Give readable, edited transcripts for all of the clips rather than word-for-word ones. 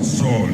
Solo.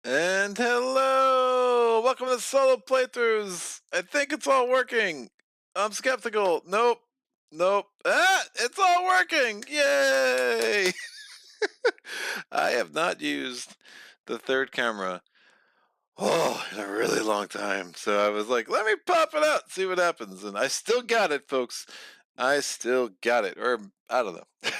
And hello! Welcome to Solo Playthroughs! I think it's all working! I'm skeptical. Nope. Nope. Ah! It's all working! Yay! I have not used the third camera in a really long time. So I was like, let me pop it out, see what happens. And I still got it, folks. I still got it. Or I don't know.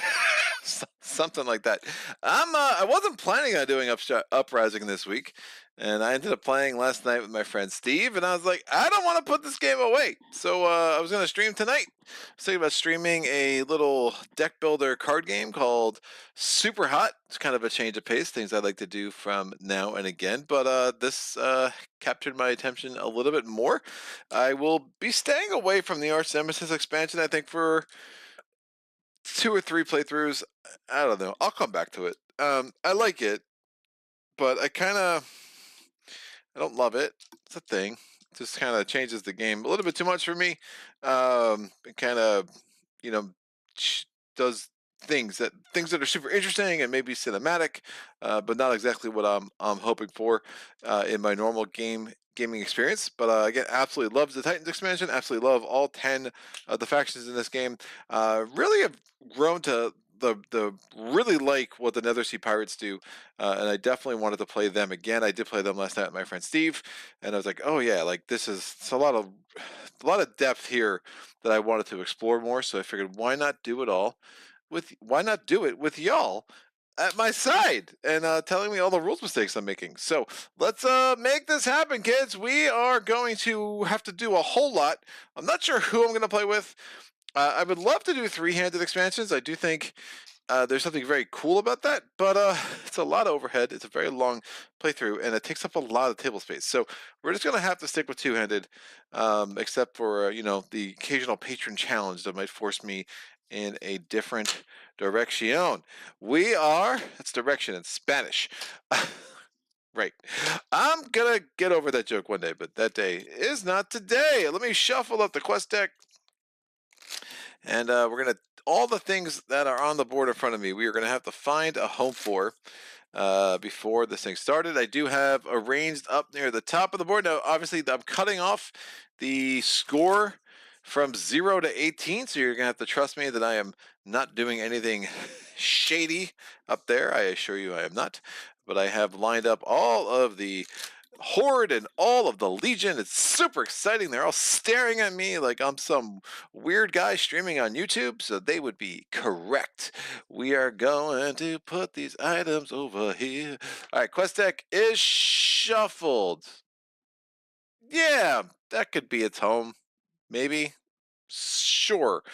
Something like that. I wasn't planning on doing Uprising this week, and I ended up playing last night with my friend Steve, and I was like, I don't want to put this game away. So I was gonna stream tonight. I was thinking about streaming a little deck builder card game called Super Hot. It's kind of a change of pace, things I like to do from now and again, but this captured my attention a little bit more. I will be staying away from the Arch-Nemesis expansion, I think, for 2 or 3 playthroughs. I don't know. I'll come back to it. I like it, but I don't love it. It's a thing. It just kind of changes the game a little bit too much for me. It kind of, you know, does things that are super interesting and maybe cinematic, but not exactly what I'm hoping for in my normal gaming experience. But again, absolutely loves the Titans expansion. Absolutely love all 10 of the factions in this game. Really have grown to the really like what the Nethersea Pirates do, and I definitely wanted to play them again. I did play them last night with my friend Steve, and I was like, oh yeah, like this is it's a lot of depth here that I wanted to explore more. So I figured, why not do it with y'all at my side and telling me all the rules mistakes I'm making. So let's make this happen, kids. We are going to have to do a whole lot. I'm not sure who I'm going to play with. I would love to do three-handed expansions. I do think there's something very cool about that, but it's a lot of overhead. It's a very long playthrough, and it takes up a lot of table space. So we're just going to have to stick with two-handed, except for the occasional patron challenge that might force me in a different direction. It's direction in Spanish. Right. I'm gonna get over that joke one day, but that day is not today. Let me shuffle up the quest deck. And we're going to, all the things that are on the board in front of me, we are going to have to find a home for before this thing started. I do have arranged up near the top of the board. Now, obviously, I'm cutting off the score from 0 to 18, so you're going to have to trust me that I am not doing anything shady up there. I assure you I am not. But I have lined up all of the Horde and all of the Legion. It's super exciting. They're all staring at me like I'm some weird guy streaming on YouTube, so they would be correct. We are going to put these items over here. All right, quest deck is shuffled. Yeah, that could be its home. Maybe. Sure.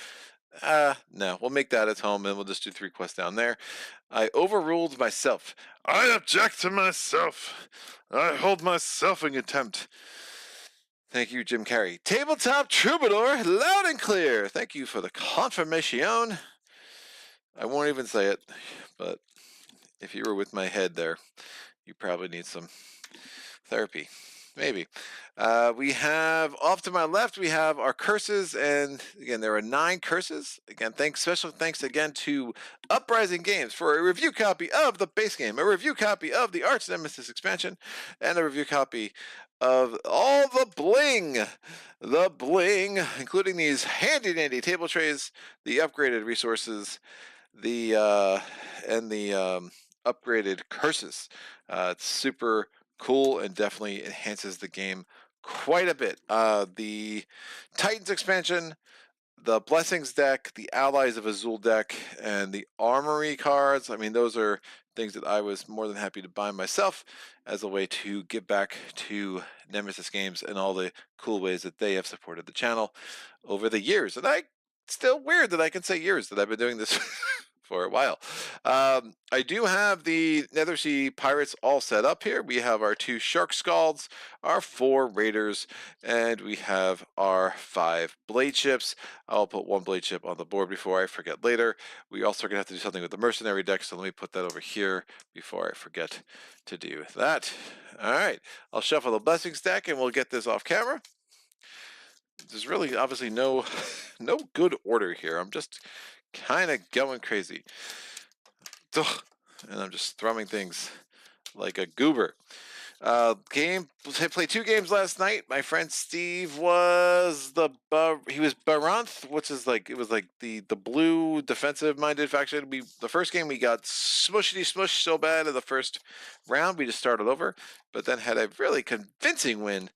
No, we'll make that its home and we'll just do 3 quests down there. I overruled myself. I object to myself. I hold myself in contempt. Thank you, Jim Carrey. Tabletop Troubadour, loud and clear. Thank you for the confirmation. I won't even say it, but if you were with my head there, you probably need some therapy. Maybe. We have, off to my left, we have our curses, and again, there are 9 curses. Again, special thanks again to Uprising Games for a review copy of the base game, a review copy of the Arch-Nemesis expansion, and a review copy of all the bling, including these handy dandy table trays, the upgraded resources, and the upgraded curses. It's super cool and definitely enhances the game quite a bit. The Titans expansion, the Blessings deck, the Allies of Azul deck, and the Armory cards. I mean, those are things that I was more than happy to buy myself as a way to give back to Nemesis.Games and all the cool ways that they have supported the channel over the years. And still weird that I can say years that I've been doing this for a while. I do have the Nethersea Pirates all set up here. We have our 2 Shark Scalds, our 4 Raiders, and we have our 5 Blade Ships. I'll put 1 Blade Ship on the board before I forget later. We also are going to have to do something with the Mercenary deck, so let me put that over here before I forget to do that. All right, I'll shuffle the Blessings deck and we'll get this off camera. There's really obviously no good order here. I'm just kind of going crazy. Ugh, and I'm just thrumming things like a goober. Played 2 games last night. My friend Steve was he was Baranth, which is like, it was like the blue defensive minded faction. The first game we got smushed so bad in the first round we just started over, but then had a really convincing win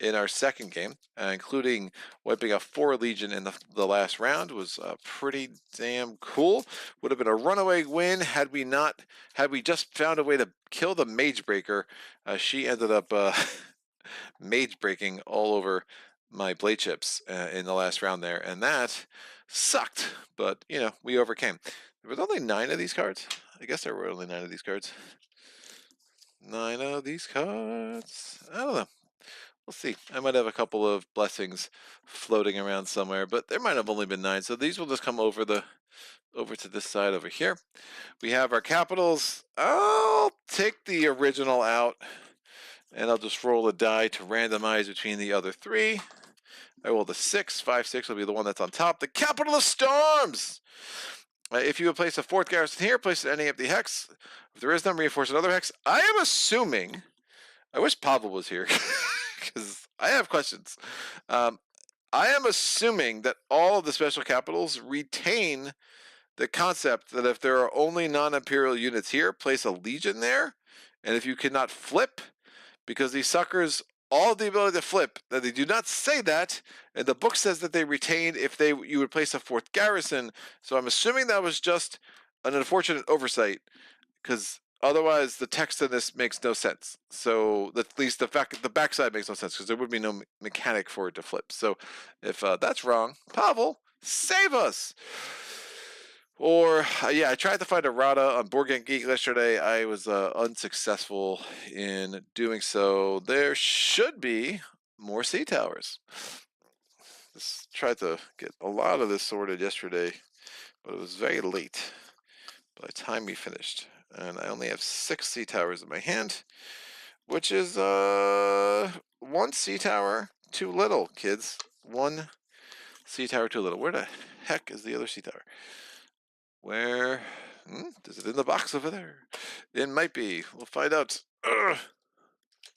in our second game, including wiping out 4 Legion in the last round. Was pretty damn cool. Would have been a runaway win had we just found a way to kill the Mage Breaker. She ended up Mage breaking all over my Blade Ships in the last round there, and that sucked, but you know, we overcame. There was only 9 of these cards. I guess there were only 9 of these cards. 9 of these cards. I don't know. We'll see. I might have a couple of blessings floating around somewhere, but there might have only been 9. So these will just come over to this side over here. We have our capitals. I'll take the original out, and I'll just roll a die to randomize between the other 3. I roll the 6. 5, 6 will be the one that's on top. The Capital of Storms! If you would place a 4th garrison here, place it at any empty hex. If there is none, reinforce another hex. I am assuming... I wish Pavel was here, because I have questions. I am assuming that all of the special capitals retain the concept that if there are only non-imperial units here, place a legion there. And if you cannot flip, because these suckers all have the ability to flip, that they do not say that, and the book says that they retain if you would place a 4th garrison. So I'm assuming that was just an unfortunate oversight, because otherwise the text in this makes no sense. So at least the backside makes no sense, because there would be no mechanic for it to flip. So if that's wrong, Pavel, save us. Or yeah, I tried to find a Rada on Board Game Geek yesterday. I was unsuccessful in doing so. There should be more sea towers. Tried to get a lot of this sorted yesterday, but it was very late by the time we finished. And I only have 6 sea towers in my hand, which is 1 sea tower too little, kids. 1 sea tower too little. Where the heck is the other sea tower? Where? Is it in the box over there? It might be. We'll find out. Ugh.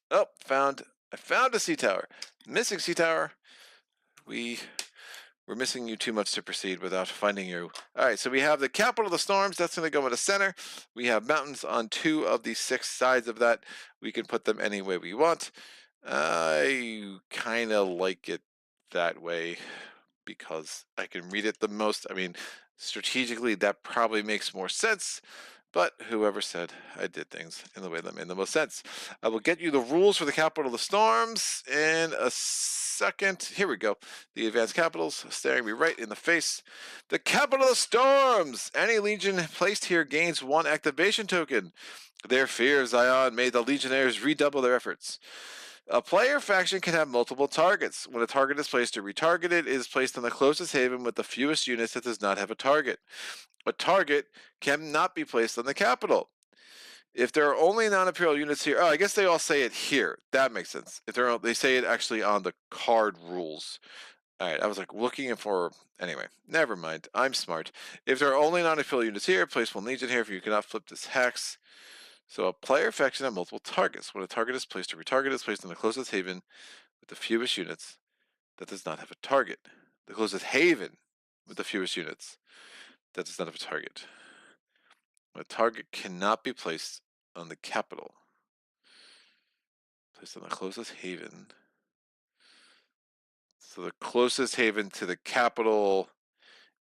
Oh, I found a sea tower. Missing sea tower. We're missing you too much to proceed without finding you. All right, so we have the Capital of the Storms. That's going to go in the center. We have mountains on 2 of the 6 sides of that. We can put them any way we want. I kind of like it that way because I can read it the most. I mean, strategically, that probably makes more sense. But whoever said I did things in the way that made the most sense. I will get you the rules for the Capital of the Storms in a second. Here we go. The advanced capitals staring me right in the face. The Capital of the Storms. Any legion placed here gains 1 activation token. Their fear of Zion made the legionnaires redouble their efforts. A player faction can have multiple targets. When a target is placed or retargeted, it is placed on the closest haven with the fewest units that does not have a target. A target cannot be placed on the capital. If there are only non-imperial units here, I guess they all say it here. That makes sense. If they say it actually on the card rules. All right, I was like looking for, anyway, never mind. I'm smart. If there are only non-imperial units here, place 1 legion here if you cannot flip this hex. So a player faction has multiple targets. When a target is placed or retargeted, it's placed on the closest haven with the fewest units that does not have a target. The closest haven with the fewest units that does not have a target. A target cannot be placed on the capital. Placed on the closest haven. So the closest haven to the capital.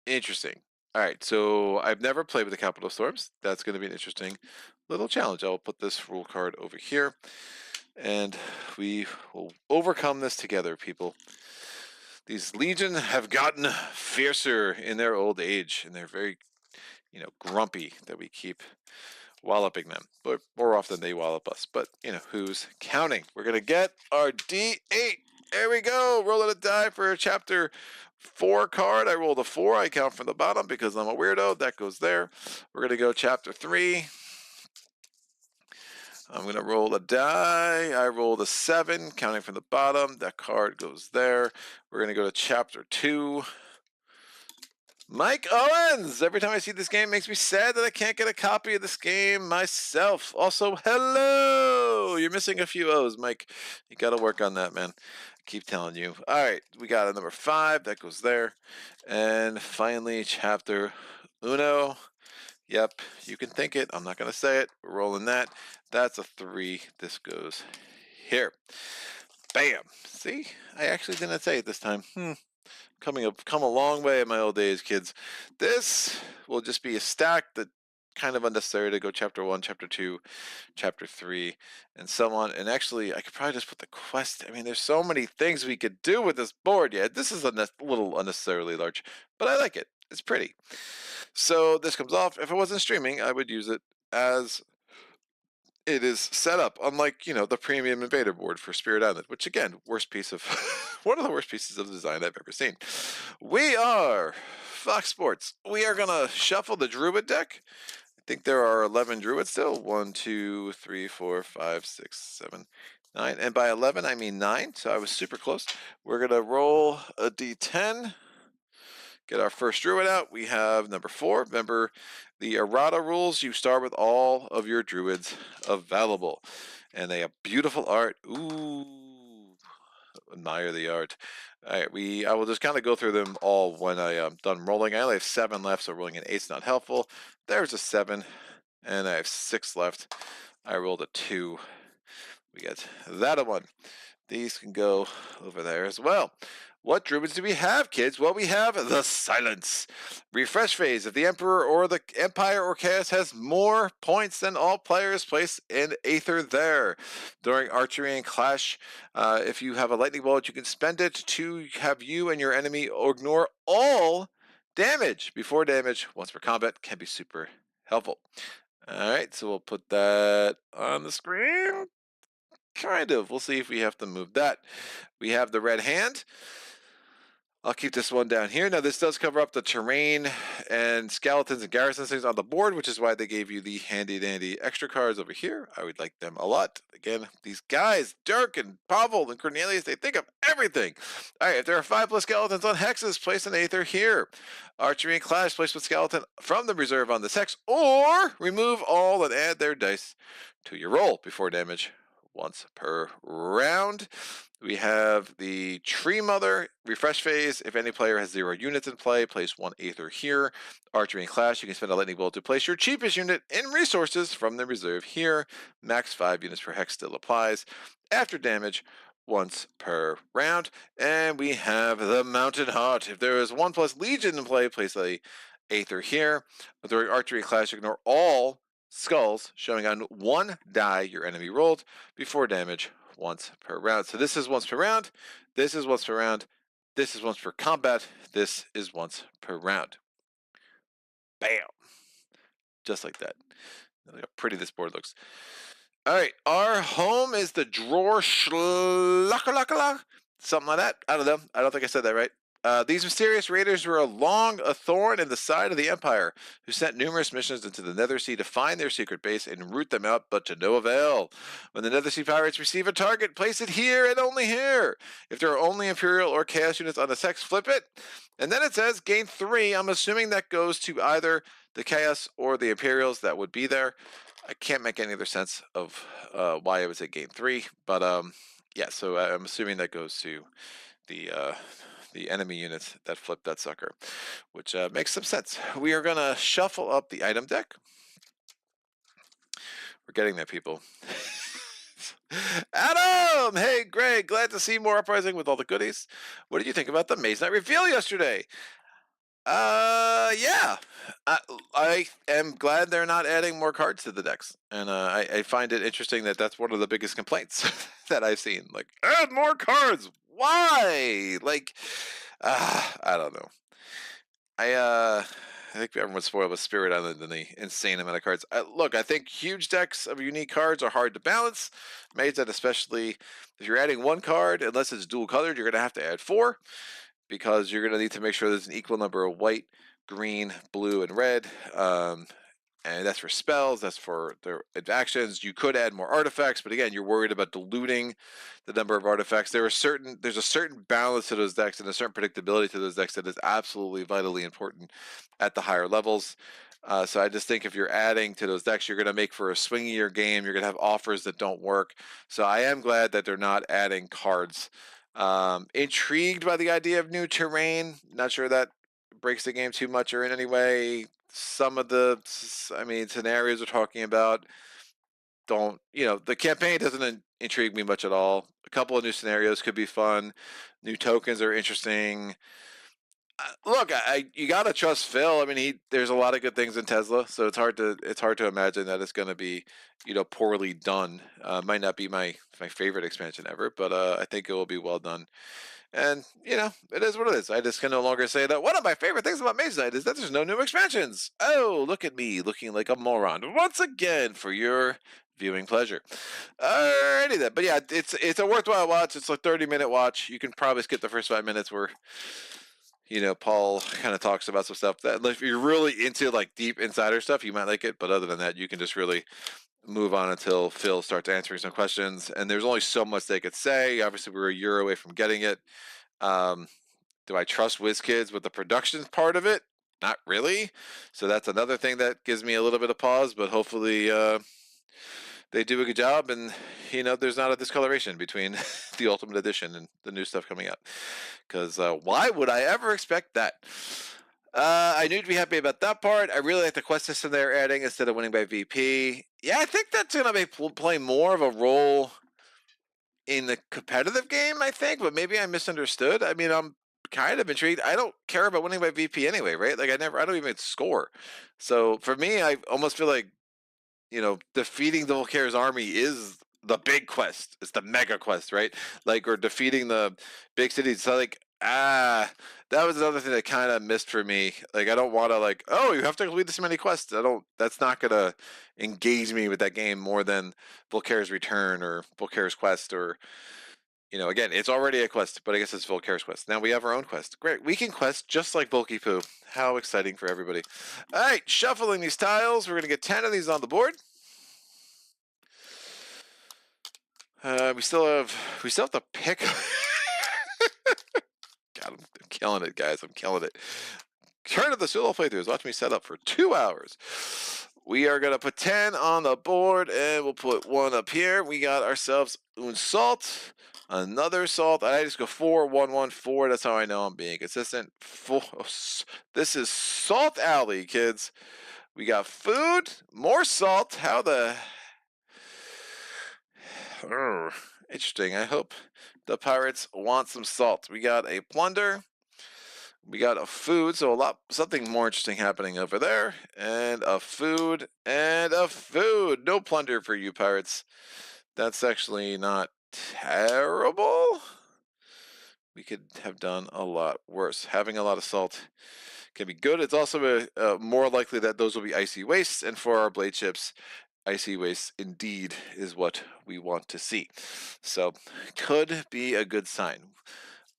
Interesting. All right, so I've never played with the Capital of Storms. That's going to be interesting. little challenge. I will put this rule card over here, and we will overcome this together, people. These Legion have gotten fiercer in their old age, and they're very, grumpy that we keep walloping them. But more often they wallop us. But, who's counting? We're going to get our D8. There we go. Rolling a die for a chapter 4 card. I rolled a 4. I count from the bottom because I'm a weirdo. That goes there. We're going to go chapter 3. I'm going to roll a die. I rolled a 7, counting from the bottom. That card goes there. We're going to go to chapter 2. Mike Owens! Every time I see this game, it makes me sad that I can't get a copy of this game myself. Also, hello! You're missing a few O's, Mike. You got to work on that, man. I keep telling you. All right, we got a number 5. That goes there. And finally, chapter uno. Yep, you can think it. I'm not going to say it. We're rolling that. That's a 3. This goes here. Bam! See? I actually didn't say it this time. Come a long way in my old days, kids. This will just be a stack that kind of unnecessary to go chapter 1, chapter 2, chapter 3, and so on. And actually, I could probably just put the quest. I mean, there's so many things we could do with this board. Yeah, this is a little unnecessarily large, but I like it. It's pretty. So this comes off. If it wasn't streaming, I would use it as it is set up, unlike, the premium invader board for Spirit Island, which again, worst piece of one of the worst pieces of design I've ever seen. We are Fox Sports. We are gonna shuffle the Druid deck. I think there are 11 Druids still. 1, 2, 3, 4, 5, 6, 7, 9. And by 11, I mean 9. So I was super close. We're gonna roll a D10. Get our first Druid out. We have number 4. Remember the errata rules. You start with all of your Druids available. And they have beautiful art. Ooh, admire the art. All right, I will just kind of go through them all when I am done rolling. I only have 7 left, so rolling an 8's not helpful. There's a 7, and I have 6 left. I rolled a 2. We get that a 1. These can go over there as well. What Druids do we have, kids? Well, we have the Silence. Refresh phase. If the Emperor or the Empire or Chaos has more points than all players, place an Aether there. During Archery and Clash, if you have a Lightning Bolt, you can spend it to have you and your enemy ignore all damage. Before damage, once per combat, can be super helpful. Alright, so we'll put that on the screen. Kind of. We'll see if we have to move that. We have the Red Hand. I'll keep this one down here. Now, this does cover up the terrain and skeletons and garrisons things on the board, which is why they gave you the handy-dandy extra cards over here. I would like them a lot. Again, these guys, Dirk and Pavel and Cornelius, they think of everything. All right, if there are 5+ skeletons on hexes, place an Aether here. Archery and Clash, place with skeleton from the reserve on this hex, or remove all and add their dice to your roll before damage once per round. We have the Tree Mother refresh phase. If any player has 0 units in play, place 1 Aether here. Archery and Clash, you can spend a Lightning Bolt to place your cheapest unit in resources from the reserve here. Max 5 units per hex still applies. After damage, once per round. And we have the Mountain Heart. If there is 1+ Legion in play, place a Aether here. During Archery and Clash, ignore all skulls showing on 1 die your enemy rolled before damage once per round. So this is once per round, this is once per round, this is once per combat, this is once per round. Bam! Just like that. Look how pretty this board looks. All right, our home is the drawer schlockalakala, something like that. I don't know. I don't think I said that right. These mysterious raiders were long a thorn in the side of the Empire, who sent numerous missions into the Nethersea to find their secret base and root them out, but to no avail. When the Nethersea Pirates receive a target, place it here and only here. If there are only Imperial or Chaos units on the hex, flip it. And then it says gain 3. I'm assuming that goes to either the Chaos or the Imperials that would be there. I can't make any other sense of why it was at gain 3, but yeah, so I'm assuming that goes to the enemy units that flip that sucker, which makes some sense. We are going to shuffle up the item deck. We're getting there, people. Adam! Hey, Greg, glad to see more Uprising with all the goodies. What did you think about the Maze Knight reveal yesterday? Yeah. I am glad they're not adding more cards to the decks, and I find it interesting that that's one of the biggest complaints that I've seen. Like, add more cards. Why? Like, I don't know. I think everyone's spoiled with Spirit Island and the insane amount of cards. Look, I think huge decks of unique cards are hard to balance. Made that especially if you're adding one card, unless it's dual colored, you're going to have to add four because you're going to need to make sure there's an equal number of white, green, blue, and red. And that's for spells, that's for their actions. You could add more artifacts, but again, you're worried about diluting the number of artifacts. There's a certain balance to those decks and a certain predictability to those decks that is absolutely vitally important at the higher levels. So I just think if you're adding to those decks, you're going to make for a swingier game. You're going to have offers that don't work. So I am glad that they're not adding cards. Intrigued by the idea of new terrain. Not sure that breaks the game too much or in any way. Some of the, scenarios we're talking about don't, the campaign doesn't intrigue me much at all. A couple of new scenarios could be fun. New tokens are interesting. Look, you gotta trust Phil. I mean, there's a lot of good things in Tesla, so it's hard to imagine that it's gonna be, poorly done. Might not be my favorite expansion ever, but I think it will be well done. And, it is what it is. I just can no longer say that one of my favorite things about Maze Knight is that there's no new expansions. Oh, look at me looking like a moron once again for your viewing pleasure. Alrighty then. But yeah, it's a worthwhile watch. It's a 30-minute watch. You can probably skip the first 5 minutes where, Paul kind of talks about some stuff that if you're really into like deep insider stuff, you might like it. But other than that, you can just really move on until Phil starts answering some questions. And there's only so much they could say. Obviously, we're a year away from getting it. Do I trust WizKids with the production part of it? Not really. So that's another thing that gives me a little bit of pause. But hopefully, they do a good job, and there's not a discoloration between the Ultimate Edition and the new stuff coming out. Because why would I ever expect that? I knew to be happy about that part. I really like the quest system they're adding instead of winning by VP. Yeah, I think that's going to be play more of a role in the competitive game, I think, but maybe I misunderstood. I mean, I'm kind of intrigued. I don't care about winning by VP anyway, right? Like I don't even score. So for me, I almost feel like, defeating the Volcaire's army is the big quest. It's the mega quest, right? Like, or defeating the big cities. So like, that was another thing that kind of missed for me. Like, I don't want to like, oh, you have to complete this many quests. That's not gonna engage me with that game more than Volcaire's Return or Volcaire's Quest or, again, it's already a quest, but I guess it's Volcaire's Quest. Now we have our own quest. Great, we can quest just like Volky Poo. How exciting for everybody. All right, shuffling these tiles. We're gonna get 10 of these on the board. We still have to pick. God, I'm killing it, guys. I'm killing it. Turn of the solo playthroughs. Watch me set up for 2 hours. We are gonna put 10 on the board, and we'll put 1 up here. We got ourselves un salt, another salt. I just go 4, 1, 1, 4. That's how I know I'm being consistent. This is Salt Alley, kids. We got food, more salt. How the interesting. I hope the pirates want some salt. We got a plunder. We got a food, so something more interesting happening over there. And a food and a food. No plunder for you pirates. That's actually not terrible. We could have done a lot worse. Having a lot of salt can be good. It's also more likely that those will be icy wastes, and for our blade ships, icy waste indeed is what we want to see. So could be a good sign.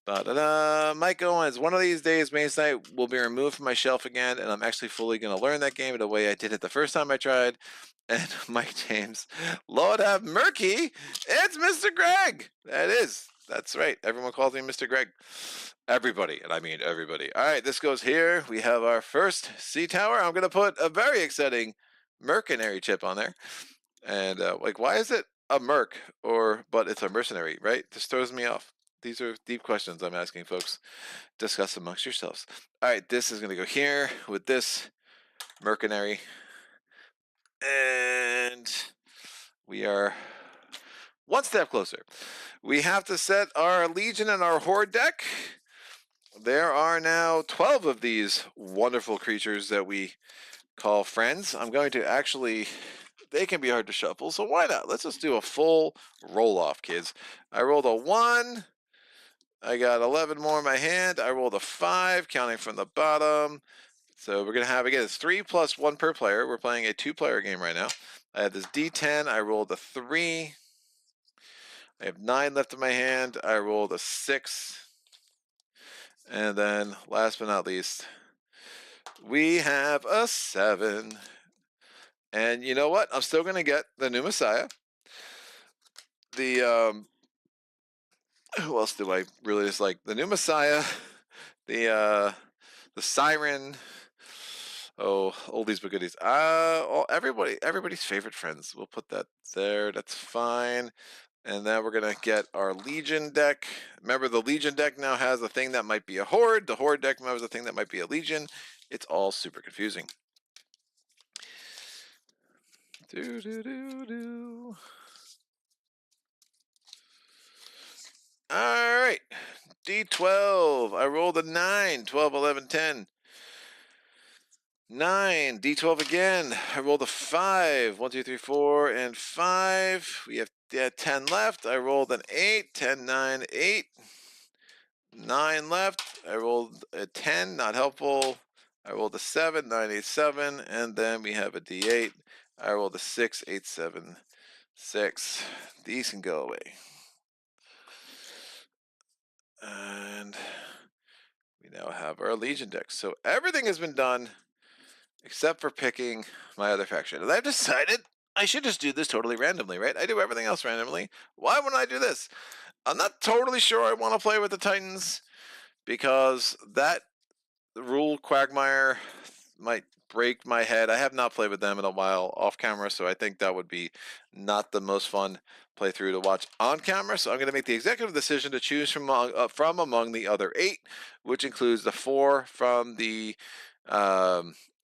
Mike Owens, one of these days Maze Knight will be removed from my shelf again, and I'm actually fully going to learn that game the way I did it the first time I tried. And Mike James, Lord have Merc-y, it's Mr. Greg. That's right. Everyone calls me Mr. Greg. Everybody, and I mean everybody. All right, this goes here. We have our first sea tower. I'm going to put a very exciting mercenary chip on there. And why is it a merc but it's a mercenary, right? This throws me off. These are deep questions I'm asking, folks. Discuss amongst yourselves. All right, this is going to go here with this mercenary. And we are one step closer. We have to set our Legion and our Horde deck. there are now 12 of these wonderful creatures that we call friends. I'm going to actually, they can be hard to shuffle, so why not? Let's just do a full roll-off, kids. I rolled a 1. I got 11 more in my hand. I rolled a 5, counting from the bottom. So we're going to have, again, it's 3 plus 1 per player. We're playing a 2-player game right now. I have this D10. I rolled a 3. I have 9 left in my hand. I rolled a 6. And then, last but not least, we have a 7. And you know what? I'm still going to get the new Messiah. The, who else do I really dislike? The new Messiah, the Siren. Oh, oldies but goodies. Everybody's favorite friends. We'll put that there. That's fine. And then we're gonna get our Legion deck. Remember, the Legion deck now has a thing that might be a Horde. The Horde deck now has a thing that might be a Legion. It's all super confusing. Do do do do. All right, D12. I rolled a 9. 12, 11, 10. 9. D12 again. I rolled a 5. 1, 2, 3, 4, and 5. We have 10 left. I rolled an 8. 10, 9, 8. 9 left. I rolled a 10. Not helpful. I rolled a 7. 9, 8, 7. And then we have a D8. I rolled a 6. 8, 7, 6. These can go away. And we now have our Legion deck. So everything has been done except for picking my other faction. And I've decided I should just do this totally randomly, right? I do everything else randomly. Why wouldn't I do this? I'm not totally sure I want to play with the Titans because that rule quagmire might break my head. I have not played with them in a while off camera, so I think that would be not the most fun playthrough to watch on camera. So I'm going to make the executive decision to choose from among the other 8, which includes the 4 from the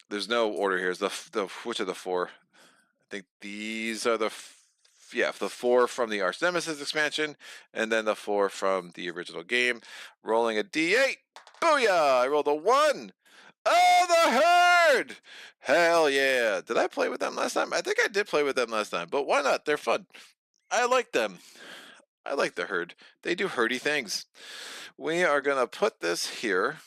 there's no order here. Is the which are the 4? I think these are the the 4 from the Arch-Nemesis expansion, and then the 4 from the original game. Rolling a D8. Booyah! I rolled a 1. Oh, the Herd! Hell yeah! Did I play with them last time? I think I did play with them last time, but why not? They're fun. I like them. I like the Herd. They do herdy things. We are gonna put this here.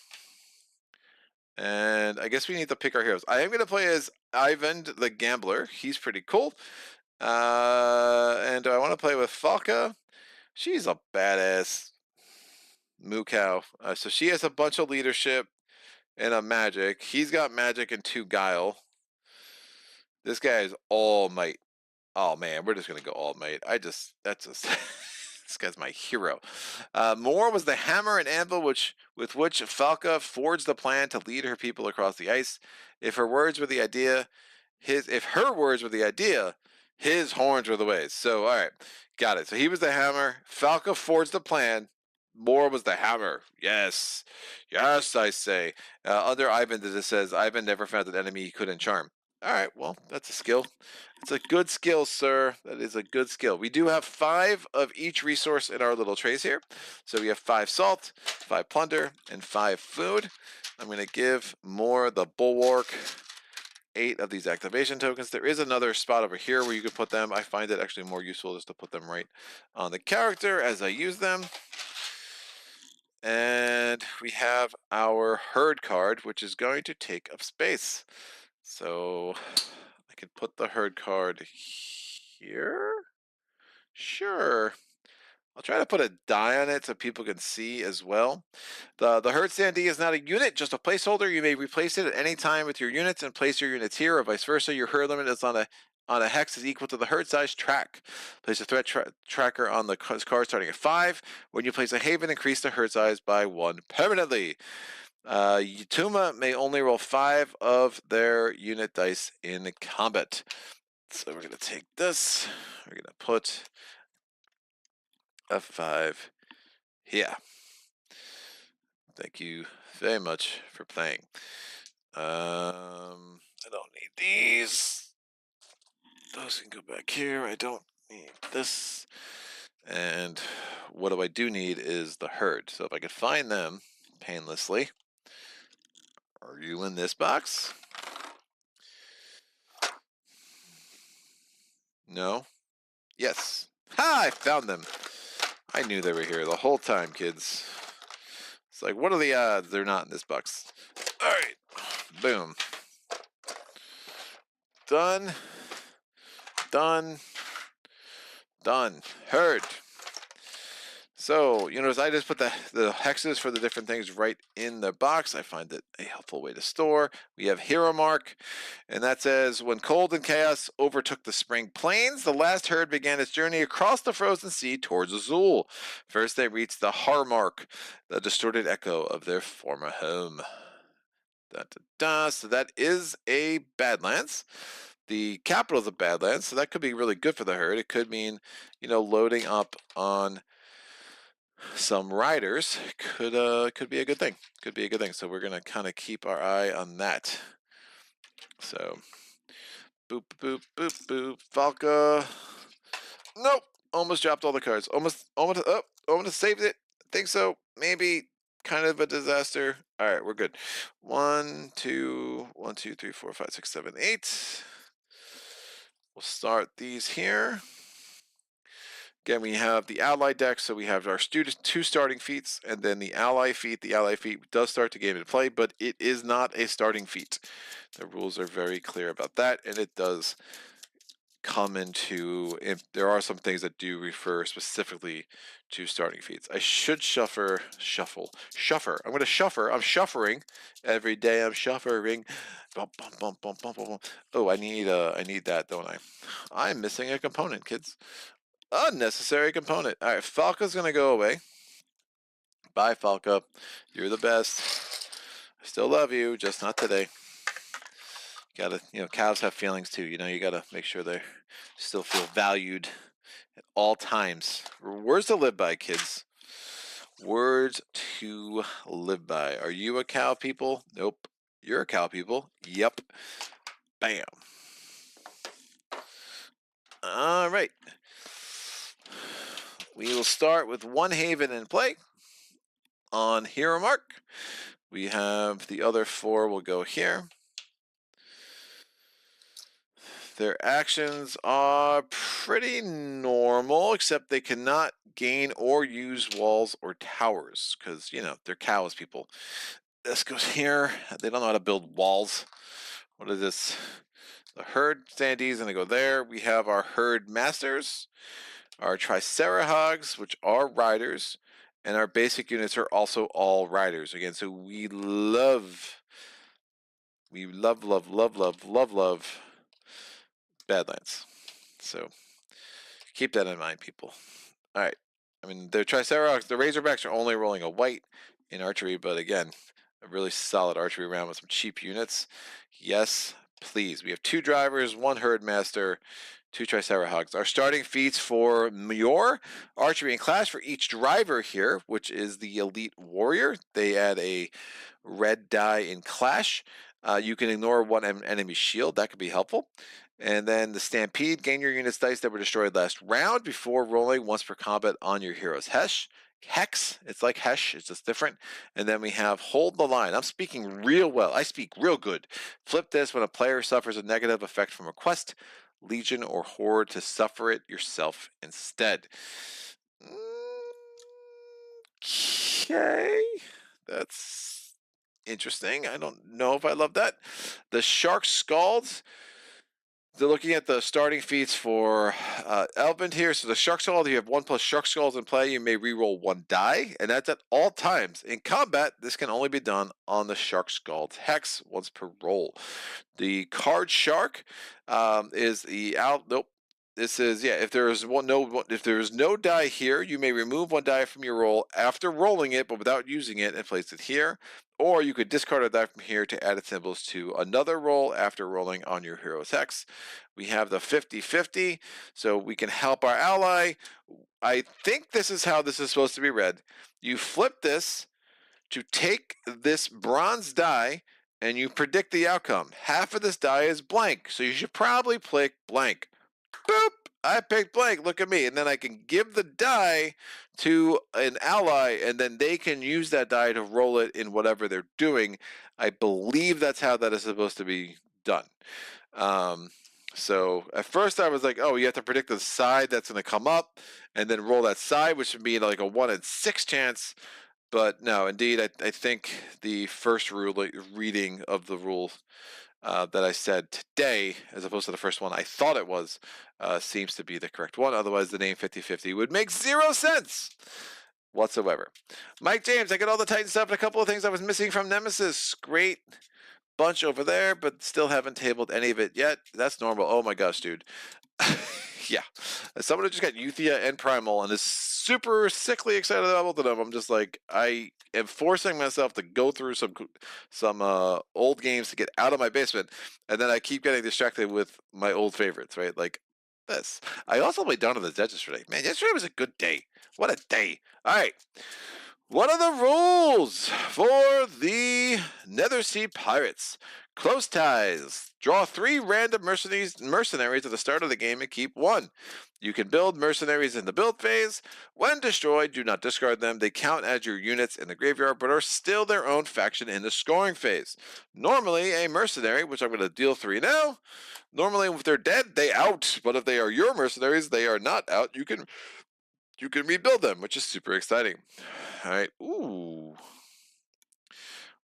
And I guess we need to pick our heroes. I am going to play as Ivan the Gambler. He's pretty cool. And do I want to play with Falca? She's a badass moo cow. So she has a bunch of leadership and a magic. He's got magic and 2 guile. This guy is all might. Oh man, we're just gonna go all might. That's just this guy's my hero. Moore was the hammer and anvil with which Falca forged the plan to lead her people across the ice. If her words were the idea, his horns were the ways. So all right, got it. So he was the hammer. Falca forged the plan. Moore was the hammer. Yes, yes, I say. Under Ivan, it says Ivan never found an enemy he couldn't charm. All right, well, that's a skill. It's a good skill, sir. That is a good skill. We do have 5 of each resource in our little trays here. So we have 5 salt, 5 plunder, and 5 food. I'm going to give Moore the bulwark 8 of these activation tokens. There is another spot over here where you could put them. I find it actually more useful just to put them right on the character as I use them. And we have our herd card, which is going to take up space. So I can put the herd card here. Sure. I'll try to put a die on it so people can see as well. The herd standee is not a unit, just a placeholder. You may replace it at any time with your units and place your units here, or vice versa. Your herd limit is on a hex is equal to the herd size track. Place a threat tracker on the card starting at 5. When you place a haven, increase the herd size by 1 permanently. Yutuma may only roll 5 of their unit dice in combat. So we're going to take this. We're going to put a 5 here. Thank you very much for playing. I don't need these. Those can go back here. I don't need this. And what do I do need is the herd. So if I could find them, painlessly. Are you in this box? No? Yes. Ha! I found them. I knew they were here the whole time, kids. It's like, what are the odds they're not in this box? Alright. Boom. Done. Done. Done. Heard. So, you notice I just put the hexes for the different things right in the box. I find it a helpful way to store. We have Hero Mark, and that says, when cold and chaos overtook the spring plains, the last herd began its journey across the frozen sea towards Azul. First they reached the Harmark, the distorted echo of their former home. So that is a Badlands. The capital is a Badlands, so that could be really good for the herd. It could mean, loading up on some riders could be a good thing. Could be a good thing. So we're gonna kind of keep our eye on that. So boop boop boop boop. Falca. Nope. Almost dropped all the cards. Almost saved it. I think so. Maybe kind of a disaster. All right, we're good. 1, 2, 1, 2, 3, 4, 5, 6, 7, 8. We'll start these here. Again, we have the ally deck, so we have our two starting feats, and then the ally feat. The ally feat does start the game into play, but it is not a starting feat. The rules are very clear about that, and it does come into, if there are some things that do refer specifically to starting feats. I should shuffle. I'm going to shuffle. I'm shuffling every day. I'm shuffling. Bum, bum, bum, bum, bum, bum. Oh, I need that, don't I? I'm missing a component, kids. Unnecessary component. All right, Falca's gonna go away. Bye, Falca. You're the best. I still love you, just not today. Gotta, cows have feelings too. You gotta make sure they still feel valued at all times. Words to live by, kids. Words to live by. Are you a cow, people? Nope. You're a cow, people. Yep. Bam. All right. We will start with one Haven in play on Hero Mark. We have the other 4 will go here. Their actions are pretty normal, except they cannot gain or use walls or towers, because, they're cows, people. This goes here. They don't know how to build walls. What is this? The herd standees going to go there. We have our herd masters, our Tricerahogs, which are riders, and our basic units are also all riders. Again, so we love Badlands. So keep that in mind, people. All right. I mean, the Tricerahogs, the Razorbacks are only rolling a white in archery, but again, a really solid archery round with some cheap units. Yes, please. We have 2 drivers, 1 herd master, 2 Tricerahogs. Our starting feats for Muir, archery and clash for each driver here, which is the elite warrior. They add a red die in clash. You can ignore 1 enemy shield. That could be helpful. And then the Stampede, gain your unit's dice that were destroyed last round before rolling once per combat on your hero's hex. It's like Hesh, it's just different. And then we have Hold the Line. I'm speaking real well. I speak real good. Flip this when a player suffers a negative effect from a quest, legion, or horde to suffer it yourself instead. Okay. That's interesting. I don't know if I love that. The Shark Scalds. They're looking at the starting feats for Elvend here. So the Shark Scald, you have 1+ Shark Skulls in play. You may reroll 1 die, and that's at all times. In combat, this can only be done on the Shark Scald's hex once per roll. The Card Shark is the Nope. This is, if there is no die here, you may remove 1 die from your roll after rolling it, but without using it, and place it here. Or you could discard a die from here to add its symbols to another roll after rolling on your hero's hex. We have the 50-50, so we can help our ally. I think this is how this is supposed to be read. You flip this to take this bronze die, and you predict the outcome. Half of this die is blank, so you should probably click blank. Boop! I picked blank. Look at me. And then I can give the die to an ally, and then they can use that die to roll it in whatever they're doing. I believe that's how that is supposed to be done. So at first I was like, oh, you have to predict the side that's going to come up and then roll that side, which would be like a 1 in 6 chance. But no, indeed, I think the first reading of the rule that I said today, as opposed to the first one I thought it was, seems to be the correct one. Otherwise, the name 50/50 would make 0 sense whatsoever. Mike James, I got all the Titan stuff and a couple of things I was missing from Nemesis. Great bunch over there, but still haven't tabled any of it yet. That's normal. Oh my gosh, dude. Yeah. As someone who just got Euthia and Primal and is super sickly excited about both of them, I'm just like, I am forcing myself to go through some old games to get out of my basement, and then I keep getting distracted with my old favorites, right? Like this. I also played Dawn of the Dead yesterday. Man, yesterday was a good day. What a day. All right. What are the rules for the Nethersea Pirates? Close ties. Draw 3 random mercenaries at the start of the game and keep 1. You can build mercenaries in the build phase. When destroyed, do not discard them. They count as your units in the graveyard, but are still their own faction in the scoring phase. Normally, a mercenary, which I'm going to deal 3 now. Normally, if they're dead, they out. But if they are your mercenaries, they are not out. You can rebuild them, which is super exciting. All right. Ooh.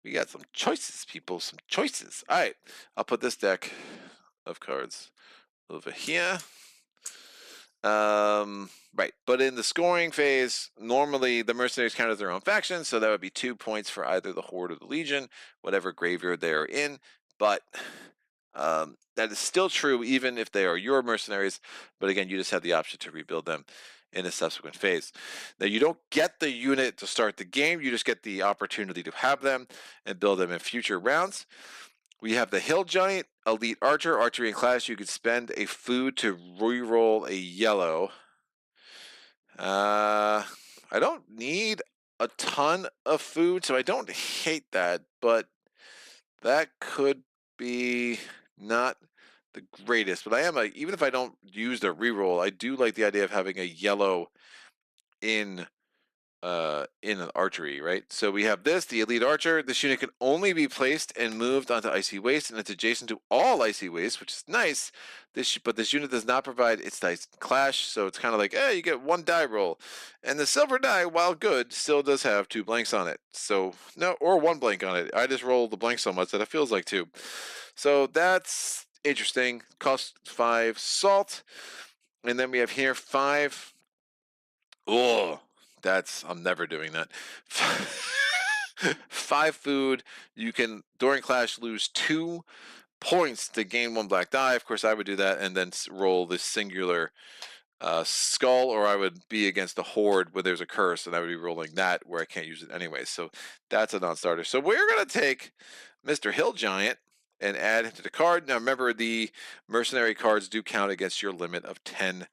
We got some choices, people. Some choices. All right. I'll put this deck of cards over here. Right. But in the scoring phase, normally the mercenaries count as their own faction, so that would be 2 points for either the Horde or the Legion, whatever graveyard they are in. But that is still true even if they are your mercenaries. But again, you just have the option to rebuild them in a subsequent phase. Now, you don't get the unit to start the game. You just get the opportunity to have them and build them in future rounds. We have the Hill Giant, Elite Archer, Archery and Clash. You could spend a food to re-roll a yellow. I don't need a ton of food, so I don't hate that, but that could be not the greatest. But I am even if I don't use the reroll, I do like the idea of having a yellow in an archery, right? So we have the Elite Archer. This unit can only be placed and moved onto Icy Waste, and it's adjacent to all Icy Waste, which is nice. But this unit does not provide its dice clash, so it's kind of like, you get 1 die roll, and the silver die, while good, still does have 2 blanks on it. So no, or 1 blank on it. I just roll the blank so much that it feels like 2. So that's interesting. Cost 5 salt, and then we have here 5. Oh. I'm never doing that. 5 food. You can, during Clash, lose 2 points to gain 1 black die. Of course, I would do that and then roll this singular skull, or I would be against a Horde where there's a curse, and I would be rolling that where I can't use it anyway. So that's a non-starter. So we're going to take Mr. Hill Giant and add him to the card. Now, remember, the mercenary cards do count against your limit of 10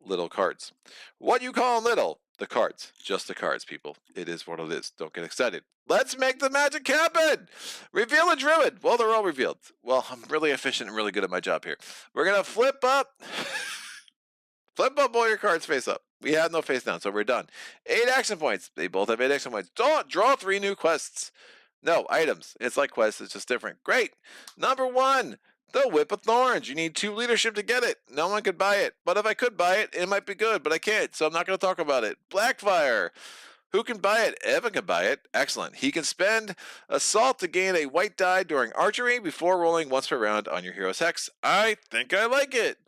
little cards. What you call little? The cards. Just the cards, people. It is what it is. Don't get excited. Let's make the magic happen! Reveal a druid. Well, they're all revealed. Well, I'm really efficient and really good at my job here. We're going to flip up. Flip up all your cards face up. We have no face down, so we're done. 8 action points. They both have 8 action points. Draw 3 new quests. No, items. It's like quests. It's just different. Great. Number 1. The Whip of Thorns. You need 2 leadership to get it. No one could buy it. But if I could buy it, it might be good, but I can't, so I'm not going to talk about it. Blackfire. Who can buy it? Evan can buy it. Excellent. He can spend Assault to gain a white die during archery before rolling once per round on your hero's hex. I think I like it.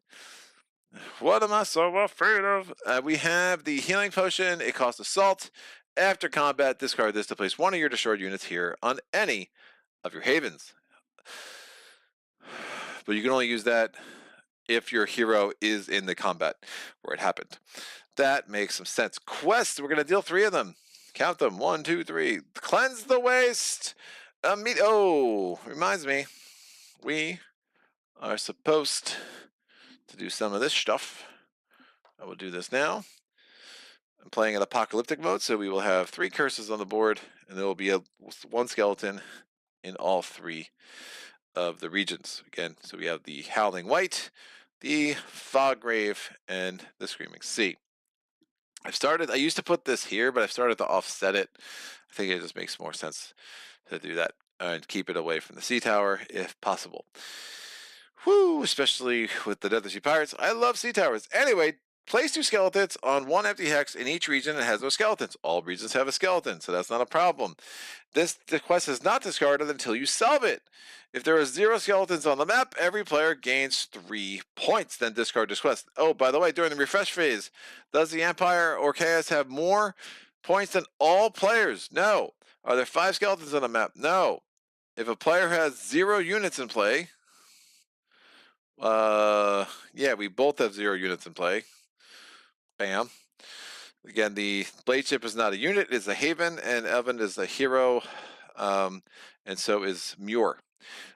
What am I so afraid of? We have the Healing Potion. It costs Assault. After combat, discard this to place 1 of your destroyed units here on any of your havens. But you can only use that if your hero is in the combat where it happened. That makes some sense. Quests, we're going to deal 3 of them. Count them. 1, 2, 3. Cleanse the Waste. Reminds me, we are supposed to do some of this stuff. I will do this now. I'm playing in Apocalyptic mode, so we will have 3 curses on the board, and there will be 1 skeleton in all 3 of the regions. Again, so we have the Howling White, the Foggrave, and the Screaming Sea. I used to put this here, but I've started to offset it. I think it just makes more sense to do that and keep it away from the sea tower if possible. Whoo, especially with the Nethersea Pirates. I love sea towers. Anyway, place 2 skeletons on 1 empty hex in each region that has no skeletons. All regions have a skeleton, so that's not a problem. The quest is not discarded until you solve it. If there are 0 skeletons on the map, every player gains 3 points. Then discard this quest. Oh, by the way, during the refresh phase, does the Empire or Chaos have more points than all players? No. Are there 5 skeletons on the map? No. If a player has 0 units in play, yeah, we both have 0 units in play. Bam. Again, the blade ship is not a unit; it's a haven, and Evan is a hero, and so is Muir.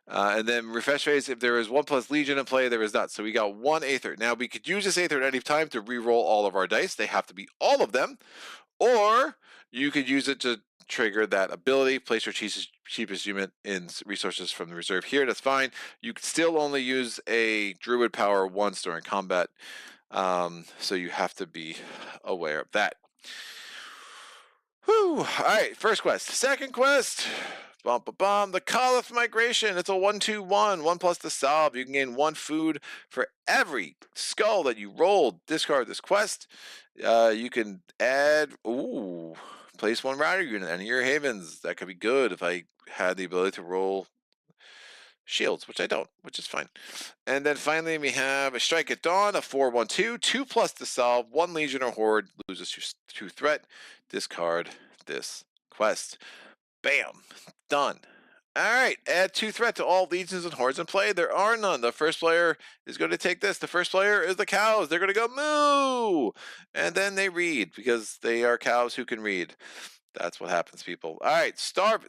And then refresh phase, if there is 1+ Legion in play, there is not. So we got 1 Aether. Now we could use this Aether at any time to re-roll all of our dice. They have to be all of them, or you could use it to trigger that ability. Place your cheapest unit in resources from the reserve here. That's fine. You can still only use a Druid power once during combat. So you have to be aware of that. Whew. All right, first quest. Second quest. The Caliph Migration. It's a 1/2/1. 1+ to solve. You can gain 1 food for every skull that you roll. Discard this quest. You can add. Place 1 rider unit in your havens. That could be good if I had the ability to roll shields, which I don't, which is fine. And then finally we have a Strike at Dawn, a 4/1/2, 2+ to solve, 1 Legion or Horde, loses 2 threat, discard this quest. Bam, done. Alright, add 2 threat to all legions and hordes in play. There are none. The first player is going to take this. The first player is the cows. They're going to go moo! And then they read, because they are cows who can read. That's what happens, people. All right,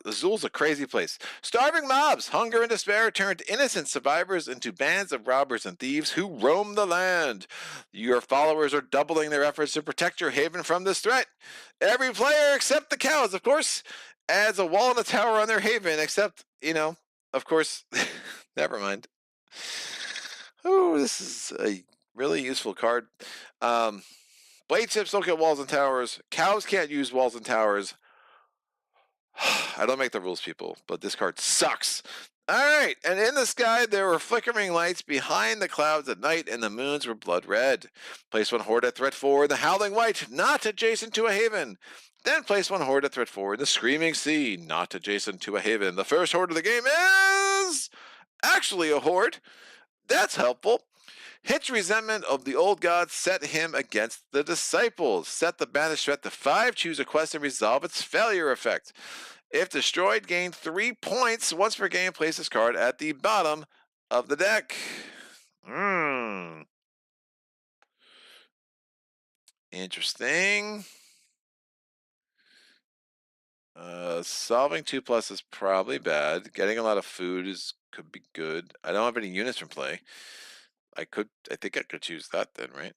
Azul's a crazy place. Starving mobs, hunger and despair turned innocent survivors into bands of robbers and thieves who roam the land. Your followers are doubling their efforts to protect your haven from this threat. Every player, except the cows, of course, adds a wall and a tower on their haven, except, of course, never mind. Oh, this is a really useful card. Blade ships don't get walls and towers. Cows can't use walls and towers. I don't make the rules, people, but this card sucks. All right, and in the sky there were flickering lights behind the clouds at night, and the moons were blood red. Place 1 horde at threat 4 in the Howling White, not adjacent to a haven. Then place 1 horde at threat 4 in the Screaming Sea, not adjacent to a haven. The first horde of the game is actually a horde. That's helpful. Hit's resentment of the old gods set him against the disciples. Set the banished threat to 5, choose a quest and resolve its failure effect. If destroyed, gain 3 points. Once per game, place this card at the bottom of the deck. Interesting. Solving 2+ is probably bad. Getting a lot of food could be good. I don't have any units from play. I think I could choose that then, right?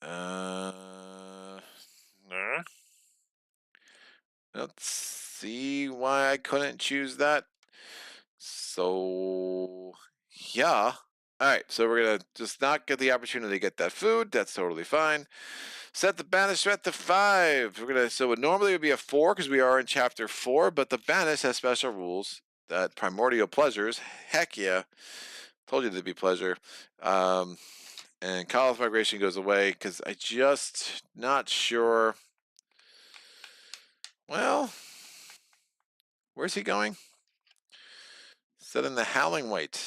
No. Let's see why I couldn't choose that. So, yeah. Alright, so we're going to just not get the opportunity to get that food. That's totally fine. Set the banish threat to 5. So it normally would be a 4 because we are in chapter 4, but the banish has special rules. That primordial pleasures, heck yeah. Told you there'd be pleasure. And Caliph Migration goes away because I just not sure. Well, where's he going? Set in the Howling White.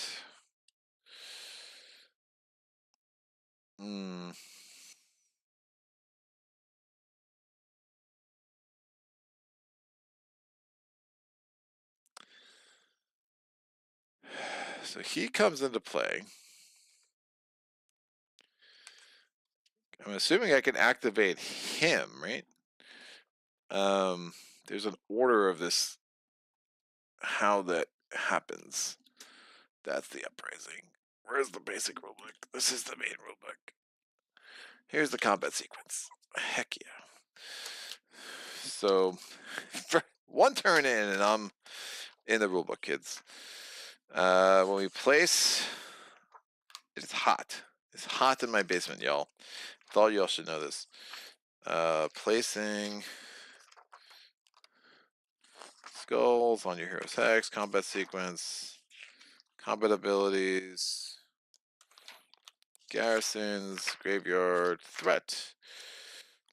So he comes into play. I'm assuming I can activate him, right? There's an order of this, how that happens. That's the Uprising. Where's the basic rulebook? This is the main rulebook. Here's the combat sequence. Heck yeah. So, for 1 turn in, and I'm in the rulebook, kids. When we place It's hot. It's hot in my basement, y'all. Thought y'all should know this. Placing skulls on your hero's hex, combat sequence, combat abilities, garrisons, graveyard, threat,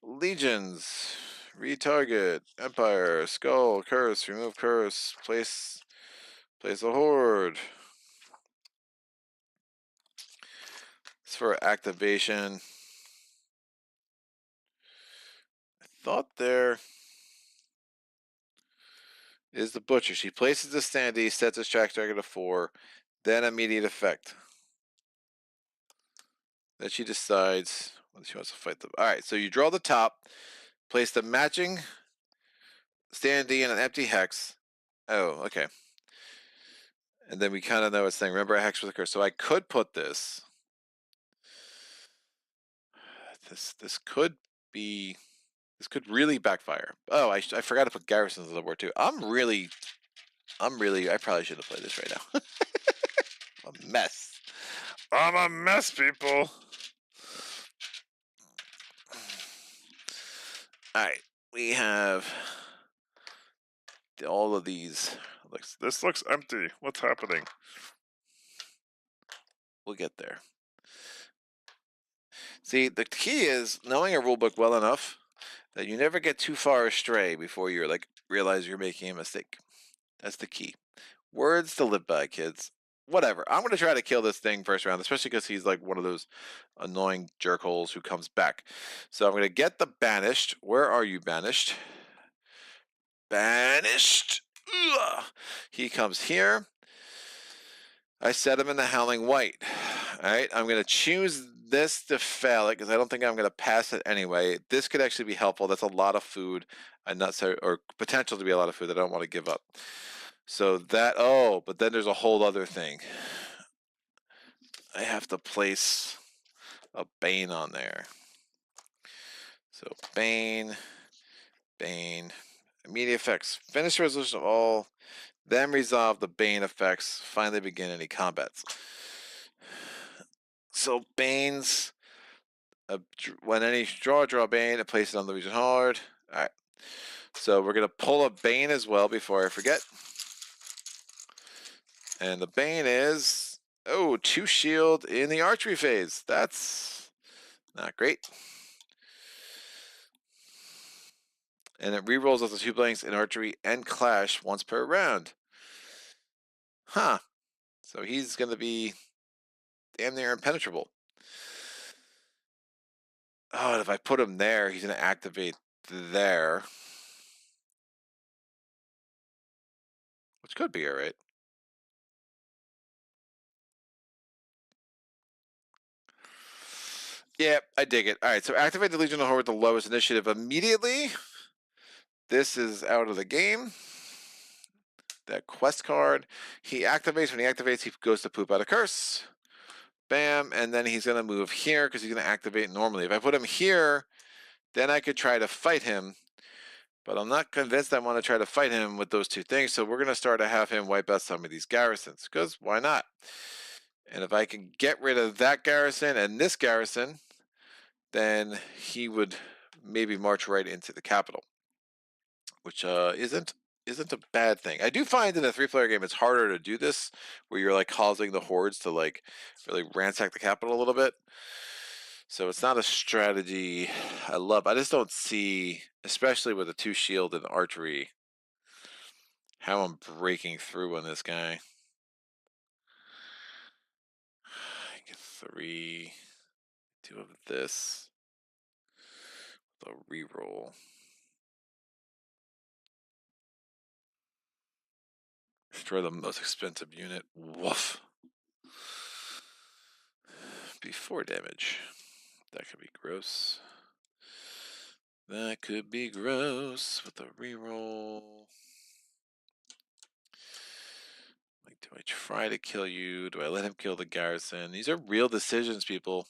legions, retarget, empire, skull, curse, remove curse, place a horde. It's for activation. I thought there is the butcher. She places the standee, sets his track target to 4, then immediate effect. Then she decides whether she wants to fight them. Alright, so you draw the top, place the matching standee in an empty hex. Oh, okay. And then we kind of know it's saying, remember a hex with a curse. So I could put this. This could be. This could really backfire. Oh, I forgot to put garrisons on the board too. I probably should have played this right now. I'm a mess. I'm a mess, people. Alright, we have all of these. This looks empty. What's happening? We'll get there. See, the key is knowing a rulebook well enough that you never get too far astray before you're like realize you're making a mistake. That's the key. Words to live by, kids. Whatever. I'm going to try to kill this thing first round, especially because he's like one of those annoying jerkholes who comes back. So I'm going to get the banished. Where are you, banished? Banished. Ugh. He comes here. I set him in the Howling White. All right. I'm going to choose this to fail it because I don't think I'm going to pass it anyway. This could actually be helpful. That's a lot of food, and not so, or potential to be a lot of food that I don't want to give up. So that, oh, but then there's a whole other thing. I have to place a Bane on there. So Bane, immediate effects. Finish the resolution of all, then resolve the Bane effects. Finally begin any combats. So Bane's, when any draw Bane, place it on the Legion Horde. All right. So we're gonna pull a Bane as well before I forget. And the Bane is, oh, 2 shield in the archery phase. That's not great. And it rerolls up to 2 blanks in archery and clash once per round. Huh. So he's going to be damn near impenetrable. Oh, and if I put him there, he's going to activate there. Which could be alright. Yeah, I dig it. Alright, so activate the Legion of Horde with the lowest initiative immediately. This is out of the game. That quest card. He activates. When he activates, he goes to poop out a curse. Bam, and then he's going to move here because he's going to activate normally. If I put him here, then I could try to fight him. But I'm not convinced I want to try to fight him with those 2 things. So we're going to start to have him wipe out some of these garrisons. Because why not? And if I can get rid of that garrison and this garrison, then he would maybe march right into the capital. Which isn't a bad thing. I do find in a 3-player game it's harder to do this, where you're like causing the hordes to like really ransack the capital a little bit. So it's not a strategy I love. I just don't see, especially with a 2 shield and archery, how I'm breaking through on this guy. I get 3, 2 of this, the reroll. Destroy the most expensive unit. Woof. Be 4 damage. That could be gross. That could be gross with a reroll. Like, do I try to kill you? Do I let him kill the garrison? These are real decisions, people.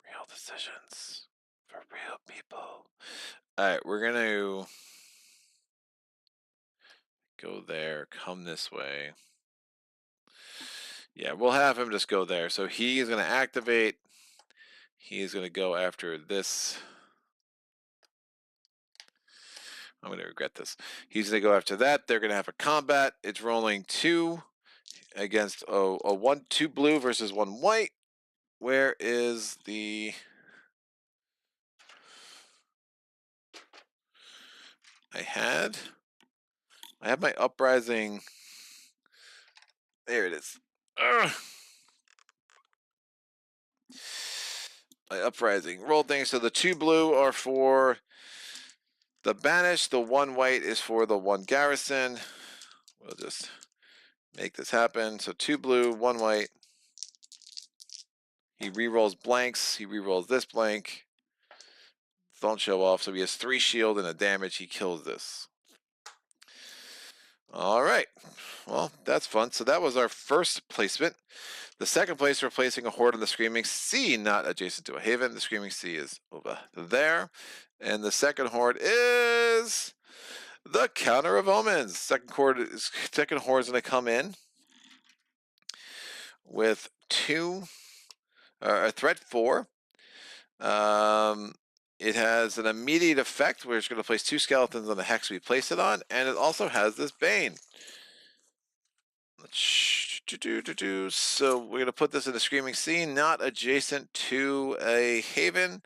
Real decisions for real people. Alright, we're gonna go there, come this way. Yeah, we'll have him just go there. So he's going to activate. He's going to go after this. I'm going to regret this. He's going to go after that. They're going to have a combat. It's rolling 2 against a 2 blue versus 1 white. Where is the... I had my Uprising. There it is. Ugh. My Uprising. Roll things. So the 2 blue are for the Banish. The 1 white is for the 1 Garrison. We'll just make this happen. So 2 blue, 1 white. He rerolls blanks. He rerolls this blank. Don't show off. So he has 3 shield and a damage. He kills this. All right. Well, that's fun. So that was our first placement. The second place, we're placing a horde on the Screaming Sea, not adjacent to a haven. The Screaming Sea is over there. And the second horde is the Counter of Omens. Second horde is going to come in with a threat 4. It has an immediate effect where it's going to place 2 skeletons on the hex we place it on, and it also has this Bane. So we're going to put this in the Screaming Sea, not adjacent to a haven.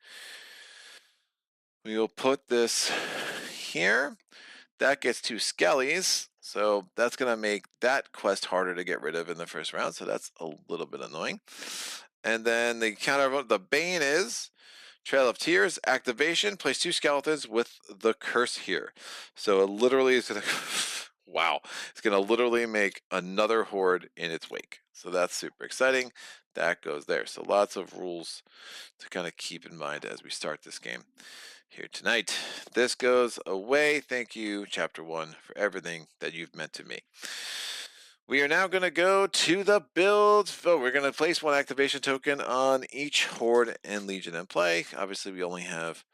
We will put this here. That gets 2 skellies, so that's going to make that quest harder to get rid of in the first round, so that's a little bit annoying. And then the counter, the Bane is Trail of Tears, activation, place 2 skeletons with the curse here. So it literally is going to... Wow, it's going to literally make another horde in its wake. So that's super exciting. That goes there. So lots of rules to kind of keep in mind as we start this game here tonight. This goes away. Thank you, Chapter 1, for everything that you've meant to me. We are now going to go to the build. So we're going to place 1 activation token on each horde and legion in play. Obviously, we only have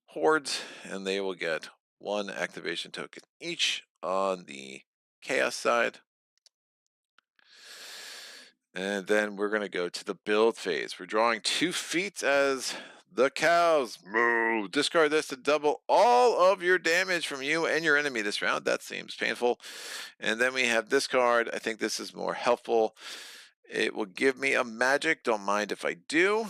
hordes, and they will get 1 activation token each on the chaos side. And then we're going to go to the build phase. We're drawing 2 feats as the cows. Moo. Discard this to double all of your damage from you and your enemy this round. That seems painful. And then we have this card. I think this is more helpful. It will give me a magic. Don't mind if I do.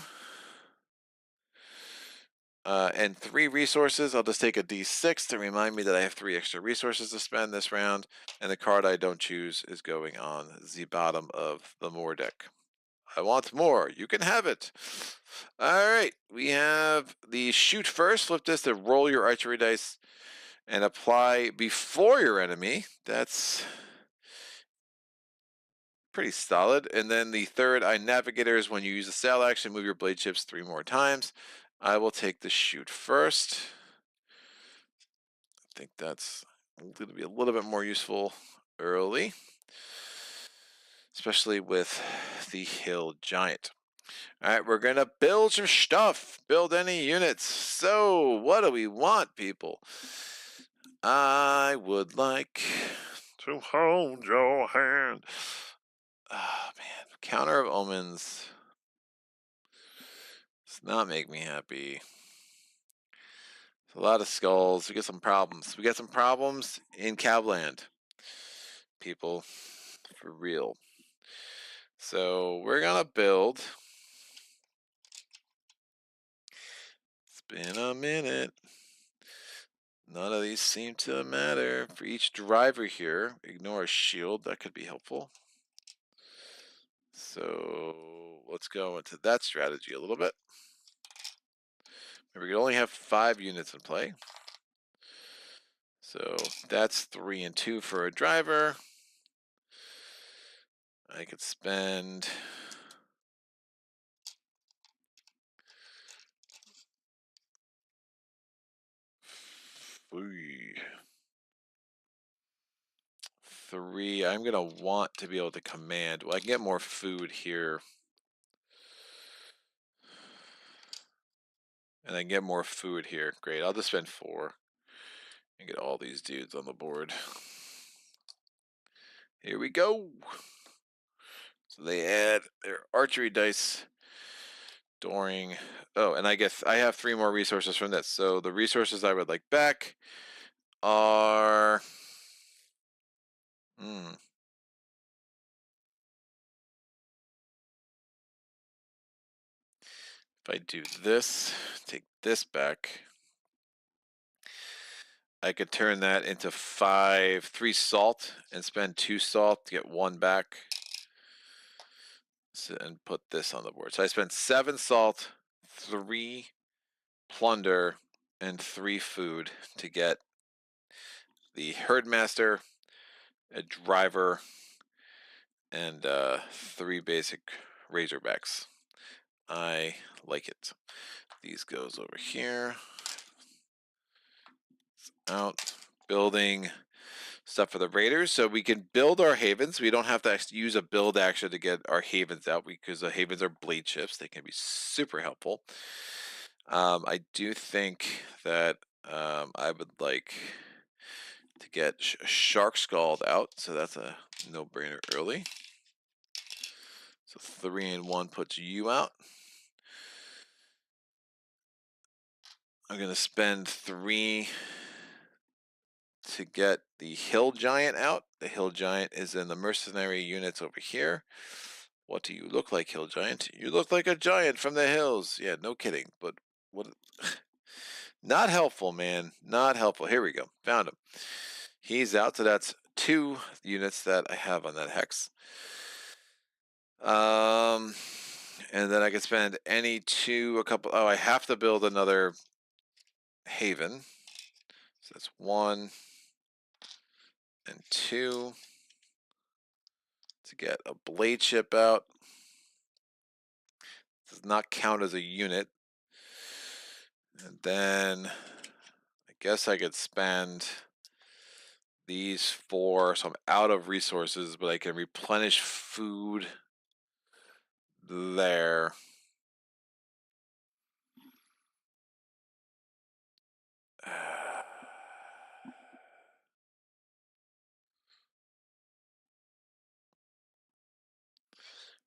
And 3 resources. I'll just take a D6 to remind me that I have 3 extra resources to spend this round. And the card I don't choose is going on the bottom of the more deck. I want more. You can have it. All right. We have the shoot first. Flip this to roll your archery dice and apply before your enemy. That's pretty solid. And then the third, Navigator, is when you use the sail action, move your blade chips 3 more times. I will take the shoot first. I think that's going to be a little bit more useful early, especially with the hill giant. All right, we're going to build some stuff. Build any units. So what do we want, people? I would like to hold your hand. Oh, man. Counter of Omens does not make me happy. It's a lot of skulls. We get some problems. We got some problems in Cabland, people. For real. So we're going to build. It's been a minute. None of these seem to matter. For each driver here, ignore a shield. That could be helpful. So let's go into that strategy a little bit. We can only have 5 units in play. So that's 3 and 2 for a driver. I could spend... Three. I'm going to want to be able to command. Well, I can get more food here. And I can get more food here. Great. I'll just spend 4 and get all these dudes on the board. Here we go. So they add their archery dice during. Oh, and I guess I have 3 more resources from this. So the resources I would like back are. If I do this, take this back, I could turn that into 3 salt and spend 2 salt to get 1 back. So, and put this on the board. So I spent 7 salt, 3 plunder, and 3 food to get the herdmaster, a driver, and 3 basic razorbacks. I like it. These goes over here. Out. Building stuff for the raiders, so we can build our havens. We don't have to use a build action to get our havens out, because the havens are blade ships. They can be super helpful. I do think that I would like to get Shark Scald out, so that's a no-brainer early. So 3 and 1 puts you out. I'm going to spend 3 to get the Hill Giant out. The Hill Giant is in the mercenary units over here. What do you look like, Hill Giant? You look like a giant from the hills. Yeah, no kidding. But what? Not helpful, man. Not helpful. Here we go. Found him. He's out. So that's 2 units that I have on that hex. And then I can spend any 2, a couple. Oh, I have to build another haven. So that's 1 and 2 to get a blade ship out. Does not count as a unit. And then I guess I could spend these 4, so I'm out of resources, but I can replenish food there.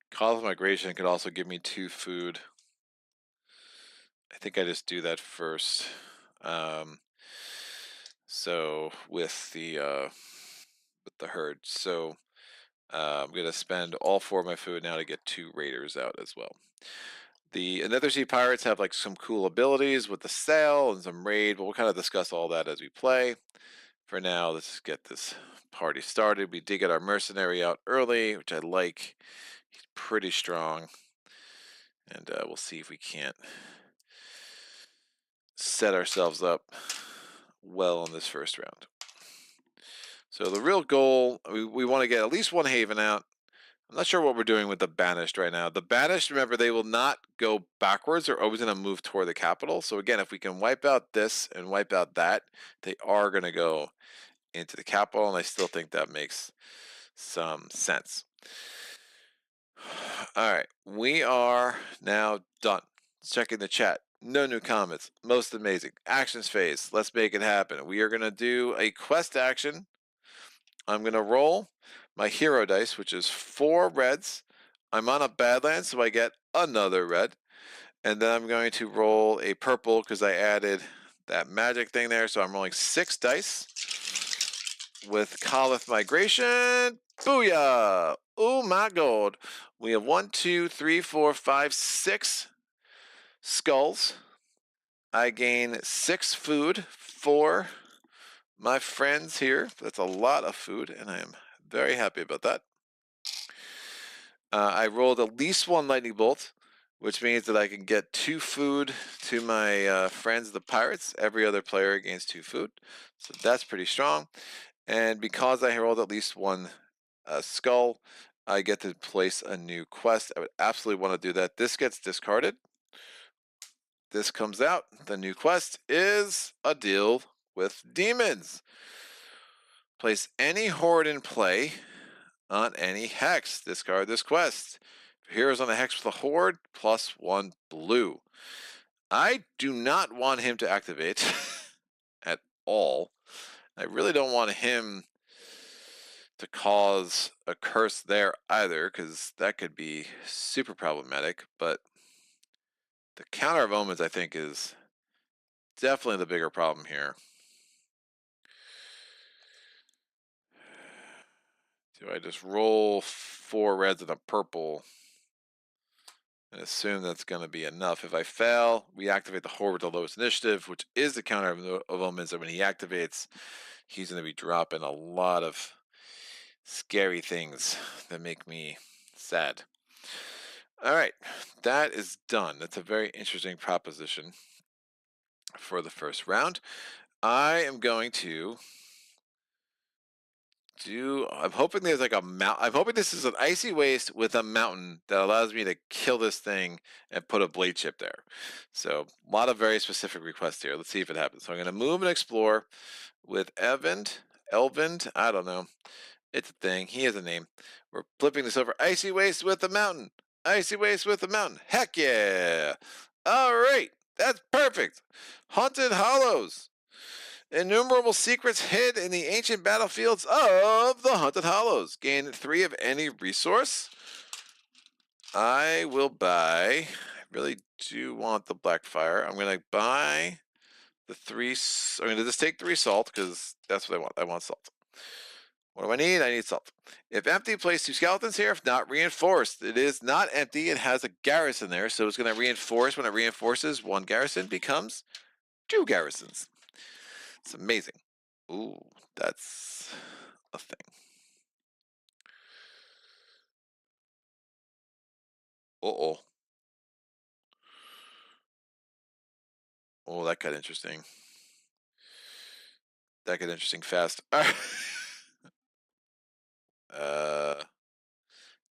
Cause of migration could also give me 2 food. I think I just do that first. So with the herd, so I'm gonna spend all 4 of my food now to get 2 raiders out as well. The Nethersea Pirates have like some cool abilities with the sail and some raid, but we'll kind of discuss all that as we play. For now, let's just get this party started. We did get our mercenary out early, which I like. He's pretty strong. And we'll see if we can't set ourselves up well in this first round. So the real goal, we want to get at least 1 haven out. I'm not sure what we're doing with the banished right now. The banished, remember, they will not go backwards. They're always going to move toward the capital. So again, if we can wipe out this and wipe out that, they are going to go into the capital, and I still think that makes some sense. All right, we are now done. Checking the chat. No new comments. Most amazing. Actions phase. Let's make it happen. We are going to do a quest action. I'm going to roll my hero dice, which is 4 reds. I'm on a badland, so I get another red. And then I'm going to roll a purple because I added that magic thing there. So I'm rolling 6 dice with Callith Migration. Booyah! Oh my god. We have 1, 2, 3, 4, 5, 6 skulls. I gain 6 food for my friends here. That's a lot of food, and I am very happy about that. I rolled at least 1 lightning bolt, which means that I can get 2 food to my friends, the pirates. Every other player gains 2 food, so that's pretty strong. And because I rolled at least 1 skull, I get to place a new quest. I would absolutely want to do that. This gets discarded. This comes out. The new quest is a deal with demons. Place any horde in play on any hex. Discard this quest. If your hero's on a hex with a horde, +1 blue. I do not want him to activate at all. I really don't want him to cause a curse there either, because that could be super problematic. But the counter of omens, I think, is definitely the bigger problem here. Do I just roll 4 reds and a purple and assume that's going to be enough? If I fail, we activate the horde with the lowest initiative, which is the counter of omens. And when he activates, he's going to be dropping a lot of scary things that make me sad. All right, that is done. That's a very interesting proposition for the first round. I am going to I'm hoping there's like a mountain. I'm hoping this is an icy waste with a mountain that allows me to kill this thing and put a blade chip there. So a lot of very specific requests here. Let's see if it happens. So I'm going to move and explore with Elvind, I don't know. It's a thing. He has a name. We're flipping this over. Icy waste with a mountain. Icy waste with a mountain. Heck yeah. All right. That's perfect. Haunted Hollows. Innumerable secrets hid in the ancient battlefields of the Haunted Hollows. Gain 3 of any resource. I will buy. I really do want the Blackfire. I'm going to buy the 3. I'm going to just take 3 salt because that's what I want. I want salt. What do I need? I need salt. If empty, place 2 skeletons here. If not, reinforced. It is not empty. It has a garrison there, so it's going to reinforce. When it reinforces, 1 garrison becomes 2 garrisons. It's amazing. Ooh, that's a thing. Uh-oh. Oh, that got interesting. That got interesting fast.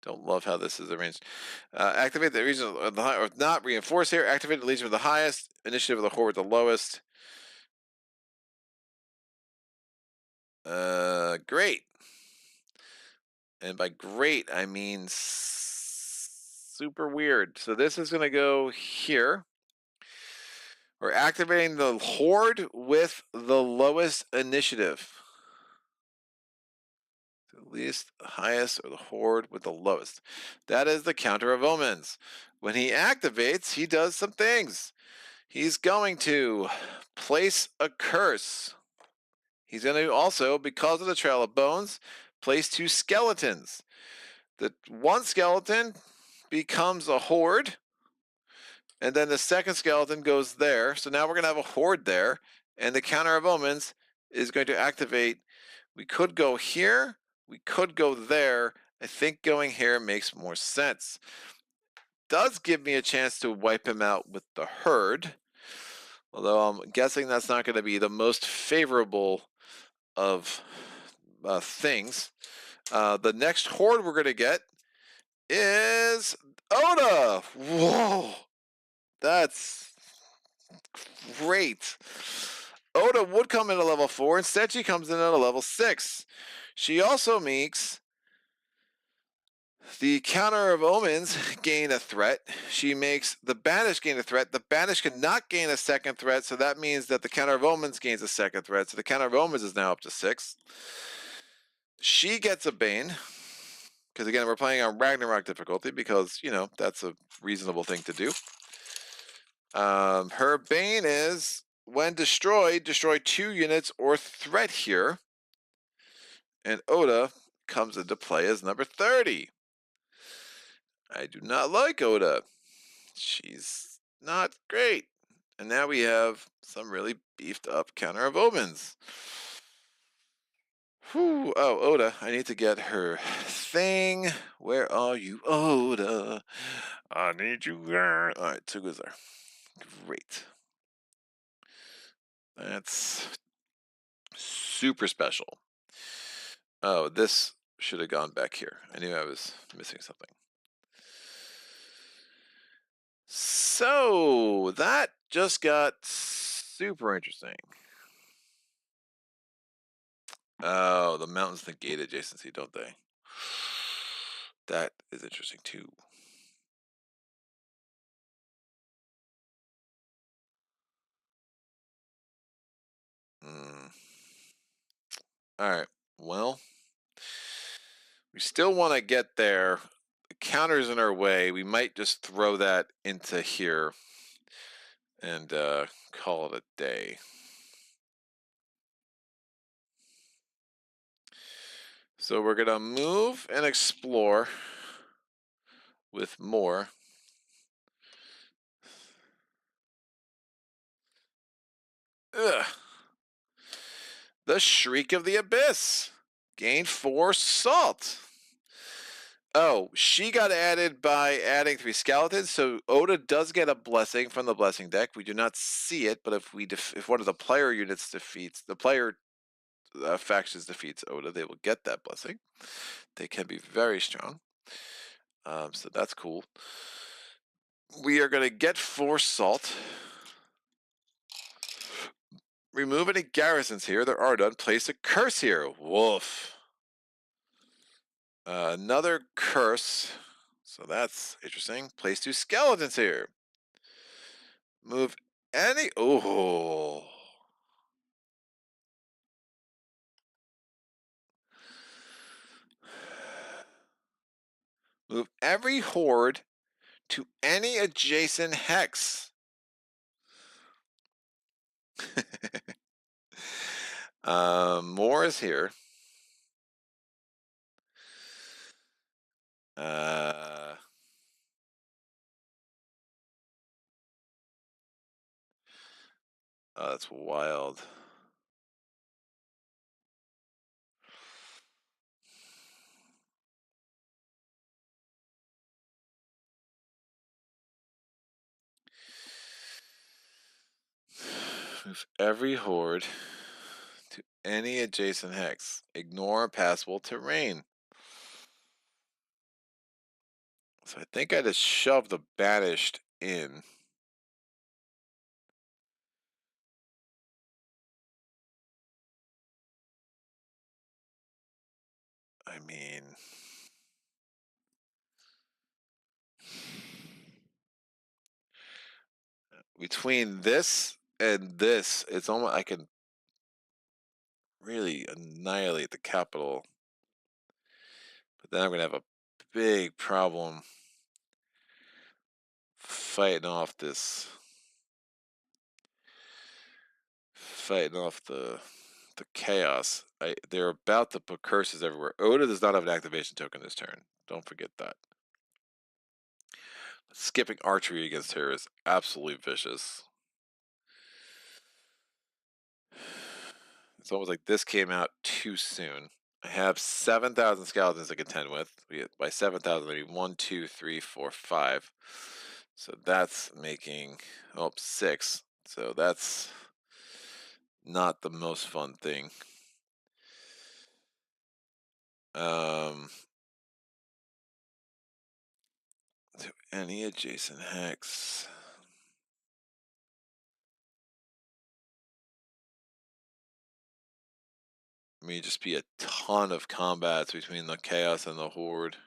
Don't love how this is arranged. Activate the region of the high, or not reinforce here. Activate the legion with the highest. Initiative of the horde with the lowest. Great. And by great, I mean super weird. So this is going to go here. We're activating the horde with the lowest initiative. The least, highest, or the horde with the lowest. That is the counter of omens. When he activates, he does some things. He's going to place a curse. He's going to also, because of the Trail of Bones, place 2 skeletons. The 1 skeleton becomes a horde, and then the second skeleton goes there. So now we're going to have a horde there, and the counter of omens is going to activate. We could go here. We could go there. I think going here makes more sense. Does give me a chance to wipe him out with the herd, although I'm guessing that's not going to be the most favorable of things. The next horde we're going to get is Oda. Whoa, that's great. Oda would come in at level 4. Instead, she comes in at a level 6. She also makes the counter of omens gain a threat. She makes the banish gain a threat. The banish cannot gain a second threat, so that means that the counter of omens gains a second threat. So the counter of omens is now up to 6. She gets a bane, because again, we're playing on Ragnarok difficulty, because, you know, that's a reasonable thing to do. Her bane is, when destroyed, destroy 2 units or threat here. And Oda comes into play as number 30. I do not like Oda. She's not great. And now we have some really beefed up counter of omens. Whew. Oh, Oda, I need to get her thing. Where are you, Oda? I need you there. All right, 2 goes there. Great. That's super special. Oh, this should have gone back here. I knew I was missing something. So that just got super interesting. Oh, the mountains negate adjacency, don't they? That is interesting too. All right. Well, We still want to get there. The counter's in our way. We might just throw that into here and call it a day. So we're going to move and explore with more. Ugh. The Shriek of the Abyss. Gain 4 salt. Oh, she got added by adding 3 skeletons, so Oda does get a blessing from the blessing deck. We do not see it, but if one of the player units defeats, the player factions defeats Oda, they will get that blessing. They can be very strong. So that's cool. We are going to get 4 salt. Remove any garrisons here. There are none. Place a curse here. Woof. Another curse. So that's interesting. Place 2 skeletons here. Move any. Oh. Move every horde to any adjacent hex. More is here. Oh, that's wild. Move every horde to any adjacent hex. Ignore passable terrain. So I think I just shoved the banished in. I mean, between this and this, it's almost I can really annihilate the capital. But then I'm gonna have a big problem fighting off the chaos. They're about to put curses everywhere. Oda does not have an activation token this turn. Don't forget that. Skipping archery against her is absolutely vicious. It's almost like this came out too soon. I have 7,000 skeletons to contend with. By 7,000, I mean 1, 2, 3, 4, 5. So that's making 6. So that's not the most fun thing. To any adjacent hex. May just be a ton of combats between the chaos and the horde.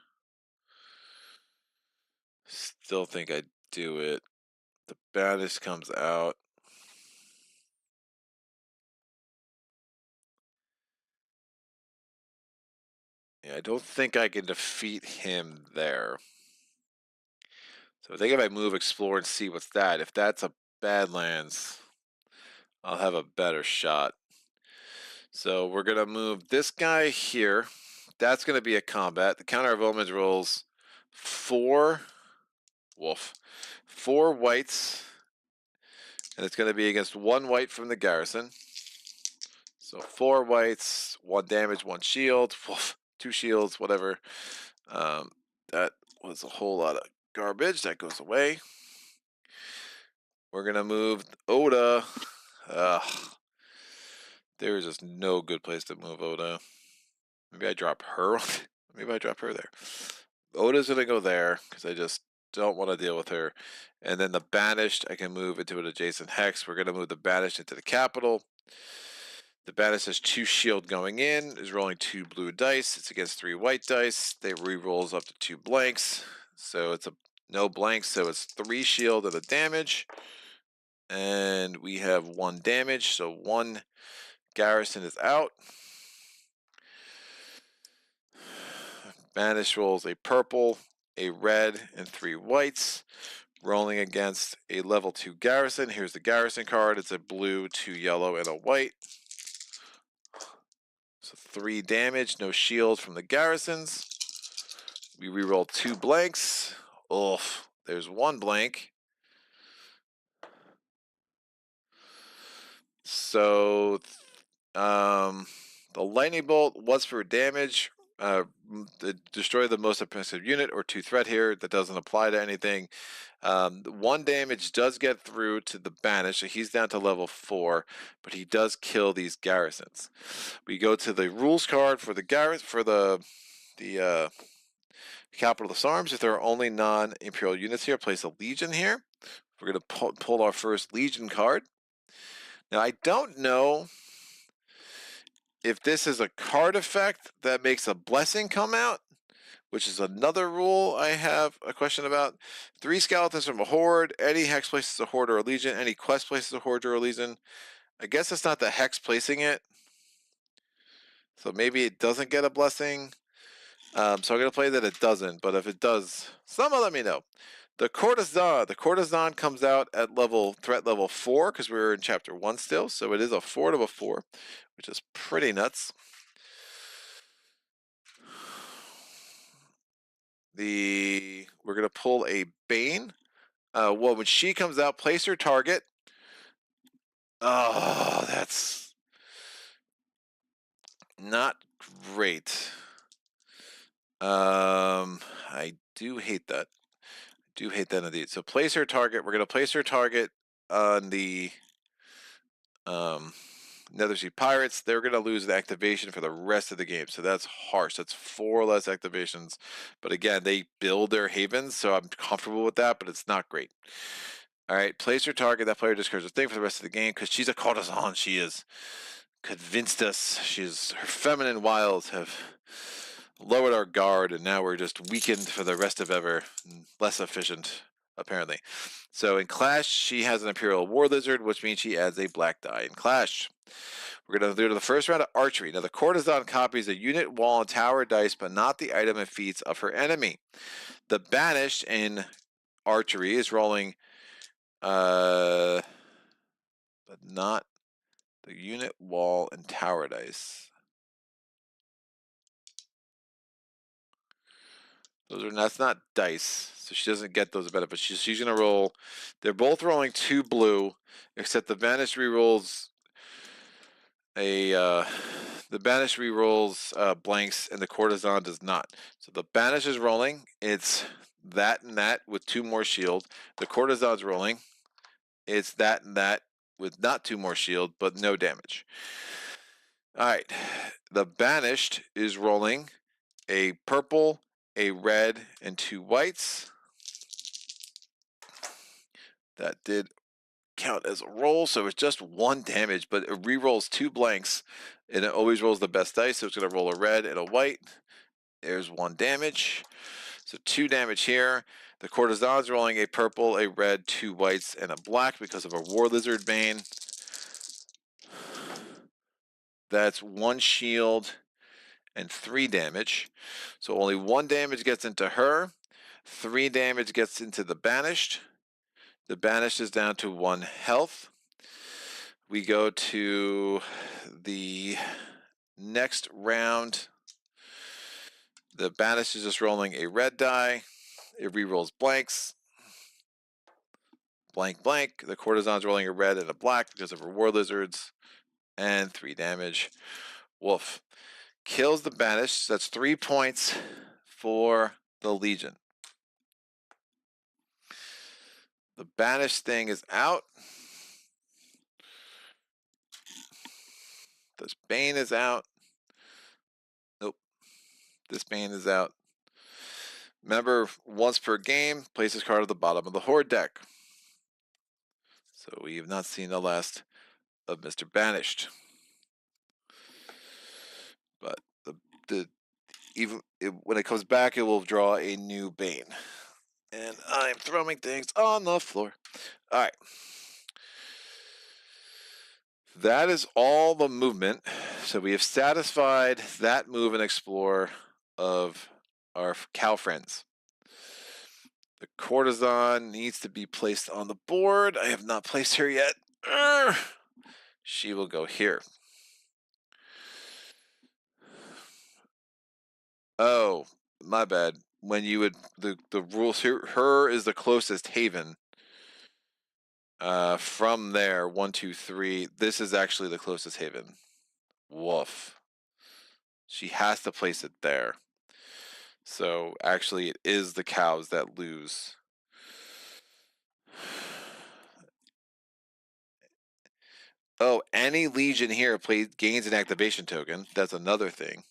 Still think I'd do it. The baddest comes out. Yeah, I don't think I can defeat him there. So I think if I move, explore, and see what's that. If that's a Badlands, I'll have a better shot. So we're going to move this guy here. That's going to be a combat. The counter of omens rolls 4 whites. And it's going to be against 1 white from the garrison. So 4 whites, 1 damage, 1 shield, 2 shields, whatever. That was a whole lot of garbage. That goes away. We're going to move Oda. There is just no good place to move Oda. Maybe I drop her. Maybe I drop her there. Oda's going to go there because I just don't want to deal with her. And then the banished, I can move into an adjacent hex. We're going to move the banished into the capital. The banished has 2 shield going in, is rolling 2 blue dice. It's against 3 white dice. They re-rolls up to 2 blanks. So it's no blanks, so it's 3 shield and a damage. And we have 1 damage, so 1 garrison is out. Banished rolls a purple, a red, and 3 whites, rolling against a level 2 garrison. Here's the garrison card. It's a blue, 2 yellow, and a white. So 3 damage, no shield from the garrisons. We reroll 2 blanks. Oof, there's 1 blank. So the lightning bolt was for damage. Destroy the most offensive unit or 2 threat here. That doesn't apply to anything. 1 damage does get through to the banished, so he's down to level 4, but he does kill these garrisons. We go to the rules card for the capital of arms. If there are only non-imperial units here, place a legion here. We're going to pull our first legion card. Now I don't know if this is a card effect that makes a blessing come out, which is another rule I have a question about. 3 skeletons from a horde. Any hex places a horde or a legion. Any quest places a horde or a legion. I guess it's not the hex placing it, so maybe it doesn't get a blessing. So I'm going to play that it doesn't, but if it does, someone let me know. The courtesan comes out at threat level 4, because we're in chapter 1 still, so it is a 4 to a 4, which is pretty nuts. We're going to pull a Bane. Well, when she comes out, place her target. Oh, that's not great. I do hate that. I do hate that indeed. So place her target. We're going to place her target on the Nethersea Pirates. They're going to lose the activation for the rest of the game. So that's harsh. That's 4 less activations. But again, they build their havens, so I'm comfortable with that, but it's not great. All right, place her target. That player discards a thing for the rest of the game because she's a courtesan. She is convinced us. Her feminine wiles have lowered our guard, and now we're just weakened for the rest of ever. Less efficient, apparently. So in Clash, she has an Imperial War Lizard, which means she adds a black die in Clash. We're going to do the first round of archery. Now, the courtesan copies a unit, wall, and tower dice, but not the item and feats of her enemy. The banished in archery is rolling, but not the unit, wall, and tower dice. That's not dice, so she doesn't get those benefits. She's going to roll. They're both rolling 2 blue, except the banished rerolls blanks, and the courtesan does not. So the banished is rolling. It's that and that with 2 more shield. The courtesan's rolling. It's that and that with not 2 more shield, but no damage. All right. The banished is rolling a purple, a red, and 2 whites. That did count as a roll, so it's just 1 damage, but it re-rolls 2 blanks, and it always rolls the best dice, so it's going to roll a red and a white. There's 1 damage, so 2 damage here. The courtesan's rolling a purple, a red, 2 whites, and a black because of a War Lizard Bane. That's 1 shield and 3 damage, so only 1 damage gets into her. 3 damage gets into the banished. The banished is down to 1 health. We go to the next round. The banished is just rolling a red die. It re-rolls blanks. Blank, blank. The courtesan's rolling a red and a black because of her War Lizards. And 3 damage. Woof. Kills the banished. That's 3 points for the Legion. The banished thing is out. This Bane is out. Nope. This Bane is out. Remember, once per game, place this card at the bottom of the Horde deck. So we have not seen the last of Mr. Banished. But when it comes back, it will draw a new Bane. And I'm throwing things on the floor. All right. That is all the movement. So we have satisfied that move and explore of our cow friends. The courtesan needs to be placed on the board. I have not placed her yet. She will go here. Oh, my bad. When you would the rules here, her is the closest haven. From there, 1, 2, 3. This is actually the closest haven. Woof. She has to place it there. So actually, it is the cows that lose. Oh, any legion here gains an activation token. That's another thing.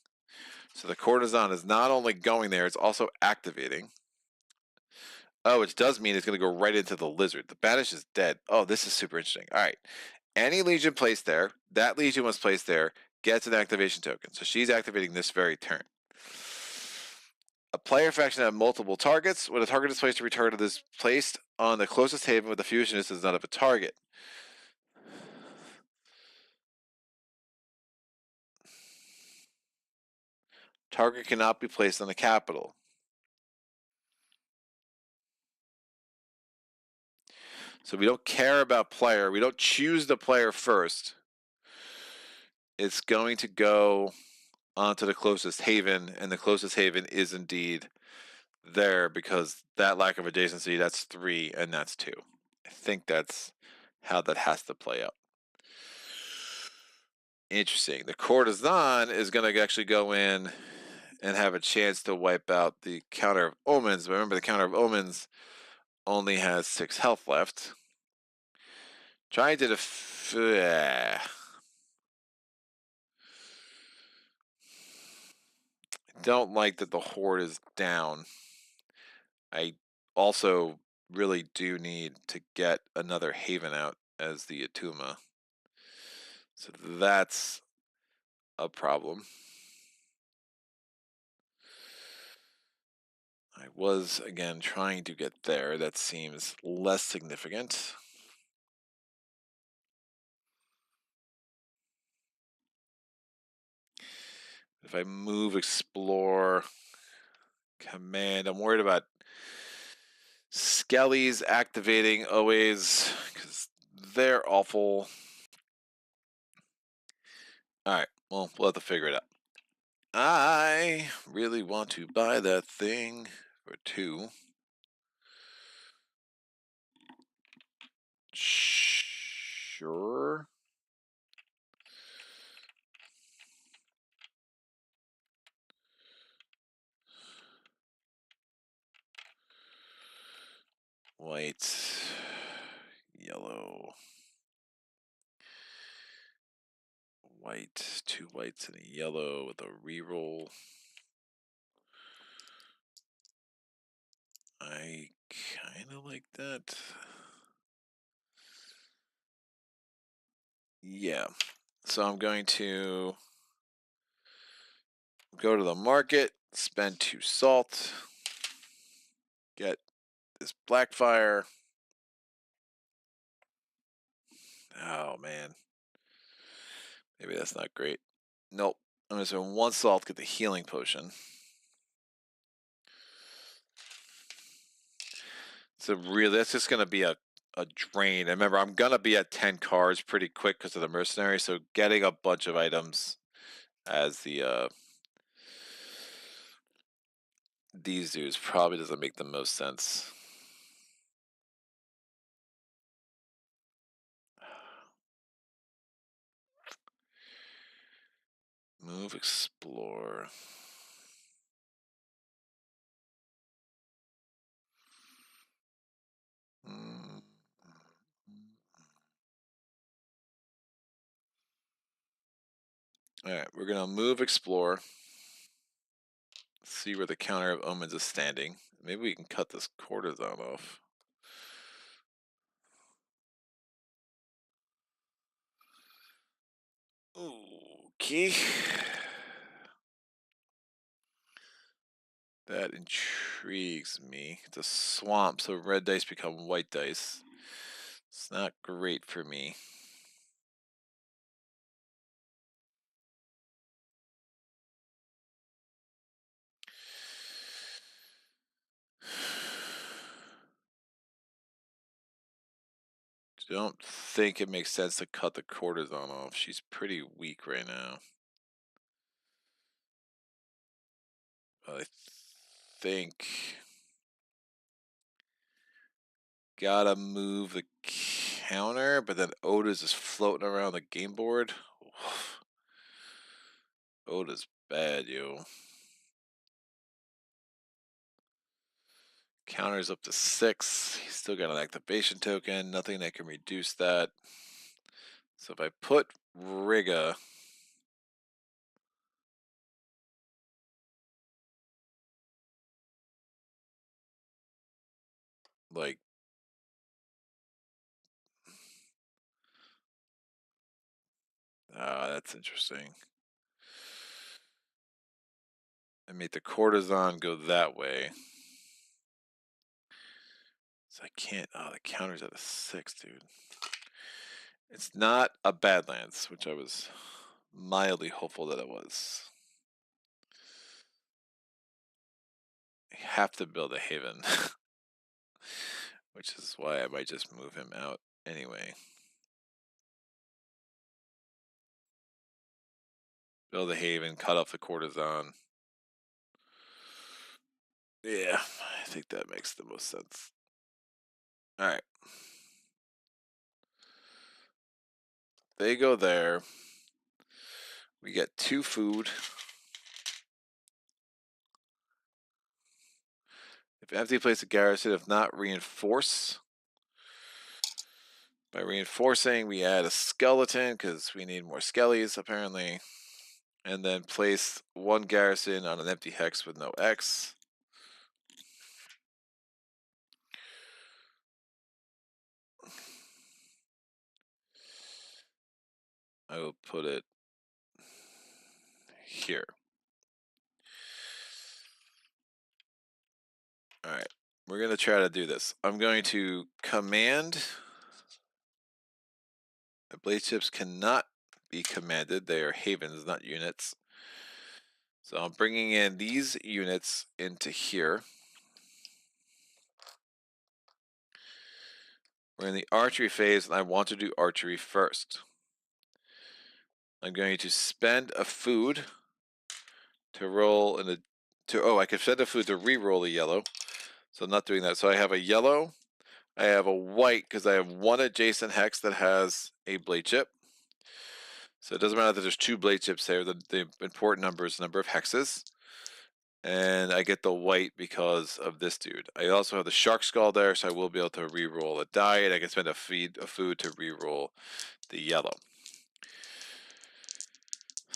So the courtesan is not only going there, it's also activating. Oh, which does mean it's going to go right into the lizard. The banish is dead. Oh, this is super interesting. All right. Any legion placed there, that legion was placed there, gets an activation token. So she's activating this very turn. A player faction have multiple targets. When a target is placed, a retarget is placed on the closest haven with the fusionist is not of a target. Target cannot be placed on the capital. So we don't care about player. We don't choose the player first. It's going to go onto the closest haven, and the closest haven is indeed there because that lack of adjacency, that's 3 and that's 2. I think that's how that has to play out. Interesting. The courtesan is going to actually go in and have a chance to wipe out the counter of omens. But remember, the counter of omens only has 6 health left. Trying to I don't like that the horde is down. I also really do need to get another haven out as the Atuma. So that's a problem. I was, again, trying to get there. That seems less significant. If I move, explore, command, I'm worried about Skellies activating always because they're awful. Alright, well, we'll have to figure it out. I really want to buy that thing for 2. Sure. White, yellow, white, 2 whites and a yellow with a reroll. I kind of like that. Yeah. So I'm going to go to the market, spend 2 salt, get this Blackfire. Oh, man. Maybe that's not great. Nope. I'm going to spend 1 salt, get the healing potion. So really, that's just going to be a drain. And remember, I'm going to be at 10 cards pretty quick because of the mercenary. So getting a bunch of items as the these dudes probably doesn't make the most sense. Move, explore. Alright, we're going to move, explore. See where the counter of omens is standing. Maybe we can cut this courtesan off. Okay. That intrigues me. It's a swamp, so red dice become white dice. It's not great for me. Don't think it makes sense to cut the courtesan off. She's pretty weak right now. But I think gotta move the counter, but then Oda's is floating around the game board. Oof. Oda's bad, yo. Counter's up to 6. He's still got an activation token. Nothing that can reduce that. So if I put Rigga, like, that's interesting. I made the courtesan go that way. So I can't. Oh, the counter's at a 6, dude. It's not a Badlands, which I was mildly hopeful that it was. I have to build a haven, which is why I might just move him out anyway. Build a haven, cut off the courtesan. Yeah, I think that makes the most sense. All right. They go there. We get 2 food. If empty, place a garrison. If not, reinforce. By reinforcing, we add a skeleton because we need more skellies, apparently. And then place 1 garrison on an empty hex with no X. I will put it here. All right, we're going to try to do this. I'm going to command. The blade ships cannot be commanded. They are havens, not units. So I'm bringing in these units into here. We're in the archery phase, and I want to do archery first. I'm going to spend a food to roll in a I could spend a food to re-roll a yellow. So I'm not doing that. So I have a yellow. I have a white because I have 1 adjacent hex that has a blade chip. So it doesn't matter that there's 2 blade chips there. The important number is the number of hexes. And I get the white because of this dude. I also have the shark skull there, so I will be able to re-roll a die, and I can spend a food to re-roll the yellow.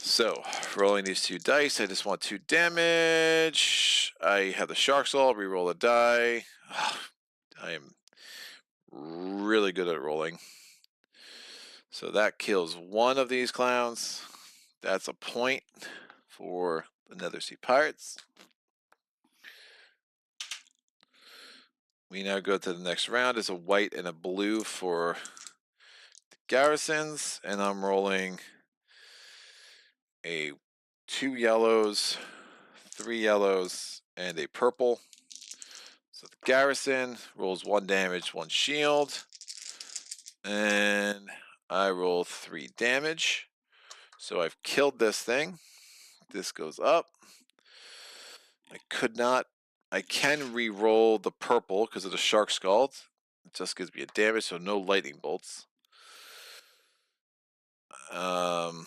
So, rolling these 2 dice, I just want 2 damage. I have the shark skull, re-roll a die. I am really good at rolling. So that kills 1 of these clowns. That's a point for the Nethersea Pirates. We now go to the next round. It's a white and a blue for the garrisons, and I'm rolling a 2 yellows, 3 yellows, and a purple. So the garrison rolls 1 damage, 1 shield, and I roll 3 damage. So I've killed this thing. This goes up. I can re-roll the purple because of the shark skull. It just gives me a damage, so no lightning bolts. And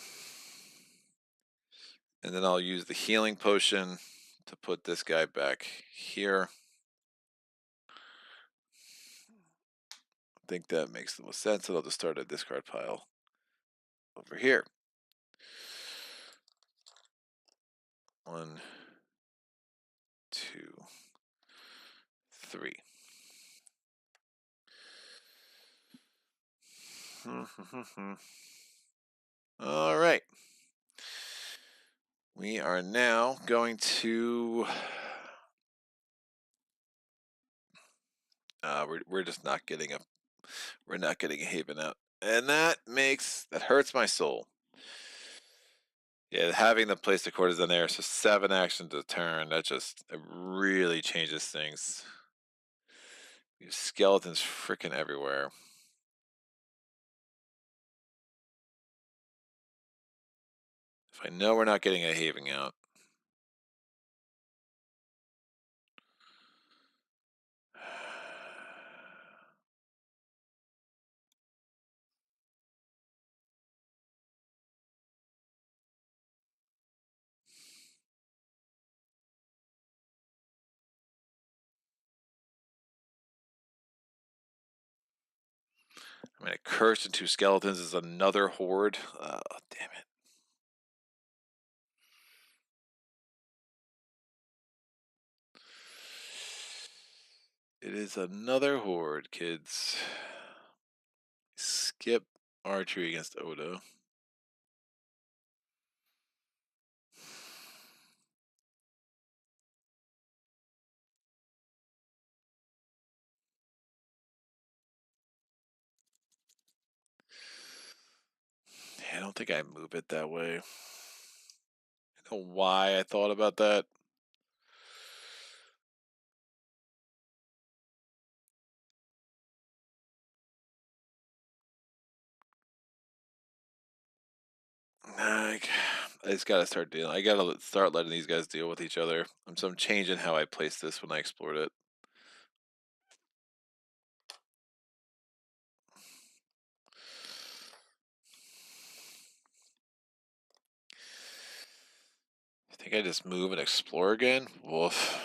then I'll use the healing potion to put this guy back here. I think that makes the most sense, and I'll just start a discard pile over here. 1, 2, 3. All right. We are now going to. We're just not getting a. We're not getting a haven out, and that hurts my soul. Yeah, having the place the courtesan there, so 7 actions a turn. It really changes things. Skeletons freaking everywhere. If I know we're not getting a having out. I mean, a curse and 2 skeletons is another horde. Oh, damn it. It is another horde, kids. Skip archery against Odo. I don't think I move it that way. I don't know why I thought about that. I just gotta start dealing. I gotta start letting these guys deal with each other. So I'm changing how I place this when I explored it. I think I just move and explore again. Woof.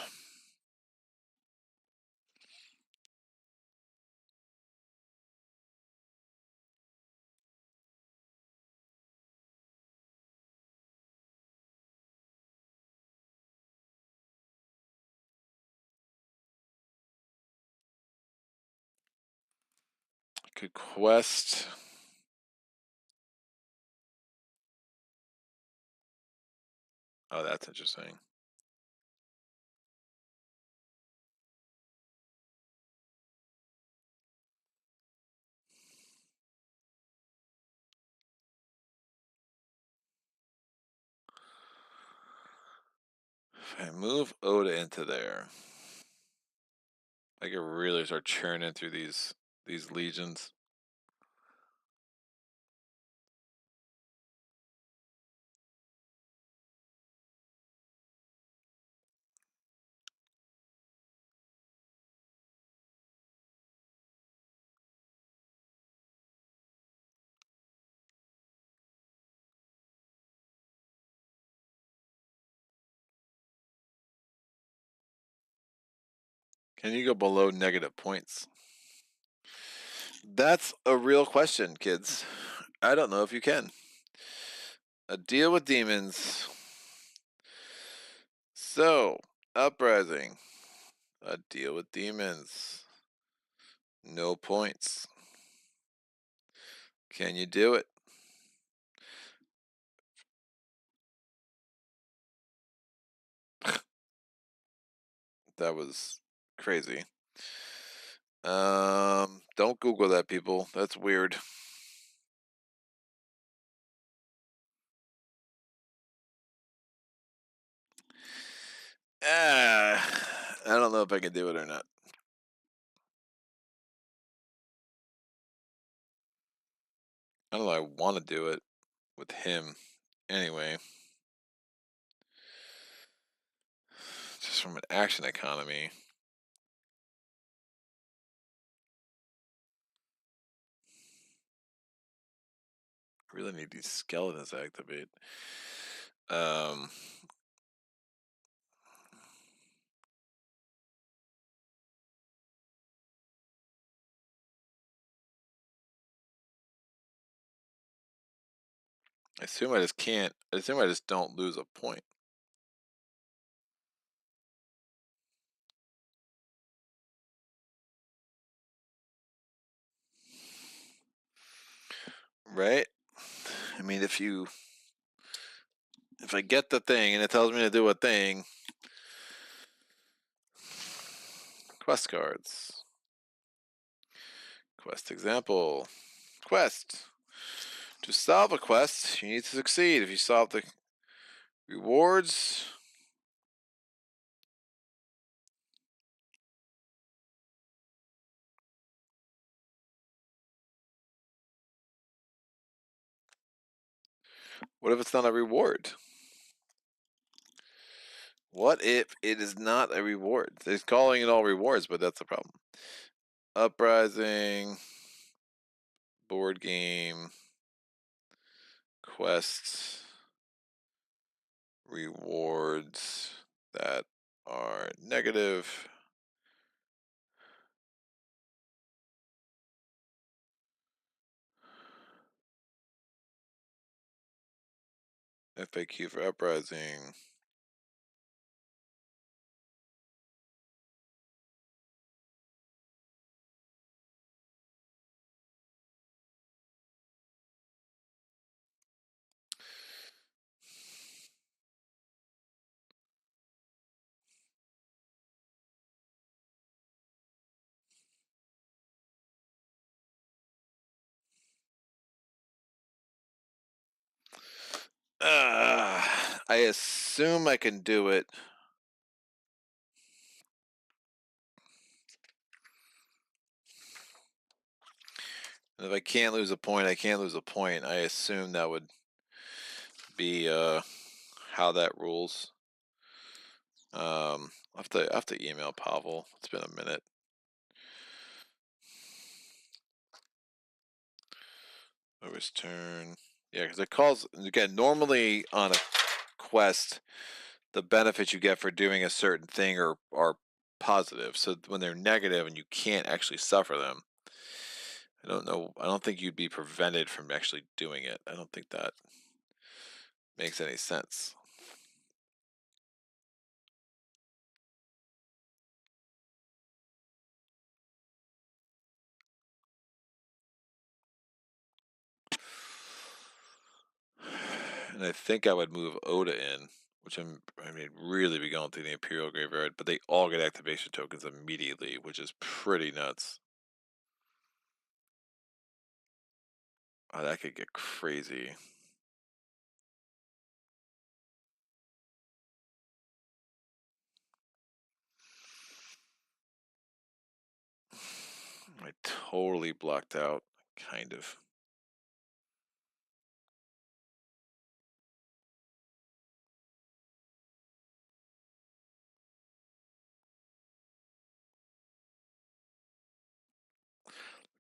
Good quest. Oh, that's interesting. If I move Oda into there, I could really start churning through these legions. Can you go below negative points? That's a real question, kids. I don't know if you can. A deal with demons. So, Uprising. A deal with demons. No points. Can you do it? That was crazy. Don't Google that, people. That's weird. I don't know if I can do it or not. I don't know. I want to do it with him. Anyway, just from an action economy. Really need these skeletons to activate. I assume I just can't. I assume I just don't lose a point. Right? I mean, if I get the thing and it tells me to do a thing, quest cards. Quest example. Quest. To solve a quest, you need to succeed. If you solve the rewards, What if it's not a reward? What if it is not a reward? They're calling it all rewards, but that's the problem. Uprising, board game, quests, rewards that are negative. FAQ for Uprising. I assume I can do it. And if I can't lose a point, I can't lose a point. I assume that would be how that rules. I'll have to email Pavel. It's been a minute. Over his turn. Yeah, because it calls again. Normally on a quest, the benefits you get for doing a certain thing are positive. So when they're negative and you can't actually suffer them, I don't know. I don't think you'd be prevented from actually doing it. I don't think that makes any sense. And I think I would move Oda in, which I mean, really be going through the Imperial Graveyard, but they all get activation tokens immediately, which is pretty nuts. Oh, that could get crazy. I totally blocked out, kind of.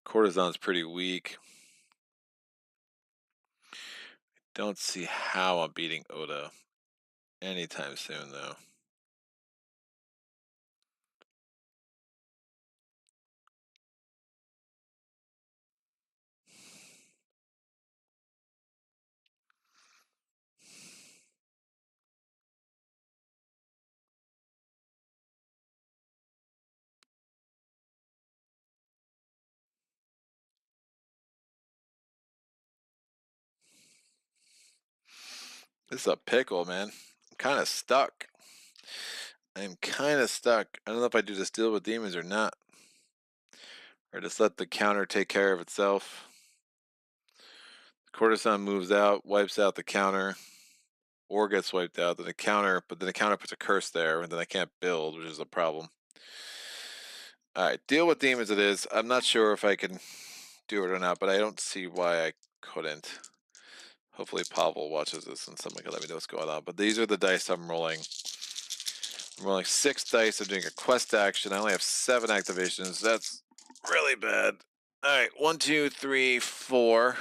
Courtesan's pretty weak. Don't see how I'm beating Oda anytime soon, though. This is a pickle, man. I'm kind of stuck. I'm kind of stuck. I don't know if I do this deal with demons or not. Or just let the counter take care of itself. Courtesan moves out, wipes out the counter, or gets wiped out. Then the counter, but then the counter puts a curse there, and then I can't build, which is a problem. Alright, deal with demons it is. I'm not sure if I can do it or not, but I don't see why I couldn't. Hopefully Pavel watches this and someone can let me know what's going on. But these are the dice I'm rolling. I'm rolling 6 dice. I'm doing a quest action. I only have 7 activations. That's really bad. Alright, 1, 2, 3, 4.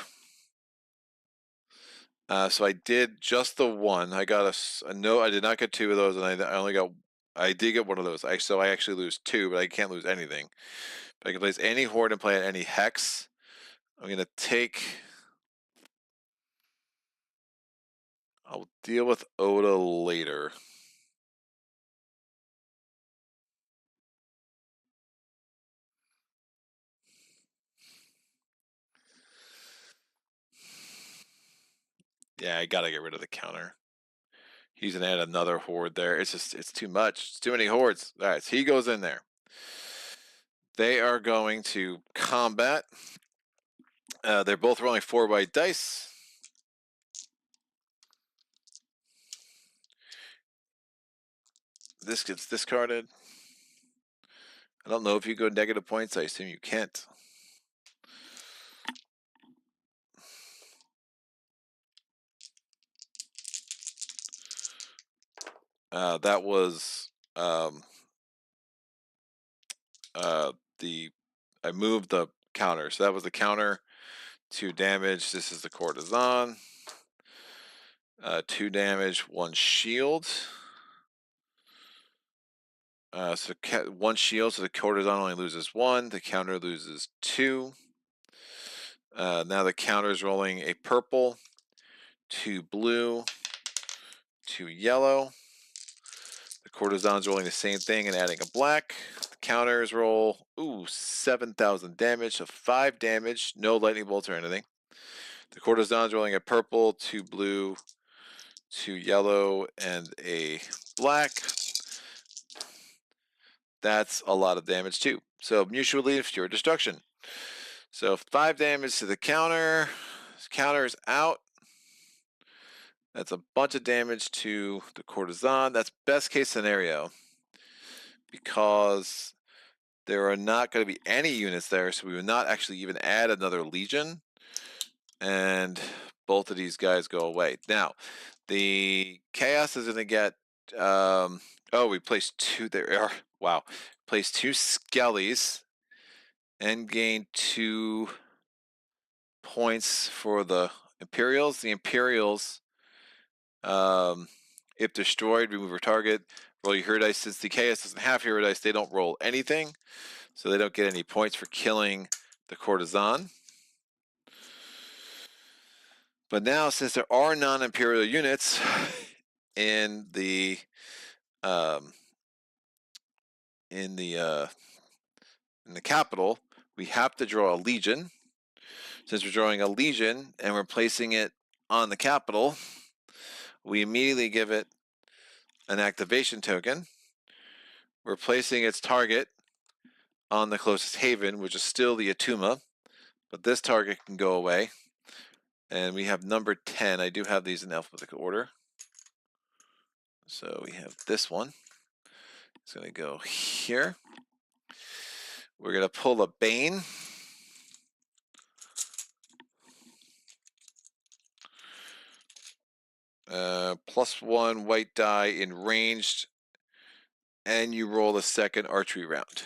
So I did just the one. I got a no. I did not get 2 of those, and I only got. I did get 1 of those. So I actually lose 2, but I can't lose anything. But I can place any horde and play any hex. I'm gonna take. I'll deal with Oda later. Yeah, I gotta get rid of the counter. He's gonna add another horde there. It's too much. It's too many hordes. All right, so he goes in there. They are going to combat. They're both rolling 4 white dice. This gets discarded. I don't know if you go negative points. I assume you can't. That was I moved the counter, so that was the counter. 2 damage. This is the courtesan. 2 damage, 1 shield. So 1 shield, so the courtesan only loses 1. The counter loses 2. Now the counter is rolling a purple, 2 blue, 2 yellow. The courtesan's rolling the same thing and adding a black. The counters roll 7,000 damage, so 5 damage, no lightning bolts or anything. The courtesan's rolling a purple, 2 blue, 2 yellow, and a black. That's a lot of damage too. So mutually pure destruction. So 5 damage to the counter. Counter's out. That's a bunch of damage to the courtesan. That's best case scenario, because there are not going to be any units there, so we would not actually even add another legion, and both of these guys go away. Now, the chaos is going to get. We placed 2 there. Wow, placed 2 skellies and gain 2 points for the Imperials. The Imperials, if destroyed, remove your target. Roll your hero dice. Since the chaos doesn't have hero dice, they don't roll anything, so they don't get any points for killing the courtesan. But now, since there are non-imperial units in the capital, we have to draw a legion. Since we're drawing a legion and we're placing it on the capital, we immediately give it an activation token. We're placing its target on the closest haven, which is still the Atuma, but this target can go away. And we have number 10. I do have these in alphabetical order. So we have this one. It's going to go here. We're going to pull a Bane. +1 white die in ranged, and you roll a second archery round.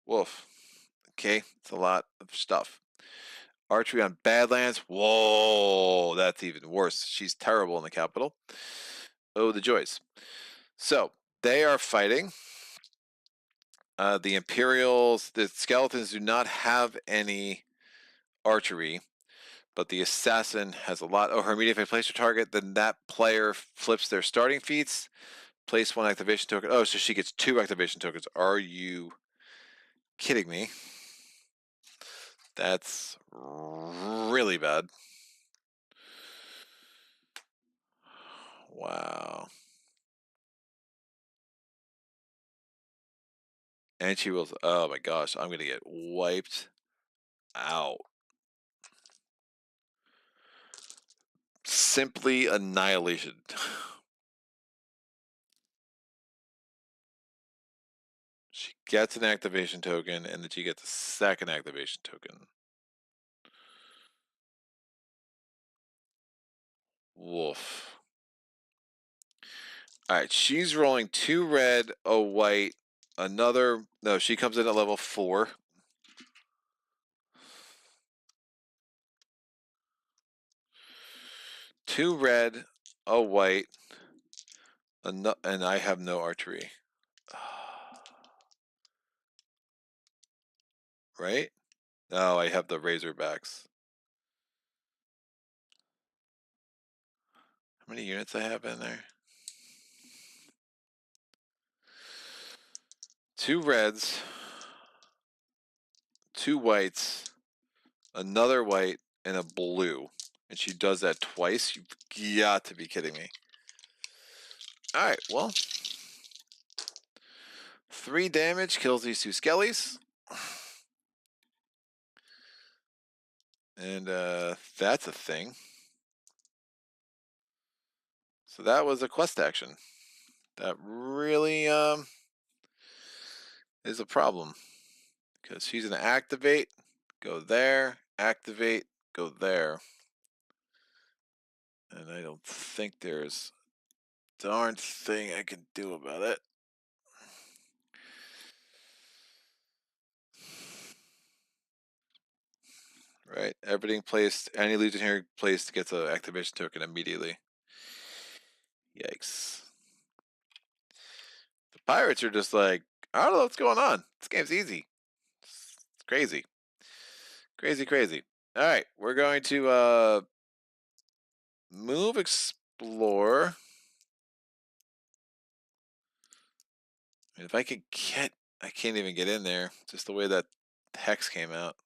Woof. Okay, it's a lot of stuff. Archery on Badlands. Whoa, that's even worse. She's terrible in the capital. Oh, the joys. So they are fighting. The Imperials, the skeletons do not have any archery, but the assassin has a lot. Oh, her immediate, if I place her target, then that player flips their starting feats. Place 1 activation token. Oh, so she gets 2 activation tokens. Are you kidding me? That's really bad. Wow. And she will. Oh my gosh, I'm gonna get wiped out. Simply annihilation. She gets an activation token, and then she gets a second activation token. Woof. Alright, she's rolling 2 red, a white, another. No, she comes in at level 4. Two red, a white, and I have no archery. Right? No, I have the Razorbacks. How many units I have in there? 2 reds, 2 whites, another white, and a blue. And she does that twice? You've got to be kidding me. Alright, well. 3 damage kills these 2 skellies. And that's a thing. So that was a quest action. That really is a problem. Because she's going to activate, go there, activate, go there. And I don't think there's darn thing I can do about it. Right, everything placed, any legionary placed gets an activation token immediately. Yikes. The pirates are just like, I don't know what's going on. This game's easy. It's crazy. Crazy. Alright, we're going to move explore. And if I could get, I can't even get in there. Just the way that hex came out.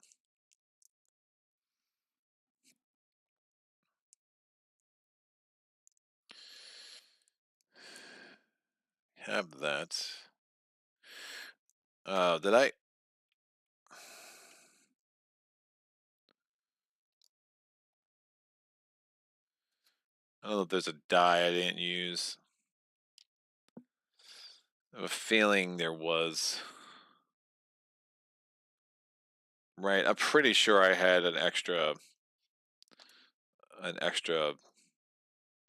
Have that. Did I? I don't know if there's a die I didn't use. I have a feeling there was. Right, I'm pretty sure I had an extra.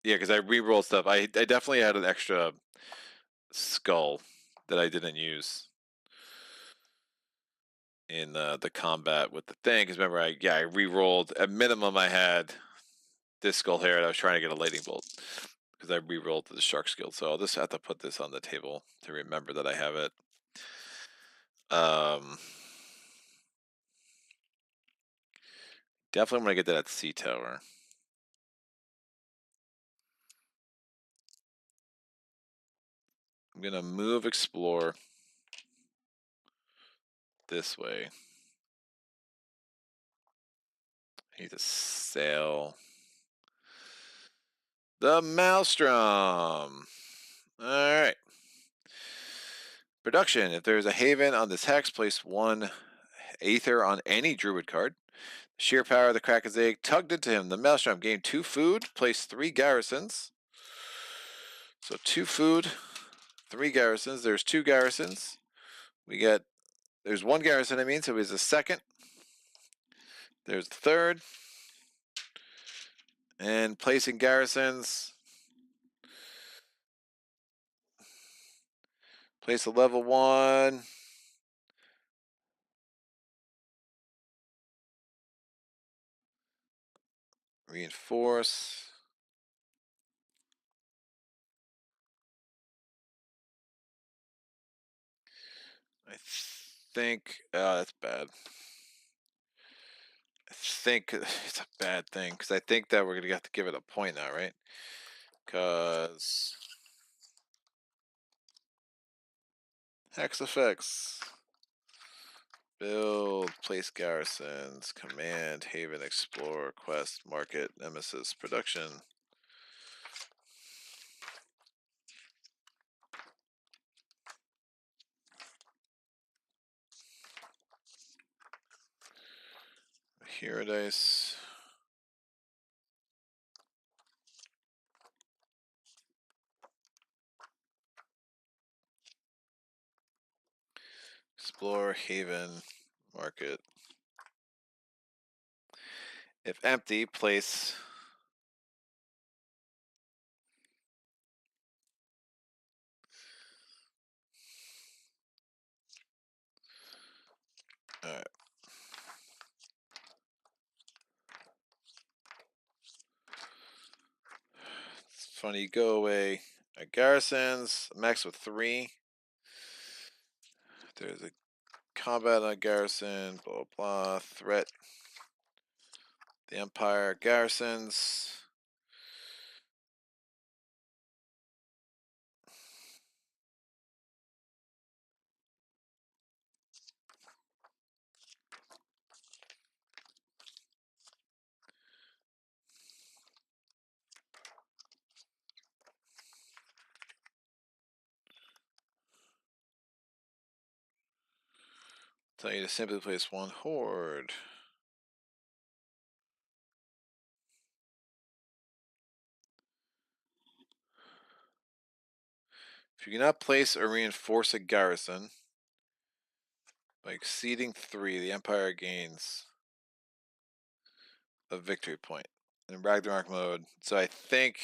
Yeah, because I re-rolled stuff. I definitely had an extra skull that I didn't use in the combat with the thing. Because remember, I re-rolled. At minimum, I had this skull here, and I was trying to get a lightning bolt because I re-rolled the shark skill. So I'll just have to put this on the table to remember that I have it. Definitely want to get to that sea tower. I'm gonna move explore this way. I need to sail the Maelstrom. All right. Production. If there's a haven on this hex, place 1 Aether on any druid card. Sheer power of the Kraken's egg tugged into him. The Maelstrom gained 2 food, place 3 garrisons. So 2 food, 3 garrisons. There's 2 garrisons. There's 1 garrison, I mean, so he's a second. There's the third. And placing garrisons. Place a level 1. Reinforce. I think, that's bad. I think it's a bad thing because I think that we're gonna have to give it a point now, right? Because hex effects, build, place garrisons, command, haven, explore, quest, market, nemesis, production. Paradise. Explore, haven, market. If empty, place. Alright. It's funny, go away. Garrisons, max with 3. There's a combat on garrison, blah blah, threat. The Empire garrisons. Tell you to simply place 1 horde. If you cannot place or reinforce a garrison by exceeding 3, the Empire gains a victory point in Ragnarok mode. So I think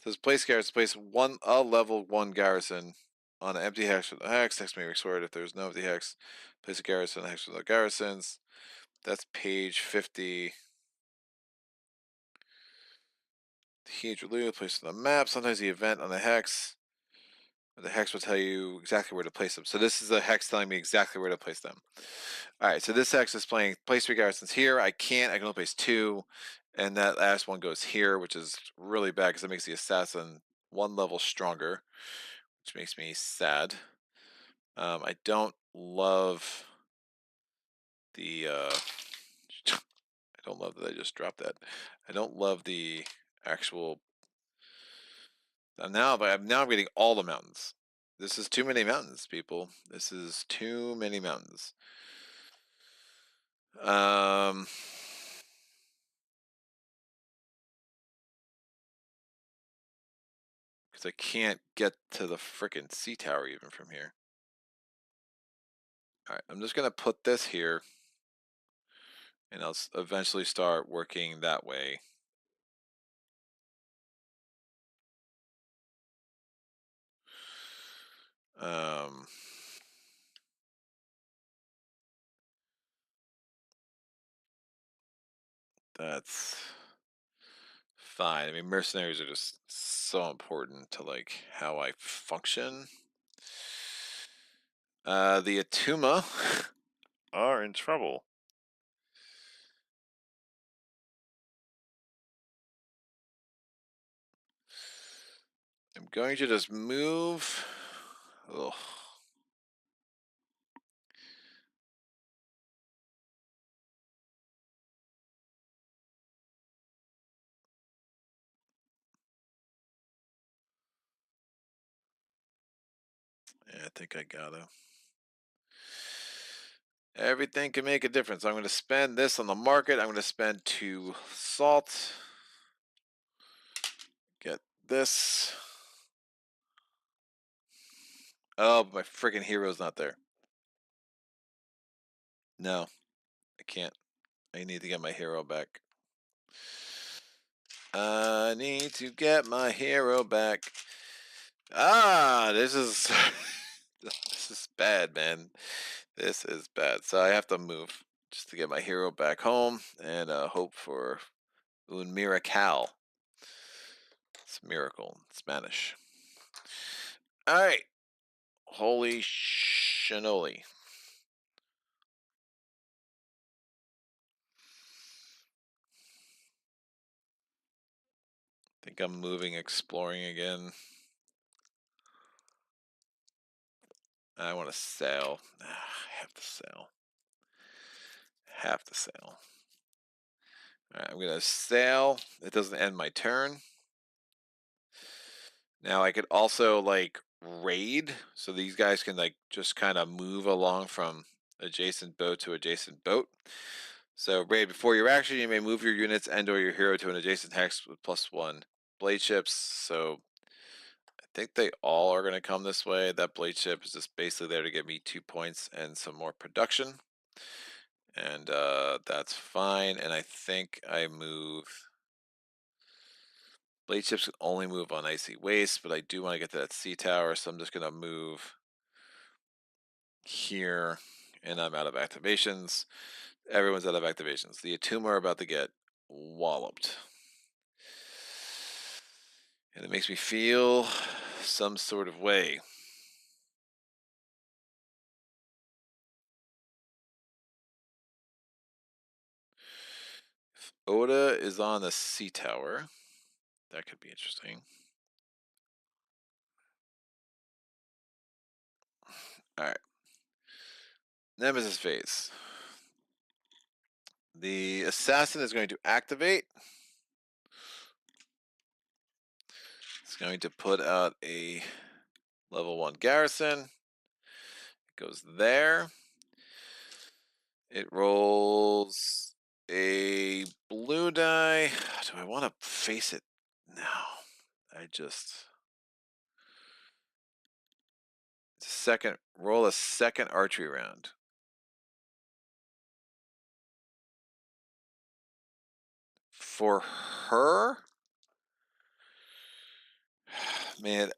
says place garrison. Place a level 1 garrison on an empty hex with a hex. Hex may be restored if there's no empty hex. Place a garrison on a hex with no garrisons. That's page 50. Huge reload, placed on the map. Sometimes the event on the hex. The hex will tell you exactly where to place them. So this is the hex telling me exactly where to place them. All right, so this hex is playing place 3 garrisons here. I can only place 2, and that last one goes here, which is really bad because it makes the assassin 1 level stronger, which makes me sad. I don't love the. I don't love that I just dropped that. I don't love the actual. Now I'm getting all the mountains. This is too many mountains, people. This is too many mountains. Because I can't get to the frickin' sea tower even from here. All right, I'm just gonna put this here, and I'll eventually start working that way. That's fine. I mean, mercenaries are just so important to like how I function. The Atuma are in trouble. I'm going to just move. Ugh. Yeah, I think I gotta. Everything can make a difference. I'm going to spend this on the market. I'm going to spend 2 salt. Get this. Oh, but my freaking hero's not there. No, I can't. I need to get my hero back. I need to get my hero back. Ah, this is this is bad, man. This is bad. So I have to move just to get my hero back home and hope for un miracle. It's a miracle in Spanish. All right. Holy shinoli. Think I'm moving, exploring again. I want to sail. I have to sail. Have to sail. All right, I'm gonna sail. It doesn't end my turn. Now I could also like raid, so these guys can like just kind of move along from adjacent boat to adjacent boat. So raid, before your action, you may move your units and/or your hero to an adjacent hex with +1 blade ships. So I think they all are going to come this way. That blade ship is just basically there to give me 2 points and some more production. And that's fine. And I think I move. Blade ships can only move on icy waste, but I do want to get to that sea tower, so I'm just going to move here, and I'm out of activations. Everyone's out of activations. The Atuma are about to get walloped. And it makes me feel some sort of way. If Oda is on the sea tower, that could be interesting. All right. Nemesis phase. The assassin is going to activate. It's going to put out a level 1 garrison. It goes there. It rolls a blue die. Do I want to face it? No. I just roll a second archery round. For her? Man,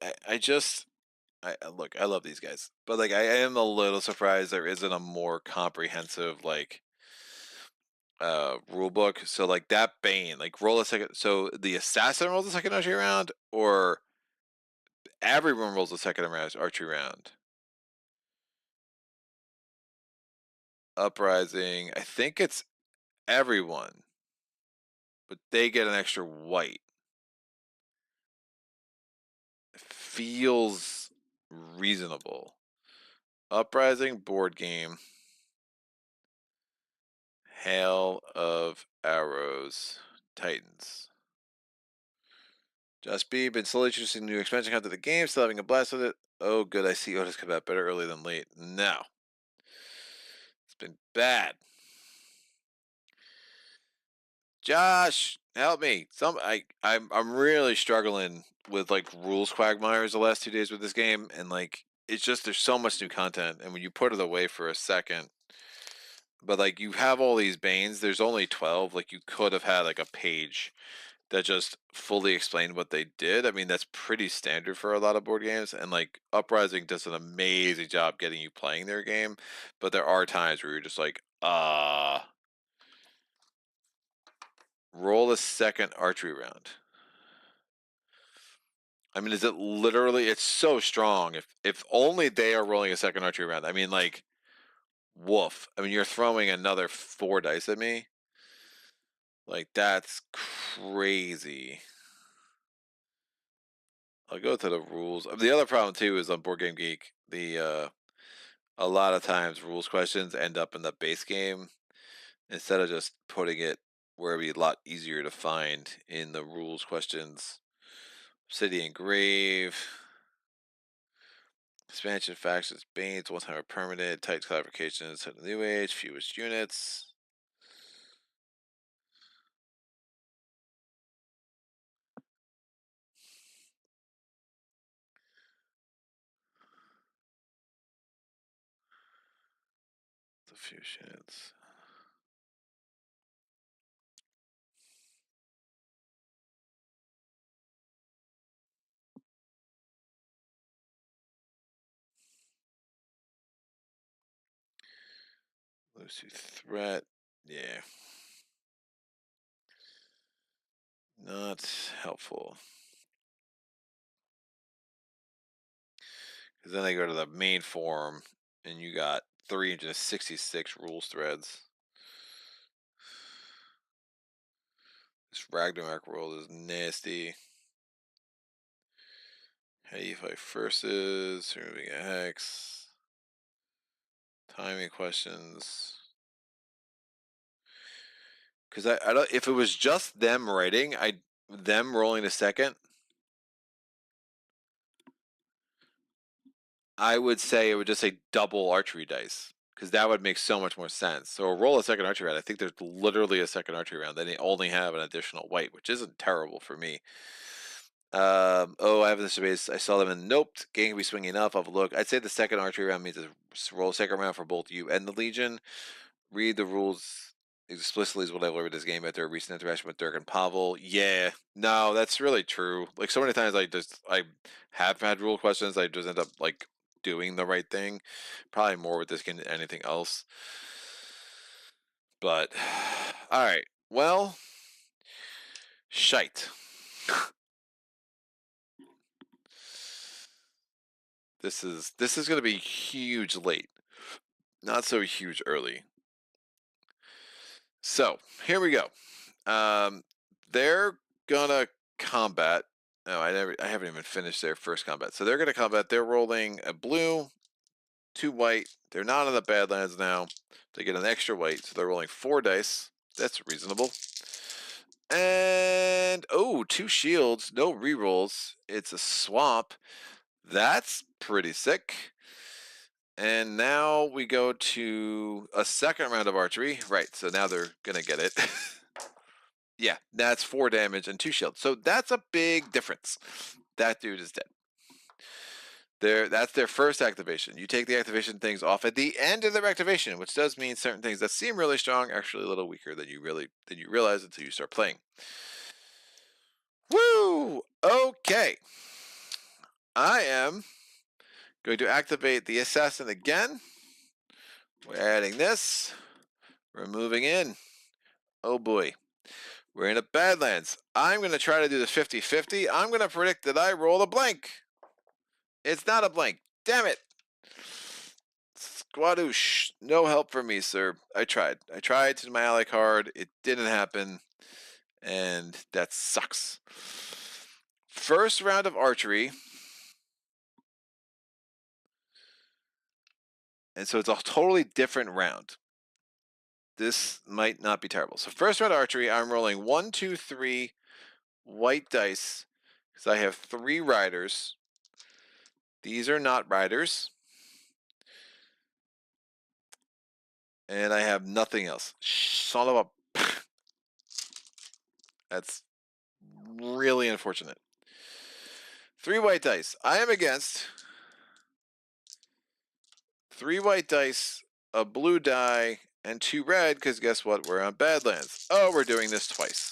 look, I love these guys, but like I am a little surprised there isn't a more comprehensive like rule book. So like that Bane, like roll a second. So the assassin rolls a second archery round, or everyone rolls a second archery round. Uprising, I think it's everyone, but they get an extra white. Feels reasonable. Uprising board game. Hail of Arrows. Titans. Just B, been slowly introducing new expansion content to the game, still having a blast with it. Oh, good, I see Otis come out better early than late. No. It's been bad. Josh, help me. I'm really struggling with like rules quagmires the last 2 days with this game, and like it's just there's so much new content, and when you put it away for a second, but like you have all these Banes, there's only 12. Like you could have had like a page that just fully explained what they did. I mean, that's pretty standard for a lot of board games, and like Uprising does an amazing job getting you playing their game, but there are times where you're just like, roll a second archery round. I mean, is it literally? It's so strong. If only they are rolling a second archery round. I mean, like, woof. I mean, you're throwing another 4 dice at me. Like, that's crazy. I'll go to the rules. The other problem too is on Board Game Geek, a lot of times rules questions end up in the base game instead of just putting it where it'd be a lot easier to find in the rules questions. City and Grave. Expansion factions, Banes, one time permanent, tight clarifications, set the new age, fewest units. The fewest units. Lose to threat. Yeah. Not helpful. Because then they go to the main forum and you got 366 rules threads. This Ragnarok world is nasty. How do you fight versus? Removing a hex. Timing questions. Because I don't. If it was just them writing, them rolling a second, I would say it would just say double archery dice, because that would make so much more sense. So roll a second archery round. I think there's literally a second archery round. Then they only have an additional white, which isn't terrible for me. Oh, I have this base. I saw them in Nope. Gang can be swinging up. I'll have a look. I'd say the second archery round means a roll a second round for both you and the Legion. Read the rules explicitly is what I learned with this game after a recent interaction with Dirk and Pavel. Yeah, no, that's really true. Like so many times I have had rule questions. I just end up like doing the right thing. Probably more with this game than anything else. But all right. Well, shite. This is going to be huge late. Not so huge early. So, here we go. They're gonna combat. No, I haven't even finished their first combat. So they're gonna combat. They're rolling a blue, 2 white. They're not on the Badlands now. They get an extra white, so they're rolling 4 dice. That's reasonable. And oh, 2 shields, no rerolls. It's a swap. That's pretty sick. And now we go to a second round of archery. Right, so now they're gonna get it. Yeah, that's 4 damage and 2 shields. So that's a big difference. That dude is dead. That's their first activation. You take the activation things off at the end of their activation, which does mean certain things that seem really strong are actually a little weaker than you realize until you start playing. Woo! Okay. I am going to activate the assassin again. We're adding this. We're moving in. Oh boy. We're in a Badlands. I'm going to try to do the 50-50. I'm going to predict that I roll a blank. It's not a blank. Damn it. Squadoosh. No help for me, sir. I tried. I tried to my ally card. It didn't happen. And that sucks. First round of archery. And so it's a totally different round. This might not be terrible. So first round of archery, I'm rolling 1, 2, 3 white dice because I have 3 riders. These are not riders. And I have nothing else. Son of a... That's really unfortunate. 3 white dice. I am against 3 white dice, a blue die, and 2 red, because guess what? We're on Badlands. Oh, we're doing this twice.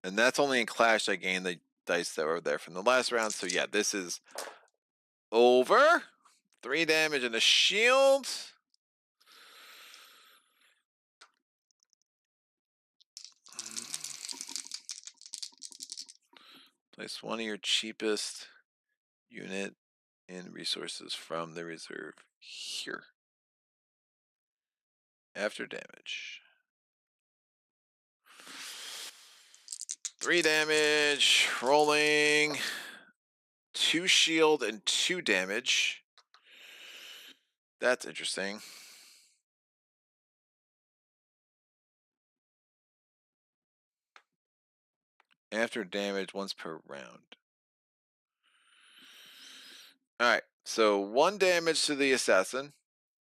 And that's only in Clash I gained the dice that were there from the last round. So yeah, this is over. 3 damage and a shield. Place one of your cheapest unit in resources from the reserve here. After damage. 3 damage, rolling 2 shield and 2 damage. That's interesting. After damage once per round. Alright, so 1 damage to the assassin.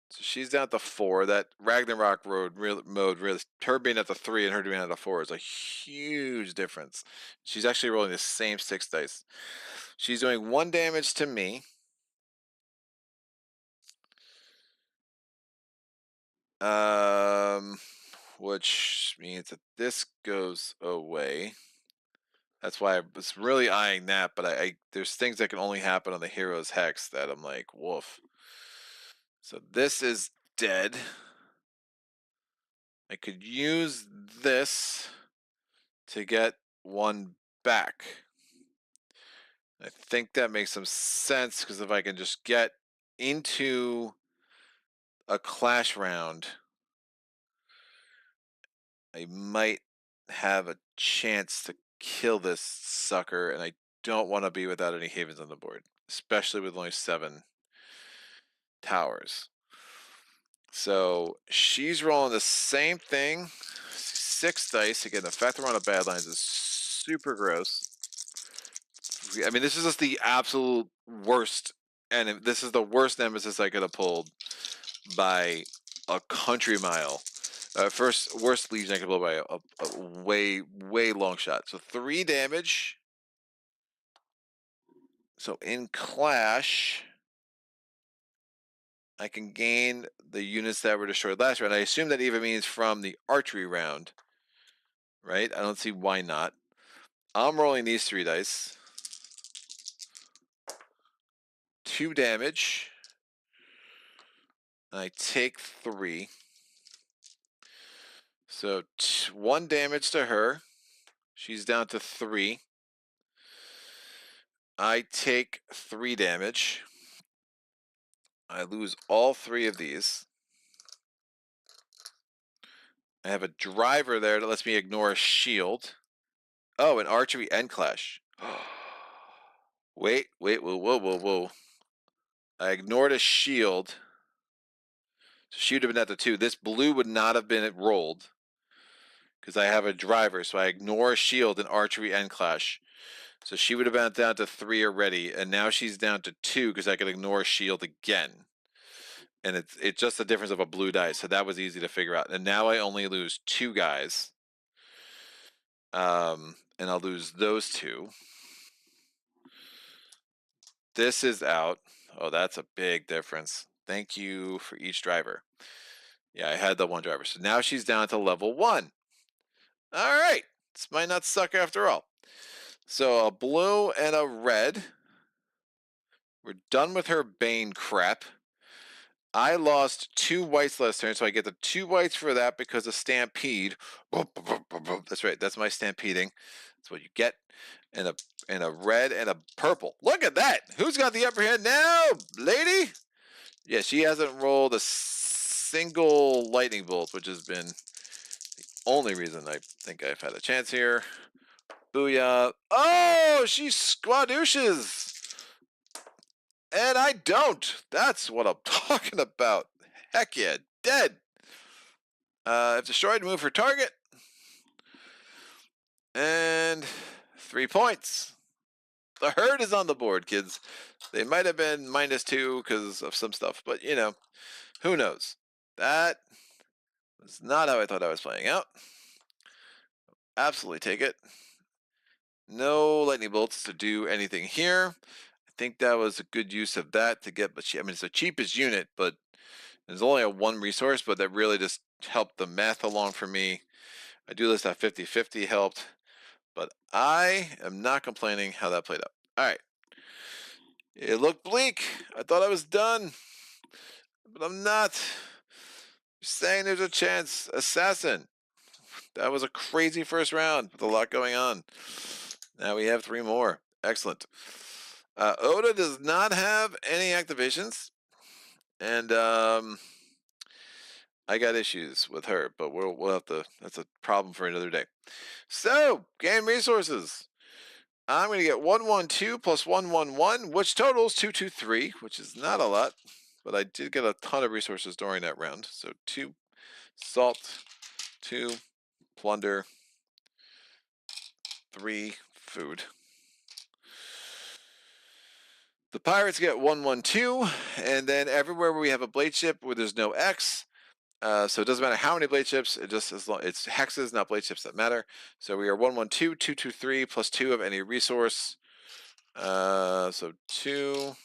So she's down at the 4. That Ragnarok mode really, her being at the 3 and her being at the 4 is a huge difference. She's actually rolling the same 6 dice. She's doing 1 damage to me. Which means that this goes away. That's why I was really eyeing that, but there's things that can only happen on the hero's hex that I'm like, woof. So this is dead. I could use this to get 1 back. I think that makes some sense because if I can just get into a clash round, I might have a chance to kill this sucker, and I don't want to be without any havens on the board, especially with only 7 towers. So she's rolling the same thing, 6 dice. Again, the fact that we're on a Badlands is super gross. I mean, this is just the absolute worst, and this is the worst Nemesis I could have pulled by a country mile. Worst Legion I could pull by a way long shot. So 3 damage. So in Clash, I can gain the units that were destroyed last round. I assume that even means from the archery round, right? I don't see why not. I'm rolling these 3 dice. 2 damage. I take 3. So 1 damage to her. She's down to 3. I take 3 damage. I lose all 3 of these. I have a driver there that lets me ignore a shield. Oh, an archery and clash. Wait, whoa. I ignored a shield. So she would have been at the 2. This blue would not have been rolled because I have a driver. So I ignore a shield in archery and clash. So she would have been down to 3 already, and now she's down to 2 because I could ignore a shield again. And it's just the difference of a blue die, so that was easy to figure out. And now I only lose 2 guys. And I'll lose those 2. This is out. Oh, that's a big difference. Thank you for each driver. Yeah, I had the 1 driver. So now she's down to level 1. All right. This might not suck after all. So a blue and a red. We're done with her Bane crap. I lost 2 whites last turn, so I get the 2 whites for that because of Stampede. That's right, that's my stampeding. That's what you get. And a red and a purple. Look at that! Who's got the upper hand now, lady? Yeah, she hasn't rolled a single lightning bolt, which has been the only reason I think I've had a chance here. Booyah. Oh, she squadooshes! And I don't. That's what I'm talking about. Heck yeah, dead. If destroyed, move her target. And 3 points. The herd is on the board, kids. They might have been -2 because of some stuff, but you know, who knows? That was not how I thought I was playing out. Absolutely take it. No lightning bolts to do anything here. I think that was a good use of that to get, but I mean, it's the cheapest unit, but there's only a 1 resource, but that really just helped the math along for me. I do list that 50-50 helped, but I am not complaining how that played out. All right. It looked bleak. I thought I was done, but I'm not. You're saying there's a chance. Assassin. That was a crazy first round with a lot going on. Now we have 3 more. Excellent. Oda does not have any activations, and I got issues with her, but we'll have to. That's a problem for another day. So, gain resources. I'm going to get 112 plus 111, which totals 223, which is not a lot, but I did get a ton of resources during that round. So 2 salt, 2 plunder, 3 food. The pirates get 112, and then everywhere where we have a blade ship where there's no X, so it doesn't matter how many blade ships, it just as long it's hexes, not blade ships that matter. So we are 112, 223 plus 2 of any resource. So 2,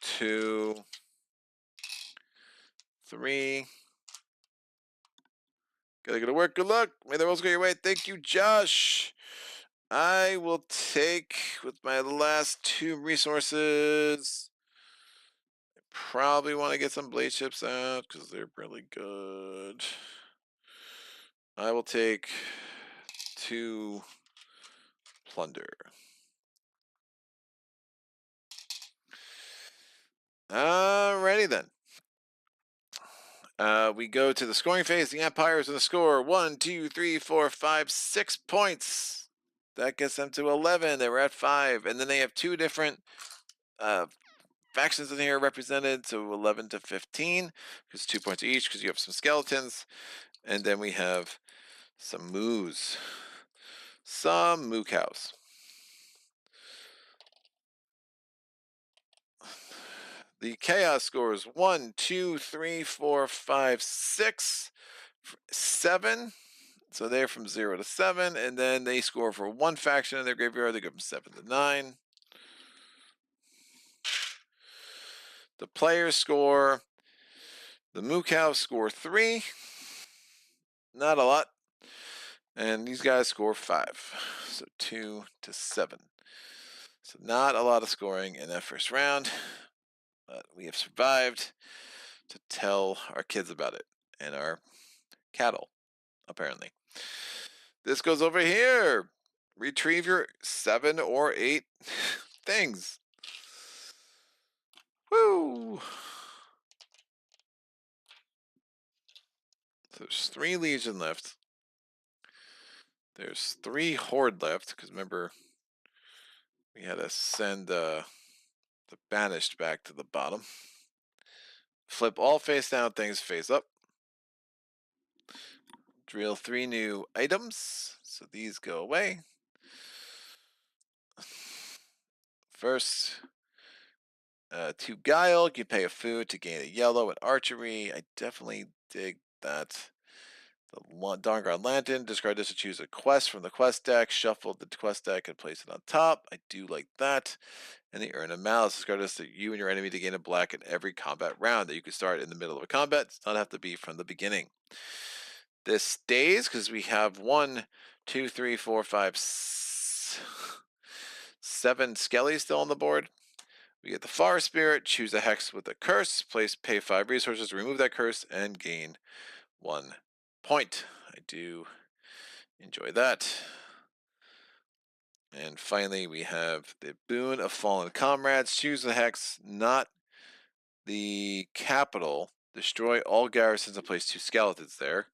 2, 3. Gotta go to work. Good luck. May the rolls go your way. Thank you, Josh. I will take with my last 2 resources. I probably want to get some blade ships out because they're really good. I will take 2 plunder. Alrighty then. We go to the scoring phase. The Empires in the score 1, 2, 3, 4, 5, 6 points. That gets them to 11. They were at 5, and then they have 2 different factions in here represented, so 11 to 15, because 2 points each, because you have some skeletons, and then we have some moos, some moo cows. The chaos scores 1, 2, 3, 4, 5, 6, 7. So they're from 0 to 7, and then they score for 1 faction in their graveyard. They go from 7 to 9. The players score. The moo cows score 3. Not a lot. And these guys score 5. So 2 to 7. So not a lot of scoring in that first round. But we have survived to tell our kids about it. And our cattle, apparently. This goes over here. Retrieve your 7 or 8 things. Woo! So there's 3 Legion left. There's 3 Horde left, because remember, we had to send the Banished back to the bottom. Flip all face down things face up. Drill 3 new items, so these go away. First, to Guile, you pay a food to gain a yellow and archery. I definitely dig that. The Dawnguard Lantern, discard this to choose a quest from the quest deck, shuffle the quest deck and place it on top. I do like that. And the Urn of Malice, discard this to you and your enemy to gain a black in every combat round that you can start in the middle of a combat. It does not have to be from the beginning. This stays because we have 1, 2, 3, 4, 5, 7 skellies still on the board. We get the Forest Spirit, choose a hex with a curse, pay 5 resources to remove that curse, and gain 1 point. I do enjoy that. And finally, we have the Boon of Fallen Comrades. Choose the hex, not the capital. Destroy all garrisons and place 2 skeletons there.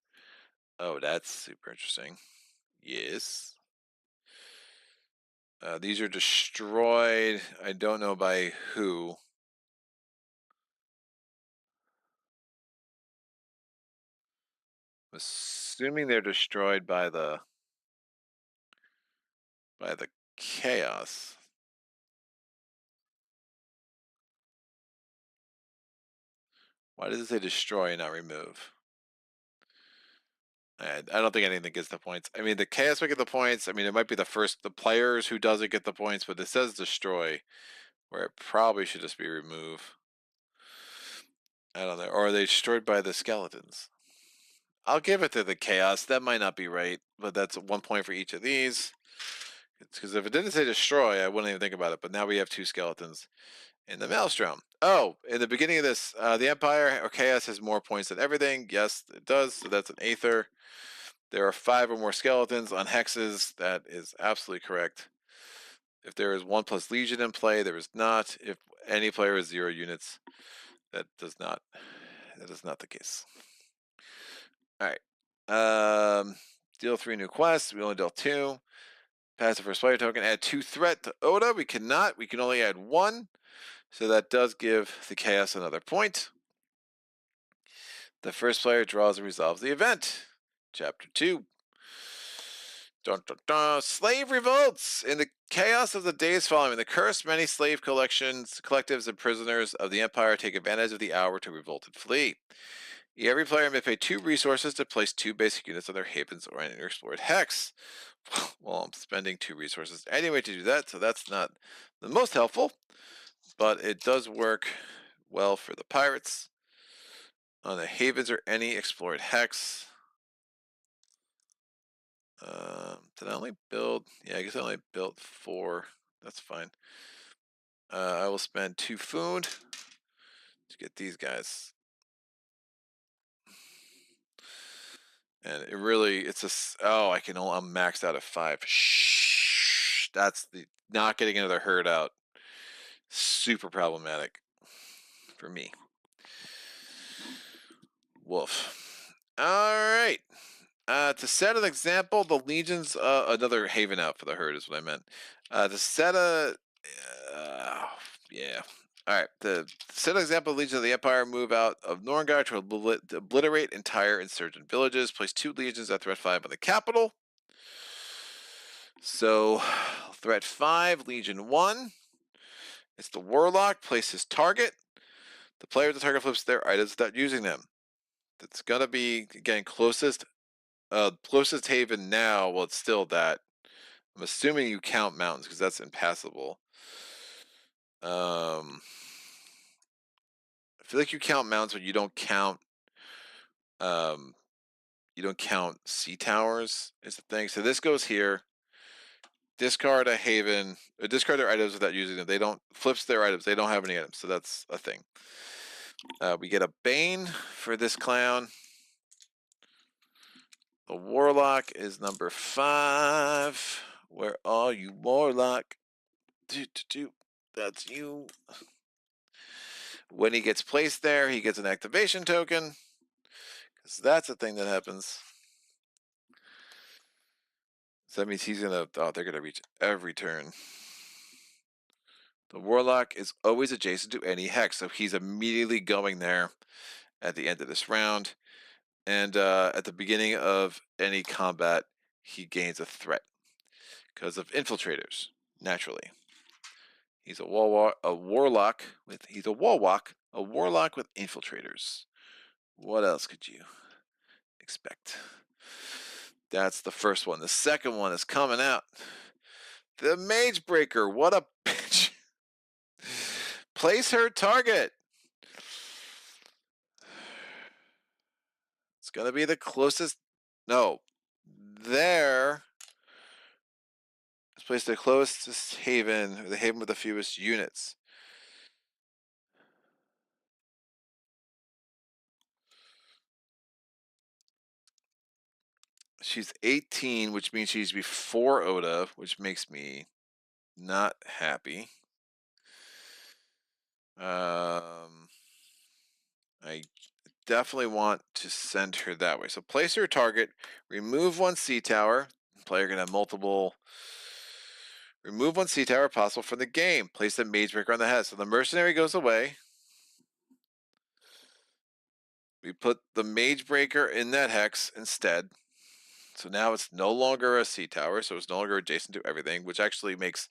Oh, that's super interesting. Yes. These are destroyed. I don't know by who. I'm assuming they're destroyed by the chaos. Why does it say destroy and not remove? I don't think anything gets the points. I mean, the chaos might get the points. I mean, it might be the players who doesn't get the points, but it says destroy, where it probably should just be remove. I don't know. Or are they destroyed by the skeletons? I'll give it to the chaos. That might not be right, but that's 1 point for each of these. Because if it didn't say destroy, I wouldn't even think about it. But now we have 2 skeletons in the Maelstrom. Oh, in the beginning of this, the Empire or Chaos has more points than everything. Yes, it does. So that's an Aether. There are 5 or more skeletons on hexes. That is absolutely correct. If there is 1 plus Legion in play, there is not. If any player has 0 units, that is not the case. All right. Deal 3 new quests. We only deal 2. Pass the first player token. Add 2 threat to Oda. We cannot. We can only add 1. So that does give the Chaos another point. The first player draws and resolves the event. Chapter 2. Dun, dun, dun. Slave revolts! In the chaos of the days following the curse, many slave collectives, and prisoners of the Empire take advantage of the hour to revolt and flee. Every player may pay 2 resources to place 2 basic units on their havens or an explored hex. Well, I'm spending 2 resources anyway to do that, so that's not the most helpful. But it does work well for the pirates. On the havens or any explored hex. Did I only build? Yeah, I guess I only built 4. That's fine. I will spend 2 food to get these guys. And it really, it's a, oh, I'm maxed out at 5. Shh, that's the, not getting another herd out. Super problematic for me. Woof. All right. To set an example, the legions, another haven out for the herd is what I meant. To set a, yeah. All right. To set an example, legions of the Empire move out of Norngar to obliterate entire insurgent villages. Place 2 legions at threat 5 on the capital. So, threat 5, Legion 1. It's the Warlock. Place his target. The player with the target flips their items without using them. That's gonna be again closest haven now. Well, it's still that. I'm assuming you count mountains because that's impassable. I feel like you count mountains, but you don't count sea towers is the thing. So this goes here. Discard a haven, discard their items without using them. They don't flips their items. They don't have any items, so that's a thing. We get a Bane for this clown. The Warlock is number 5. Where are you, Warlock? That's you. When he gets placed there, he gets an activation token. Because that's a thing that happens. So that means he's gonna, they're gonna reach every turn. The Warlock is always adjacent to any hex, so he's immediately going there at the end of this round. And at the beginning of any combat, he gains a threat because of infiltrators, naturally. He's a warlock with infiltrators. What else could you expect? That's the first one. The second one is coming out. The Mage Breaker. What a bitch. Place her target. It's going to be the closest No. There is placed the closest haven, the haven with the fewest units. She's 18, which means she's before Oda, which makes me not happy. I definitely want to send her that way. So place her target, remove one sea tower. Player can have multiple. Remove one sea tower possible from the game. Place the mage breaker on the head. So the mercenary goes away. We put the mage breaker in that hex instead. So now it's no longer a sea tower, so it's no longer adjacent to everything, which actually makes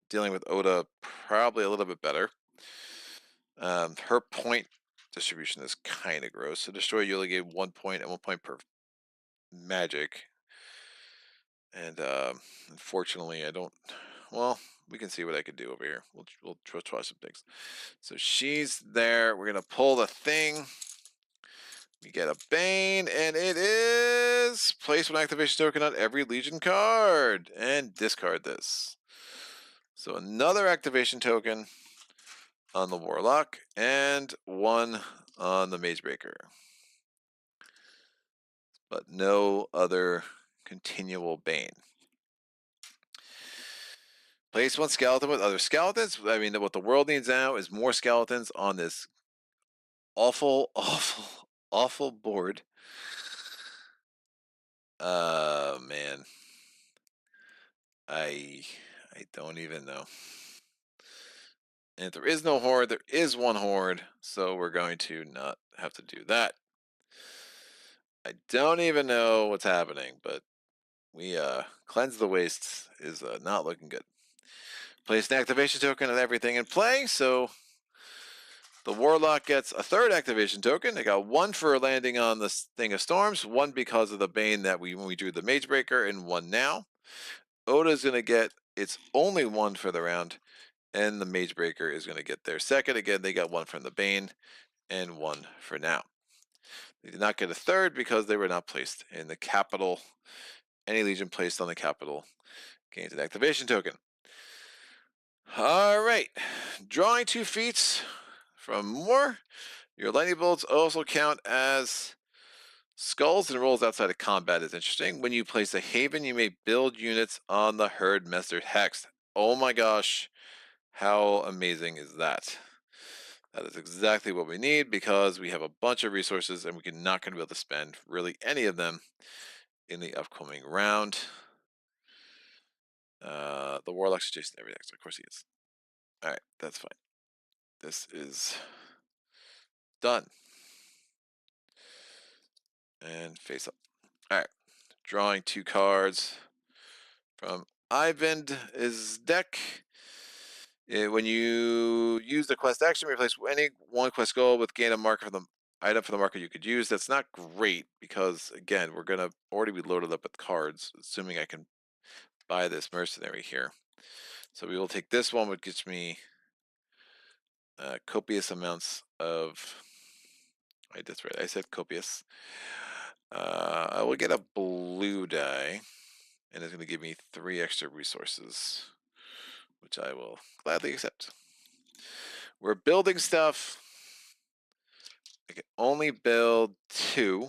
dealing with Oda probably a little bit better. Her point distribution is kind of gross. So destroy, you only get 1 point and 1 point per magic. And unfortunately, I don't. Well, we can see what I could do over here. We'll try some things. So she's there. We're gonna pull the thing. We get a Bane, and it is place one activation token on every Legion card, and discard this. So another activation token on the Warlock, and one on the Magebreaker. But no other continual Bane. Place one skeleton with other skeletons. I mean, what the world needs now is more skeletons on this awful, awful, awful board. Man. I don't even know. And if there is no horde, there is one horde, so we're going to not have to do that. I don't even know what's happening, but we cleanse the wastes is not looking good. Place an activation token and everything in play, so the Warlock gets a third activation token. They got one for landing on the Thing of Storms, one because of the Bane that when we drew the Magebreaker, and one now. Oda's going to get its only one for the round, and the Magebreaker is going to get their second. Again, they got one from the Bane and one for now. They did not get a third because they were not placed in the capital. Any Legion placed on the capital gains an activation token. All right, drawing 2 feats from more. Your lightning bolts also count as skulls and rolls outside of combat is interesting. When you place a haven, you may build units on the herd master hex. Oh my gosh, how amazing is that? That is exactly what we need because we have a bunch of resources and we're not going to be able to spend really any of them in the upcoming round. The Warlock's adjacent to every next. Of course he is. Alright, that's fine. This is done. And face up. Alright. Drawing 2 cards from Ivan's deck. When you use the quest action, replace any one quest goal with gain a marker for the item for the marker you could use. That's not great because, again, we're going to already be loaded up with cards, assuming I can buy this mercenary here. So we will take this one, which gets me copious amounts of. That's right. I said copious. I will get a blue die, and it's going to give me 3 extra resources, which I will gladly accept. We're building stuff. I can only build 2.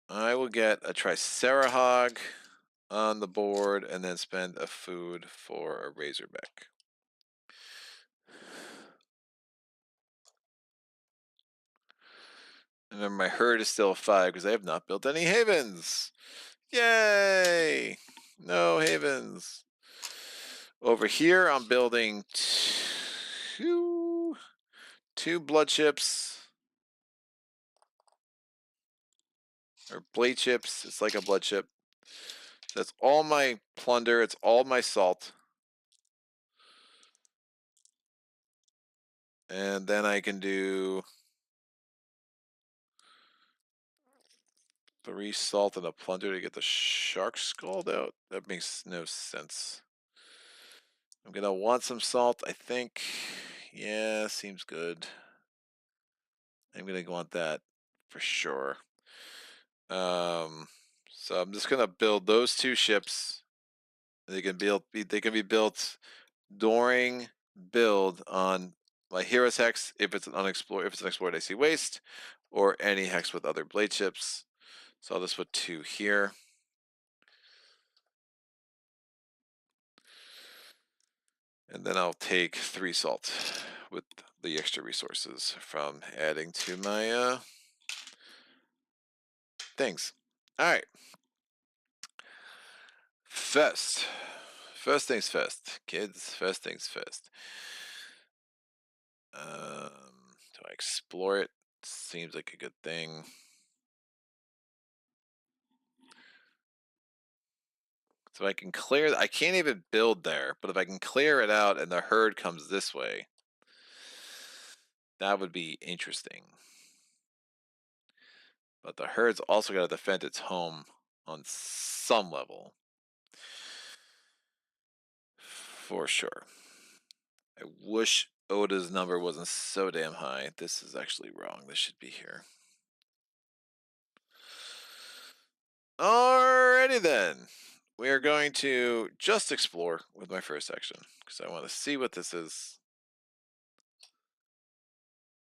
I will get a Tricerahog on the board and then spend a food for a Razorback. And then my herd is still 5 because I have not built any havens. Yay! No havens. Over here, I'm building 2 blood ships. Or blade ships. It's like a blood ship. That's all my plunder. It's all my salt. And then I can do 3 salt and a plunder to get the shark scald out? That makes no sense. I'm gonna want some salt, I think. Yeah, seems good. I'm gonna want that for sure. So I'm just gonna build those 2 ships. They can be built during build on my hero's hex if it's an explored icy waste, or any hex with other blade ships. So I'll just put 2 here. And then I'll take 3 salt with the extra resources from adding to my things. All right. First things first, kids. First things first. Do I explore it? Seems like a good thing. So I can clear. I can't even build there, but if I can clear it out and the herd comes this way, that would be interesting. But the herd's also got to defend its home on some level. For sure. I wish Oda's number wasn't so damn high. This is actually wrong. This should be here. Alrighty then. We are going to just explore with my first section because I want to see what this is.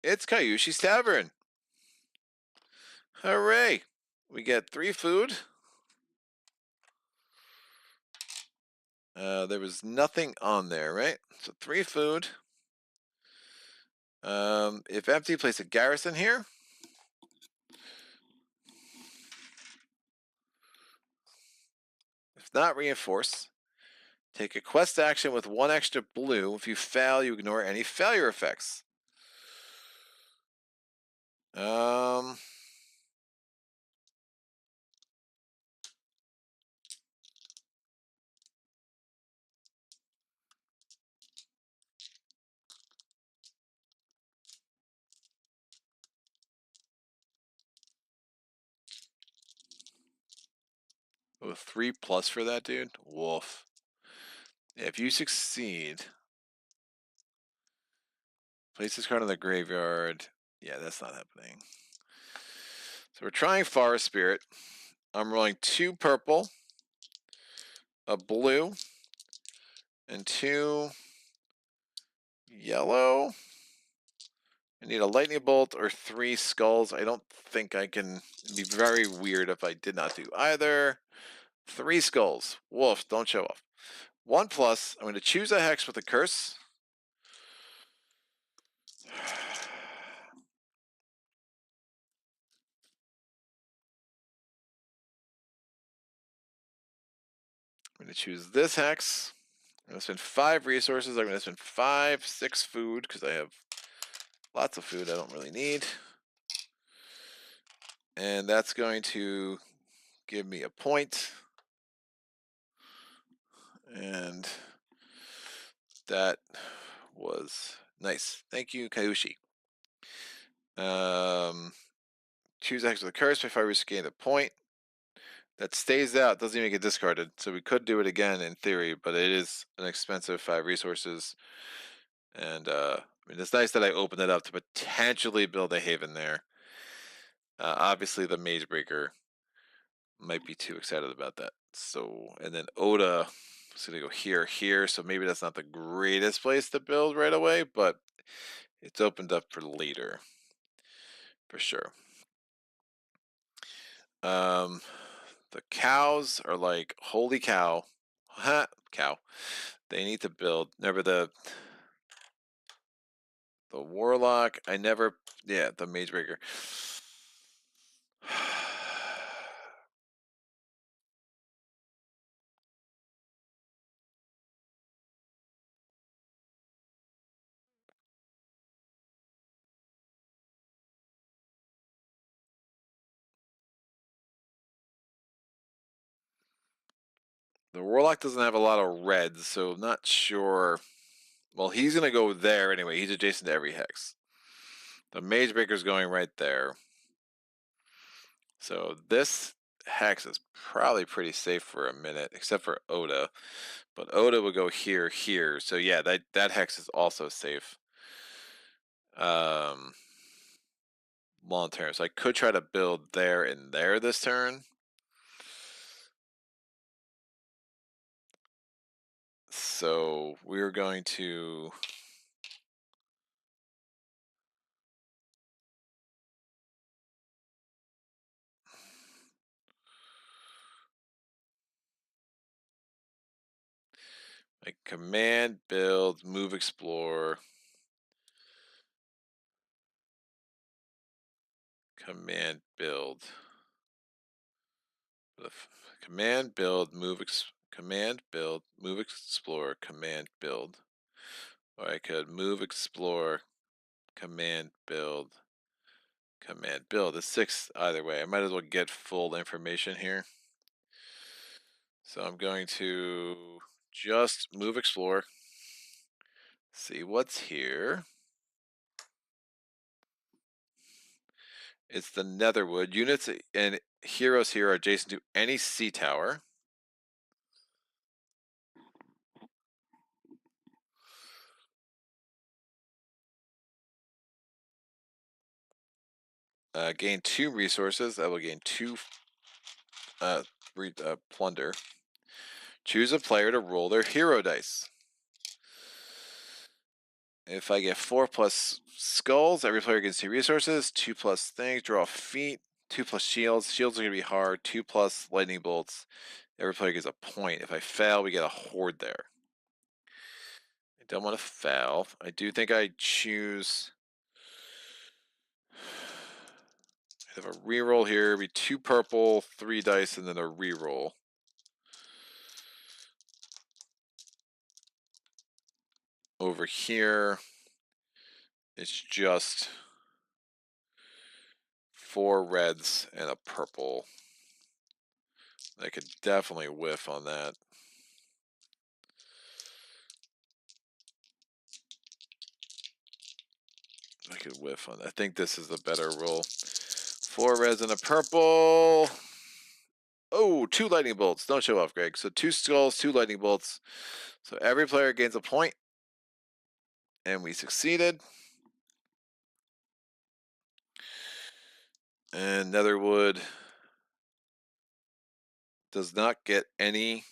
It's Kayushi's Tavern. Hooray! We get 3 food. There was nothing on there, right? So 3 food. If empty, place a garrison here. If not, reinforce. Take a quest action with 1 extra blue. If you fail, you ignore any failure effects. Oh, 3+ for that, dude? Wolf. If you succeed, place this card in the graveyard. Yeah, that's not happening. So we're trying Forest Spirit. I'm rolling 2 purple, a blue, and 2 yellow. I need a lightning bolt or 3 skulls. I don't think I can. It'd be very weird if I did not do either. 3 skulls. Wolf, don't show off. 1+. I'm going to choose a hex with a curse. I'm going to choose this hex. I'm going to spend 5 resources. I'm going to spend 6 food because I have lots of food I don't really need. And that's going to give me a point. And that was nice. Thank you, Kayushi. Choose X with a curse. If I risk gain a point, that stays out. Doesn't even get discarded. So we could do it again in theory, but it is an expensive 5 resources. And I mean, it's nice that I opened it up to potentially build a haven there. Obviously, the Mage Breaker might be too excited about that. So, and then Oda is going to go here, here. So maybe that's not the greatest place to build right away, but it's opened up for later, for sure. The cows are like, holy cow. Cow. They need to build. Never the warlock. I never. Yeah, the mage breaker. The warlock doesn't have a lot of reds, so not sure. Well, he's gonna go there anyway. He's adjacent to every hex. The mage breaker's going right there. So this hex is probably pretty safe for a minute, except for Oda. But Oda would go here, here. So yeah, that hex is also safe. Long term. So I could try to build there and there this turn. So we're going to like command, build, move, explore. Command, build. Command, build, move, command, build, move, explore, command, build. Or I could move, explore, command, build, command, build. It's 6 either way. I might as well get full information here. So I'm going to just move, explore, see what's here. It's the Netherwood. Units and heroes here are adjacent to any sea tower. Gain 2 resources. I will gain 2 plunder. Choose a player to roll their hero dice. If I get 4 plus skulls, every player gets 2 resources. 2 plus things, draw feet. 2 plus shields. Shields are going to be hard. 2 plus lightning bolts. Every player gets a point. If I fail, we get a horde there. I don't want to fail. I do think I choose. I have a reroll here. Be 2 purple, 3 dice, and then a reroll. Over here, it's just 4 reds and a purple. I could definitely whiff on that. I could whiff on that. I think this is the better roll. 4 reds and a purple. Oh, 2 lightning bolts. Don't show off, Greg. So 2 skulls, 2 lightning bolts. So every player gains a point. And we succeeded. And Netherwood does not get any.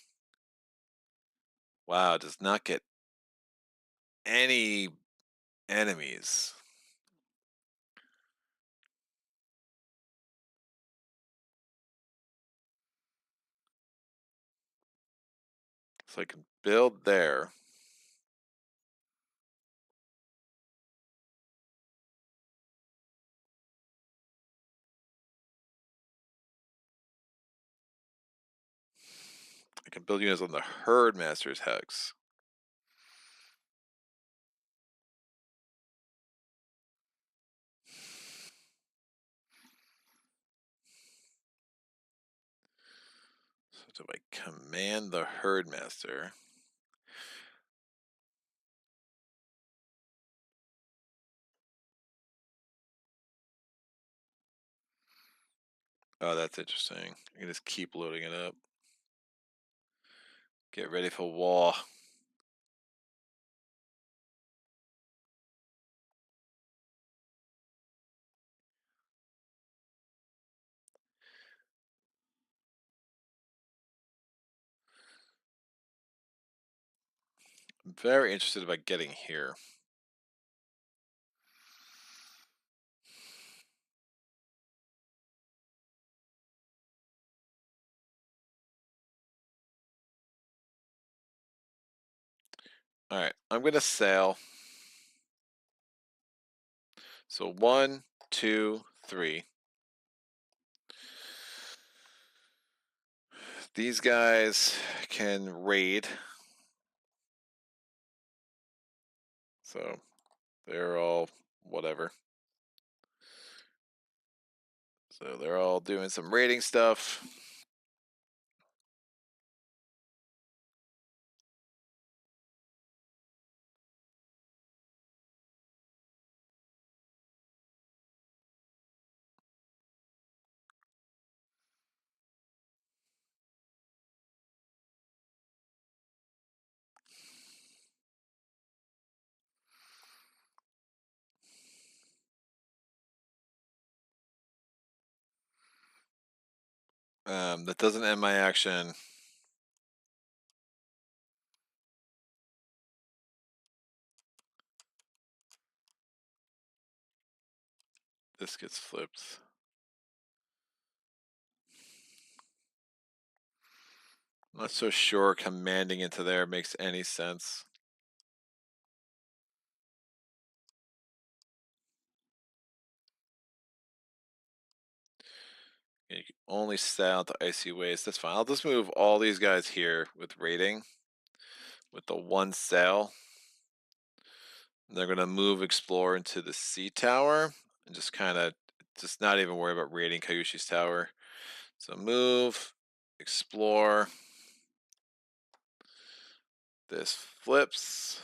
Wow, does not get any enemies. So I can build there. I can build units on the Herdmaster's Hex. So do I command the Herdmaster? Oh, that's interesting. I can just keep loading it up. Get ready for war. I'm very interested about getting here. All right, I'm going to sail. So 1, 2, 3. These guys can raid. So they're all whatever. So they're all doing some raiding stuff. That doesn't end my action. This gets flipped. I'm not so sure commanding into there makes any sense. You can only sail to Icy Waste. That's fine. I'll just move all these guys here with raiding with the one sail. They're going to move Explore into the Sea Tower and just kind of just not even worry about raiding Kayushi's tower. So move, Explore. This flips.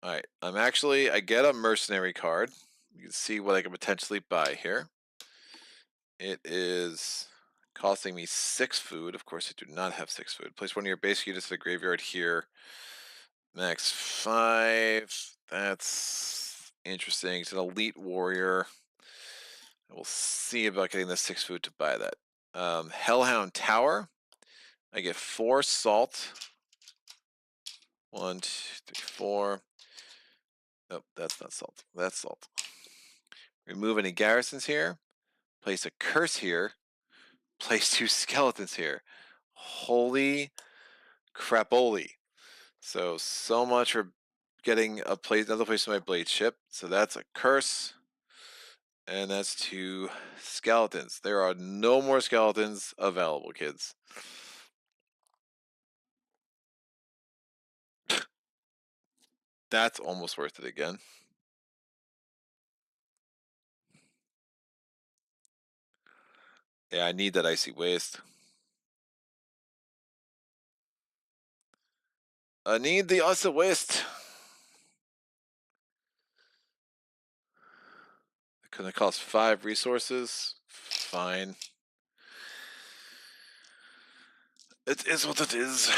Alright, I get a mercenary card. You can see what I can potentially buy here. It is costing me 6 food. Of course, I do not have 6 food. Place one of your basic units in the graveyard here. Max 5. That's interesting. It's an elite warrior. We'll see about getting the 6 food to buy that. Hellhound Tower. I get 4 salt. 1, 2, 3, 4. Nope, that's not salt. That's salt. Remove any garrisons here. Place a curse here. Place 2 skeletons here. Holy crapoli. So much for getting another place for my blade ship. So that's a curse. And that's 2 skeletons. There are no more skeletons available, kids. That's almost worth it again. Yeah, I need that Icy Waste. I need the Icy Waste. It's gonna cost 5 resources. Fine. It is what it is.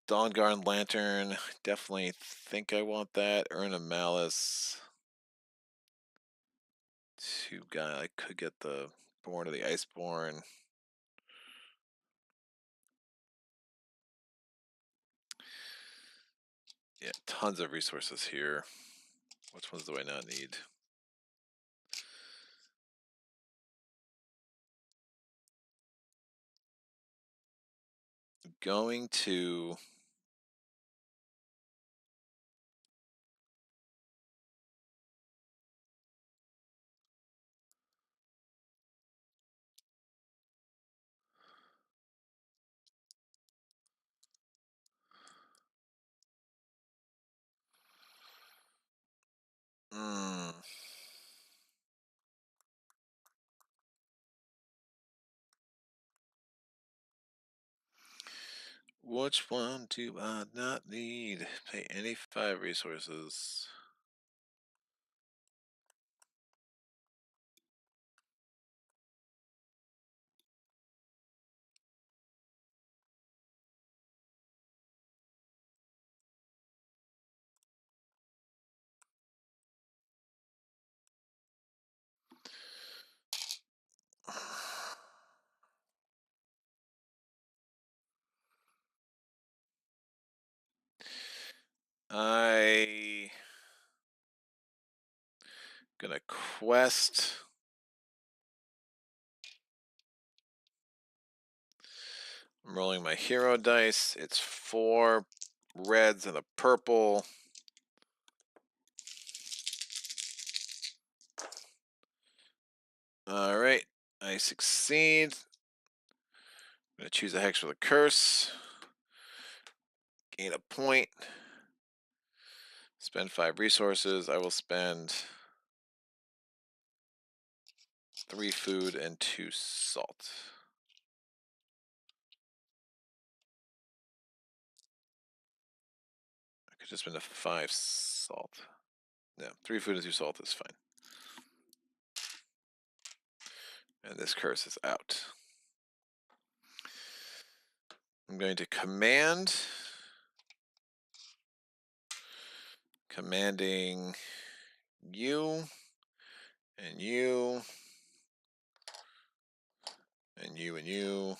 Dawnguard Lantern. Definitely think I want that. Earn a Malice. 2 guy. I could get the Born of the Iceborn. Yeah, tons of resources here. Which ones do I not need? Going to which one do I not need? Pay any 5 resources. I gonna quest. I'm rolling my hero dice. It's 4 reds and a purple. All right, I succeed. I'm gonna choose a hex for the curse. Gain a point. Spend 5 resources. I will spend 3 food and 2 salt. I could just spend a 5 salt. No, 3 food and 2 salt is fine. And this curse is out. I'm going to commanding you and you you and you.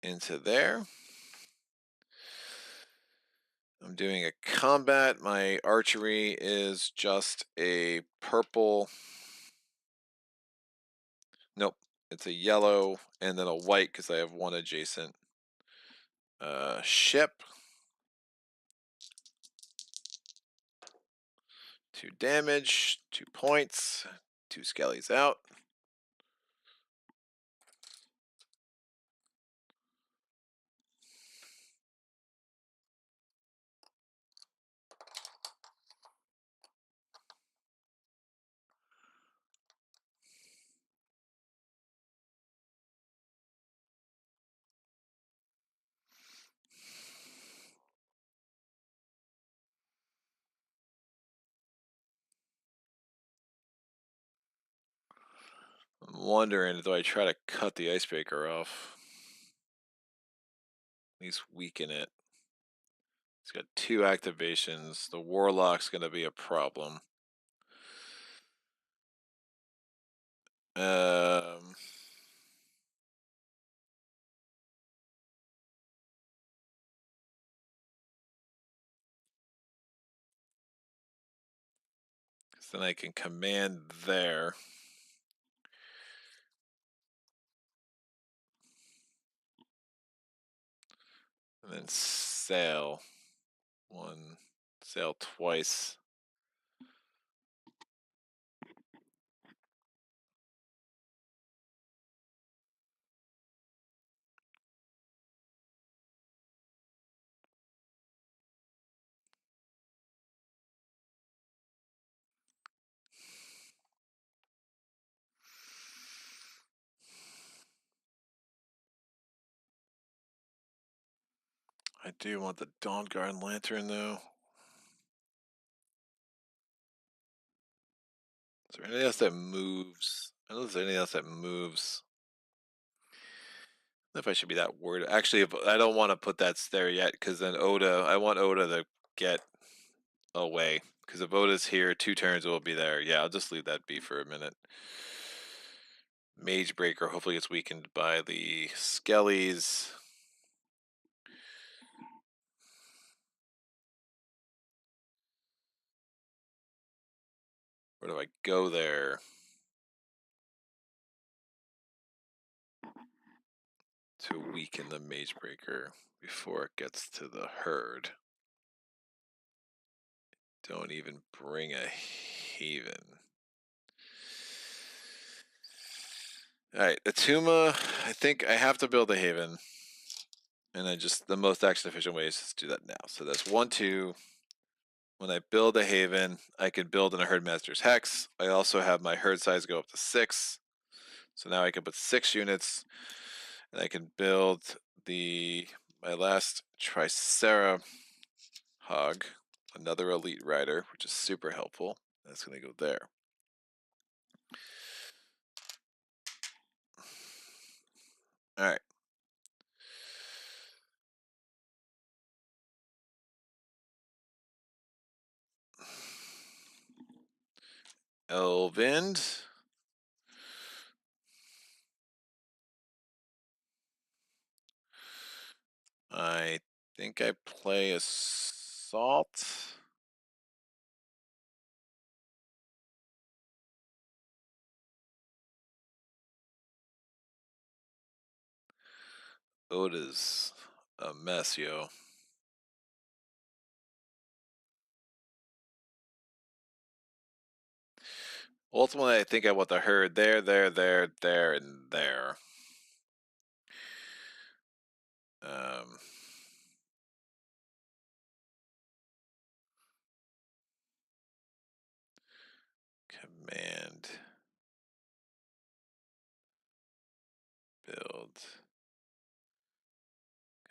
Into there. I'm doing a combat. My archery is just a purple. Nope, it's a yellow and then a white because I have one adjacent ship. 2 damage, 2 points, 2 skellies out. I'm wondering, do I try to cut the icebreaker off? At least weaken it. It's got 2 activations. The warlock's going to be a problem. Um, then I can command there. And then sail. One, sail twice. I do want the Dawn Guard Lantern, though. Is there anything else that moves? I don't know if there's anything else that moves. I don't know if I should be that worried. Actually, if, I don't want to put that there yet, because then Oda, I want Oda to get away. Because if Oda's here, 2 turns will be there. Yeah, I'll just leave that be for a minute. Mage Breaker hopefully gets weakened by the Skellies. Where do I go there? To weaken the Mage Breaker before it gets to the herd. Don't even bring a Haven. Alright, Atuma, I think I have to build a Haven. And I just, the most action efficient way is to do that now. So that's 1, 2. When I build a Haven, I can build in a Herdmaster's Hex. I also have my herd size go up to 6. So now I can put 6 units. And I can build my last Tricera Hog, another Elite Rider, which is super helpful. That's going to go there. All right. Elvind. I think I play Assault. Oda's a mess, yo. Ultimately, I think I want the herd there, and there. Command. Build.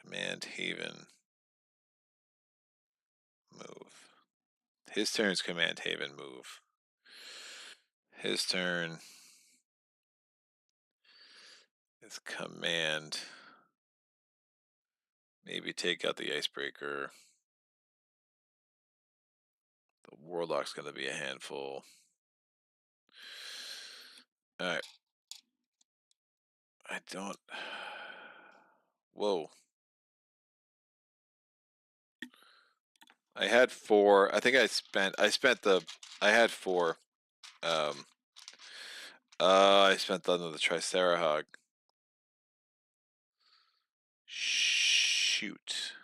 Command Haven. Move. His turn's Command Haven move. His turn is Command. Maybe take out the Icebreaker. The Warlock's going to be a handful. Alright. I don't... Whoa. I had 4. I think I spent the... I had 4. I spent the Tricerahog. Shoot.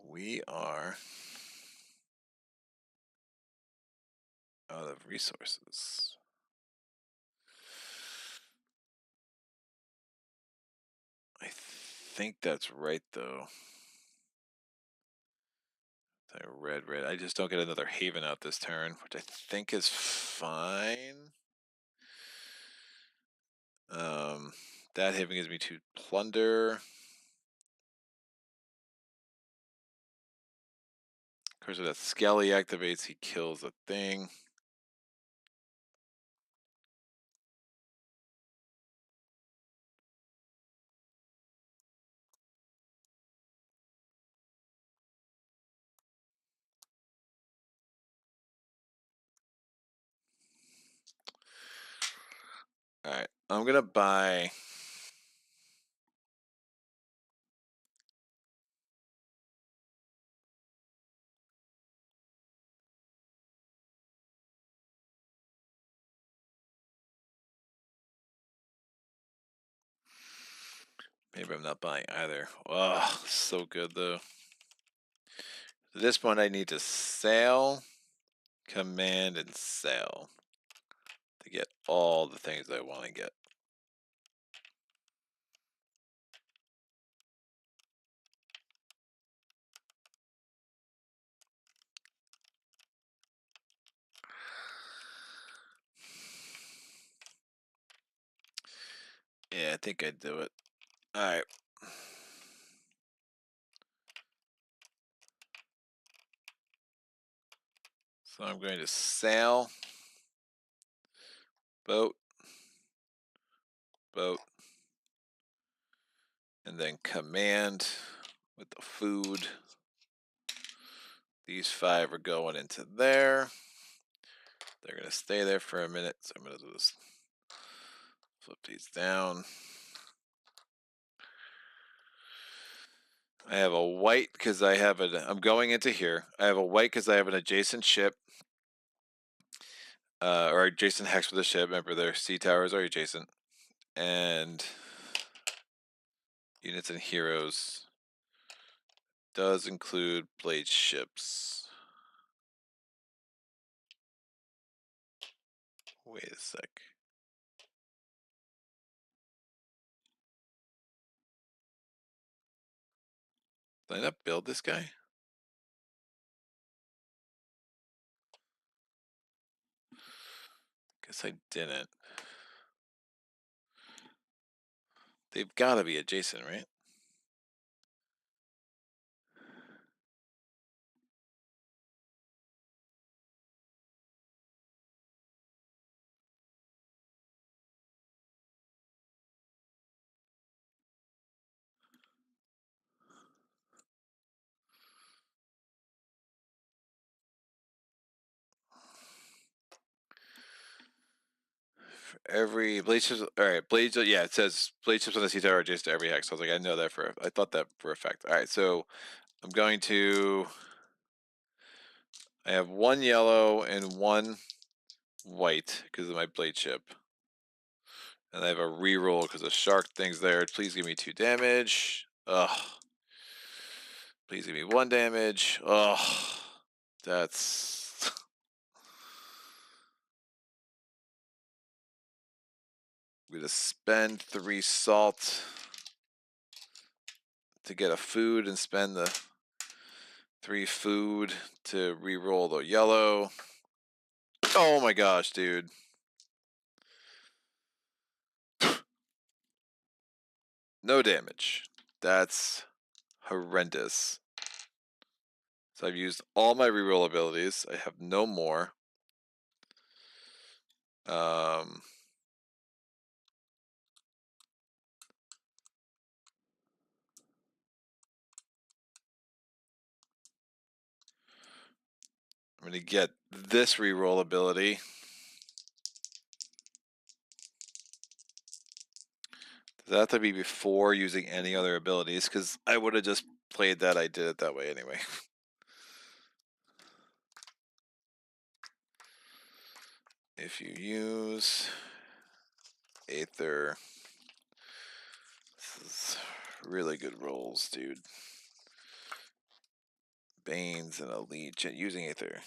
We are out of resources. I think that's right, though. Red. I just don't get another Haven out this turn, which I think is fine. That Haven gives me 2 plunder. Of course, if that Skelly activates, he kills a thing. Alright, I'm gonna buy... Maybe I'm not buying either. Oh, so good, though. At this point, I need to sail, command, and sail to get all the things I want to get. Yeah, I think I'd do it. Alright. So I'm going to sail, boat, and then command with the food. These 5 are going into there. They're going to stay there for a minute, so I'm going to do this. Flip these down. I have a white because I have an... I'm going into here. I have a white because I have an adjacent ship. Or adjacent hex with the ship. Remember, their sea towers are adjacent. And units and heroes does include blade ships. Wait a sec. Did I not build this guy? Guess I didn't. They've got to be adjacent, right? For every blade ships, all right, blades. Yeah, it says blade ships on the sea tower are adjacent to every hex. I was like, I know that I thought that for a fact. All right, so I'm going to... I have 1 yellow and 1 white because of my blade ship. And I have a reroll because the shark thing's there. Please give me 2 damage. Ugh. Please give me 1 damage. Ugh. That's... I'm going to spend 3 salt to get a food and spend the 3 food to reroll the yellow. Oh my gosh, dude. No damage. That's horrendous. So I've used all my reroll abilities. I have no more. to get this reroll ability. Does that have to be before using any other abilities? Because I would have just played that. I did it that way anyway. If you use Aether, this is really good rolls, dude. Banes and a Leech using Aether.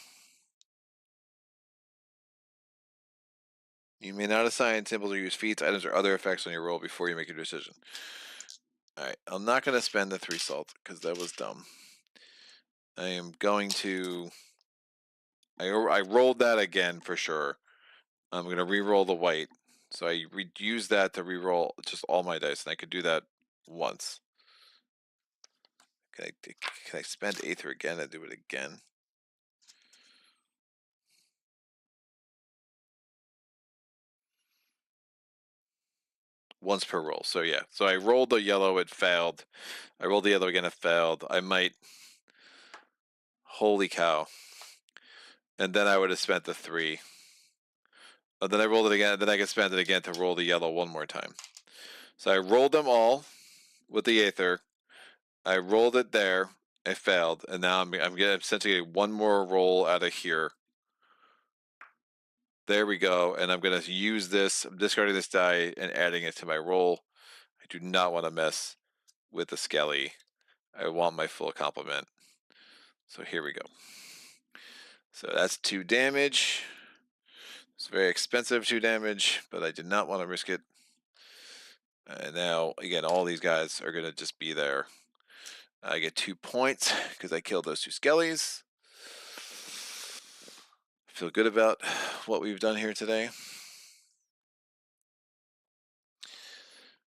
You may not assign symbols or use feats, items, or other effects on your roll before you make your decision. Alright, I'm not going to spend the 3 salt, because that was dumb. I am going to... I rolled that again for sure. I'm going to re-roll the white. So I use that to re-roll just all my dice, and I could do that once. Can I spend Aether again and do it again? Once per roll. So yeah. So I rolled the yellow, it failed. I rolled the yellow again, it failed. I might... Holy cow. And then I would have spent the 3. And then I rolled it again, and then I could spend it again to roll the yellow one more time. So I rolled them all with the Aether. I rolled it there. I failed, and now I'm getting essentially one more roll out of here. There we go, and I'm going to use this. I'm discarding this die and adding it to my roll. I do not want to mess with the Skelly. I want my full complement. So here we go. So that's 2 damage. It's very expensive 2 damage, but I did not want to risk it. And now, again, all these guys are going to just be there. I get 2 points because I killed those 2 skellies. Feel good about what we've done here today.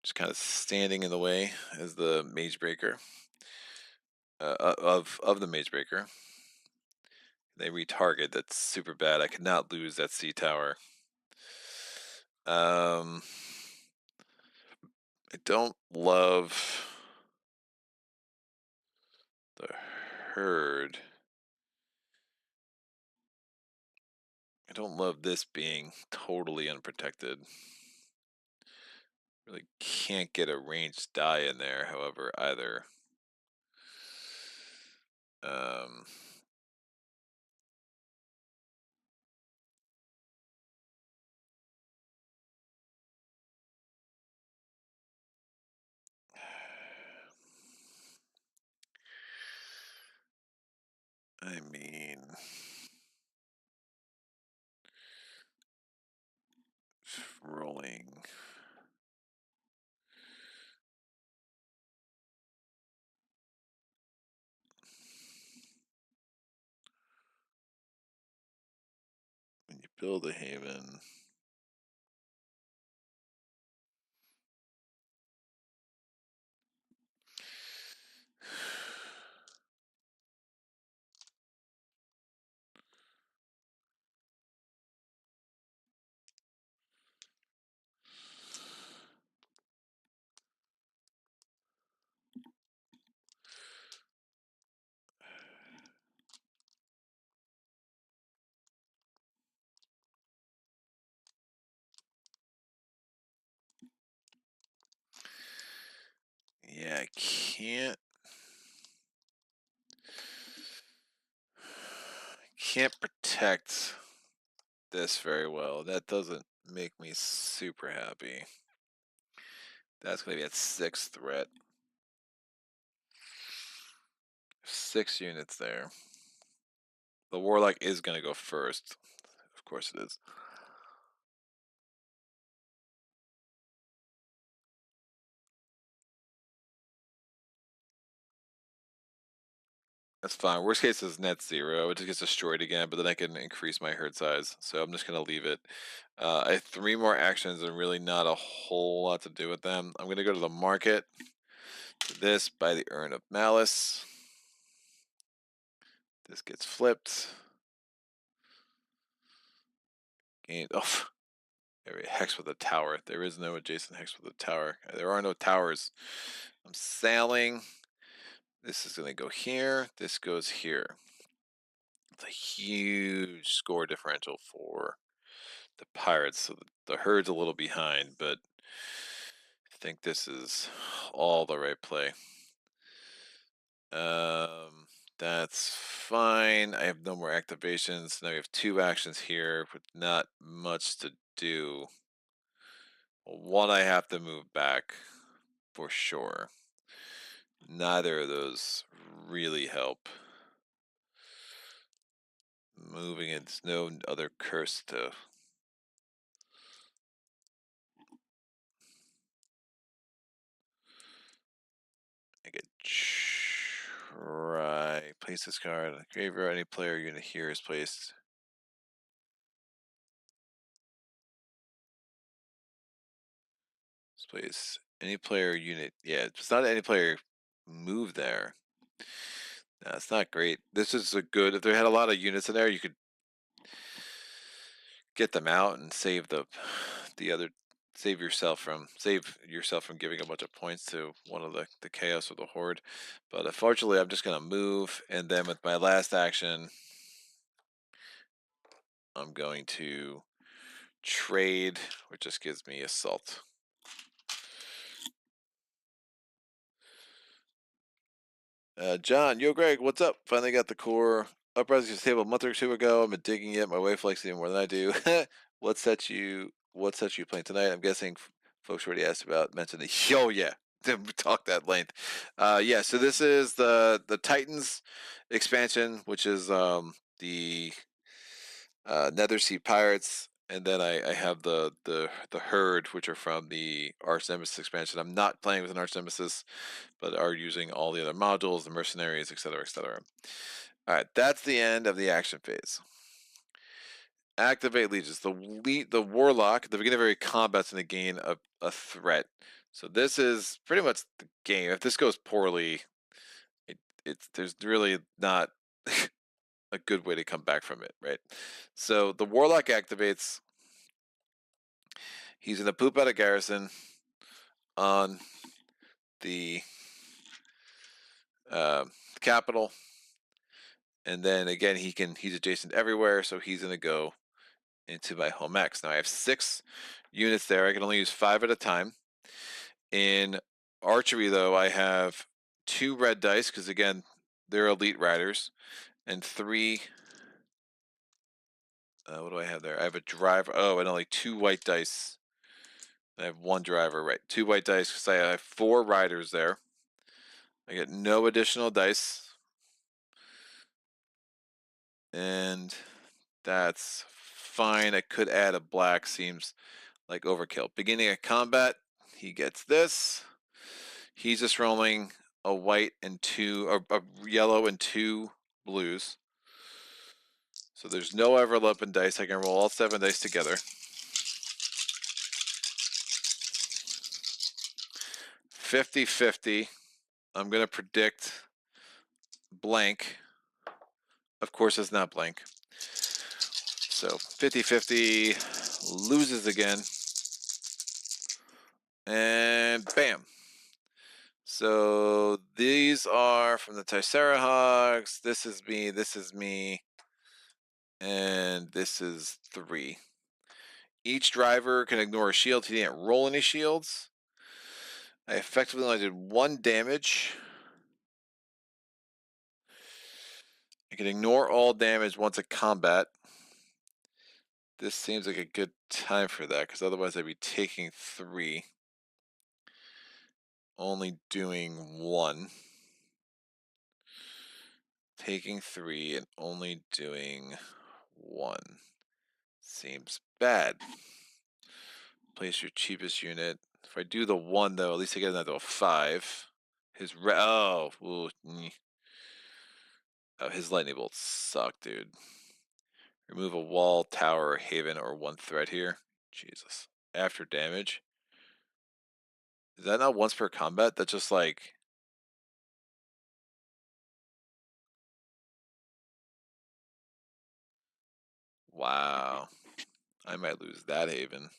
Just kind of standing in the way as the Mage Breaker. Of the Mage Breaker. They retarget. That's super bad. I cannot lose that sea tower. I don't love the herd. I don't love this being totally unprotected. Really can't get a ranged die in there, however, either. I mean, rolling. When you build a haven, yeah, I can't protect this very well. That doesn't make me super happy. That's going to be at 6th threat. 6 units there. The Warlock is going to go first. Of course it is. That's fine. Worst case is net 0. It just gets destroyed again, but then I can increase my herd size. So I'm just going to leave it. I have 3 more actions and really not a whole lot to do with them. I'm going to go to the market. This by the Urn of Malice. This gets flipped. Gain. Oh, hex with a tower. There is no adjacent hex with a tower. There are no towers. I'm sailing. This is going to go here. This goes here. It's a huge score differential for the Pirates, so the herd's a little behind, but I think this is all the right play. That's fine. I have no more activations. Now we have 2 actions here with not much to do. One, I have to move back for sure. Neither of those really help. Moving, it's no other curse to. I could try. Place this card in the graveyard. Any player unit here is placed. Place any player unit. Yeah, it's not any player move there. No, it's not great. This is a good. If there had a lot of units in there, you could get them out and save the other. Save yourself from giving a bunch of points to one of the chaos or the horde. But unfortunately, I'm just gonna move, and then with my last action, I'm going to trade, which just gives me assault. John, yo, Greg, what's up? Finally got the core Uprising table a month or 2 ago. I've been digging it. My wife likes it more than I do. What sets you playing tonight? I'm guessing folks already asked about mentioned the. Oh yeah, we talked at length. Yeah, so this is the Titans expansion, which is the Nethersea Pirates, and then I have the herd, which are from the Arch-Nemesis expansion. I'm not playing with an Arch-Nemesis, but are using all the other modules, the mercenaries, etc., etc. All right, that's the end of the action phase. Activate legions. The warlock at the beginning of every combat's going to gain a threat. So this is pretty much the game. If this goes poorly, there's really not a good way to come back from it, right? So the warlock activates. He's gonna poop out a garrison on the capital, and then again he's adjacent everywhere, so he's gonna go into my home X. Now I have 6 units there. I can only use 5 at a time. In archery, though, I have 2 red dice because again they're elite riders, and 3. What do I have there? I have a driver. Oh, and only 2 white dice. I have 1 driver, right? 2 white dice because I have 4 riders there. I get no additional dice. And that's fine. I could add a black, seems like overkill. Beginning of combat, he gets this. He's just rolling a white and 2, a yellow and 2 blues. So there's no overlapping dice. I can roll all 7 dice together. 50-50. I'm going to predict blank. Of course, it's not blank. So 50-50 loses again. And bam. So these are from the Triceratops. This is me, and this is 3. Each driver can ignore a shield. He didn't roll any shields. I effectively only did 1 damage. I can ignore all damage once a combat. This seems like a good time for that, because otherwise I'd be taking 3. Only doing 1. Taking 3 and only doing 1. Seems bad. Place your cheapest unit. If I do the 1, though, at least I get another 5. His oh, his lightning bolts suck, dude. Remove a wall, tower, haven, or 1 threat here. Jesus. After damage. Is that not once per combat? That's just like. Wow. I might lose that haven.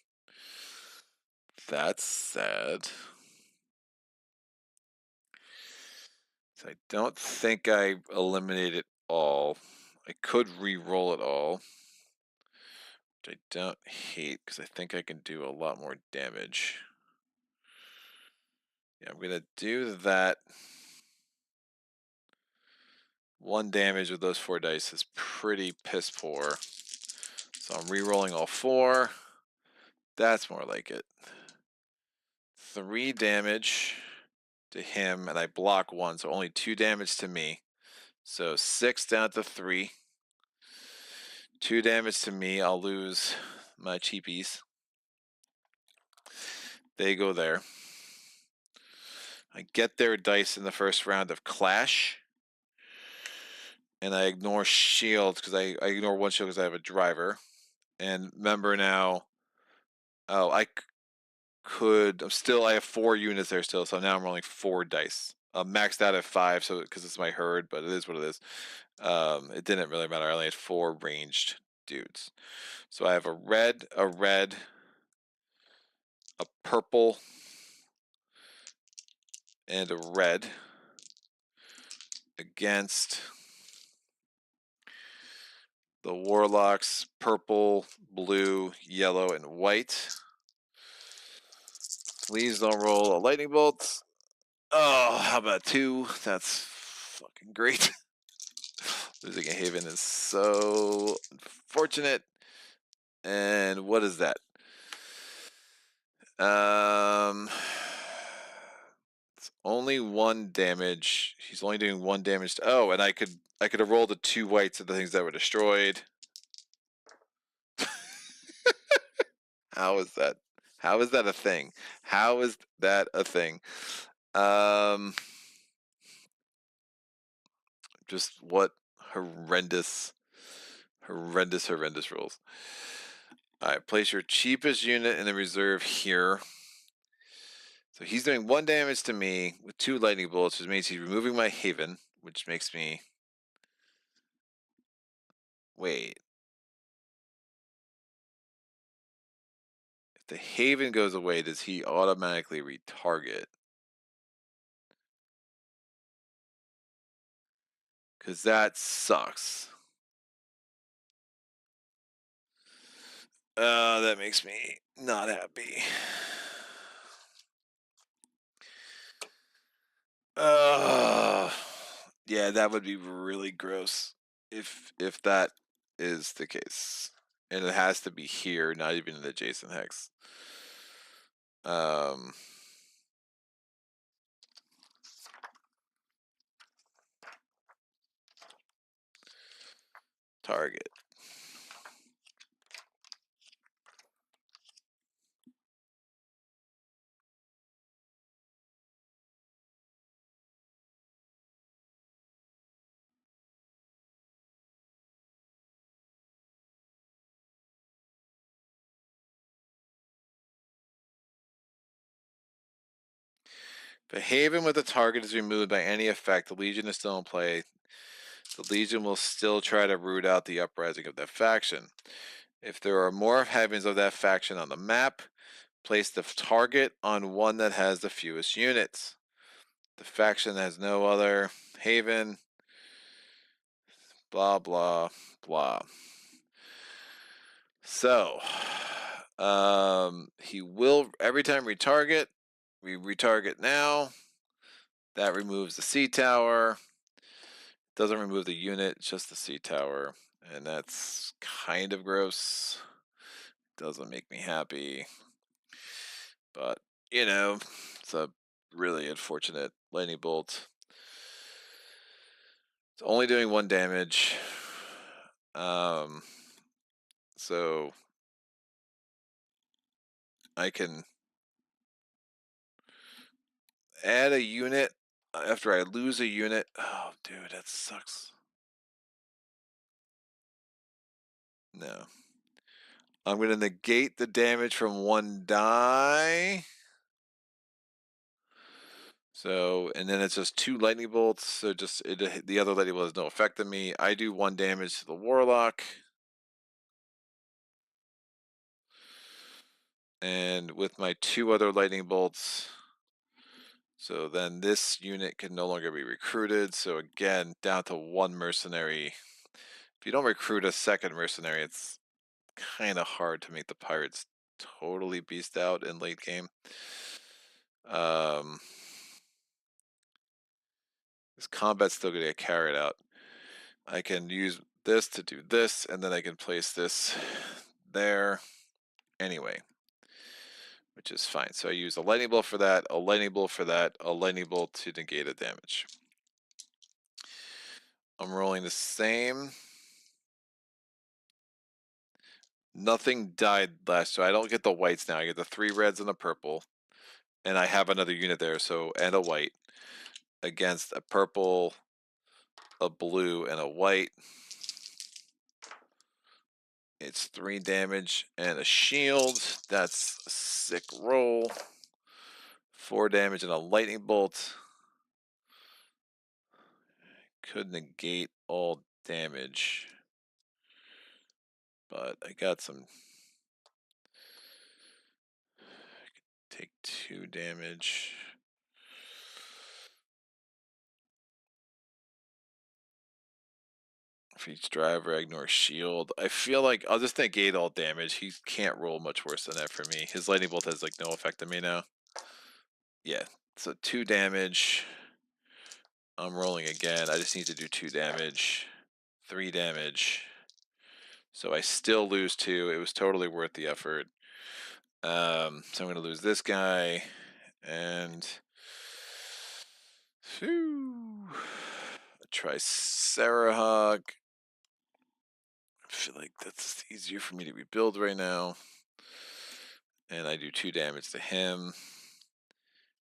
That's sad. So I don't think I eliminated all. I could re-roll it all, which I don't hate because I think I can do a lot more damage. Yeah, I'm gonna do that. 1 damage with those 4 dice is pretty piss poor. So I'm re-rolling all 4. That's more like it. 3 damage to him, and I block 1, so only 2 damage to me. So 6 down to 3. 2 damage to me. I'll lose my cheapies. They go there. I get their dice in the first round of Clash. And I ignore shield because I ignore 1 shield because I have a driver. And remember now, oh, I have 4 units there still, so now I'm rolling 4 dice. I'm maxed out at 5, so because it's my herd, but it is what it is. It didn't really matter. I only had 4 ranged dudes. So I have a red, a purple, and a red against the warlocks, purple, blue, yellow, and white. Please don't roll a lightning bolt. Oh, how about 2? That's fucking great. Losing a Haven is so unfortunate. And what is that? It's only 1 damage. He's only doing 1 damage. Oh, and I could have rolled the 2 whites of the things that were destroyed. How is that? How is that a thing? How is that a thing? Just what horrendous rules. Alright, place your cheapest unit in the reserve here. So he's doing 1 damage to me with 2 lightning bolts, which means he's removing my Haven, which makes me... Wait. If the Haven goes away, does he automatically retarget? Because that sucks. That makes me not happy. Yeah, that would be really gross if that is the case. And it has to be here, not even in the adjacent hex. Target. If a Haven with a target is removed by any effect, the Legion is still in play. The Legion will still try to root out the Uprising of that faction. If there are more Havens of that faction on the map, place the target on one that has the fewest units. The faction has no other Haven. Blah, blah, blah. So, he will, every time retarget, we retarget now. That removes the C tower. Doesn't remove the unit, just the C tower. And that's kind of gross. Doesn't make me happy. But, you know, it's a really unfortunate lightning bolt. It's only doing 1 damage. So I can add a unit after I lose a unit. Oh, dude, that sucks. No. I'm going to negate the damage from 1 die. So, and then it's just 2 lightning bolts. So just the other lightning bolt has no effect on me. I do 1 damage to the warlock. And with my 2 other lightning bolts, so then this unit can no longer be recruited. So again, down to 1 mercenary If you don't recruit a second mercenary, it's kind of hard to make the pirates totally beast out in late game. This combat's still going to get carried out. I can use this to do this, and then I can place this there anyway, which is fine. So I use a lightning bolt for that, a lightning bolt for that, a lightning bolt to negate a damage. I'm rolling the same. Nothing died last, so I don't get the whites now. I get the 3 reds and a purple, and I have another unit there, so and a white against a purple, a blue, and a white. It's 3 damage and a shield. That's a sick roll. 4 damage and a lightning bolt. Could negate all damage, but I got some. I could take 2 damage. For each driver, I ignore shield. I feel like I'll just negate all damage. He can't roll much worse than that for me. His lightning bolt has like no effect on me now. Yeah, so 2 damage. I'm rolling again. I just need to do 2 damage. 3 damage. So I still lose 2. It was totally worth the effort. So I'm going to lose this guy. And... Phew. Tricerahawk. I feel like that's easier for me to rebuild right now. And I do 2 damage to him.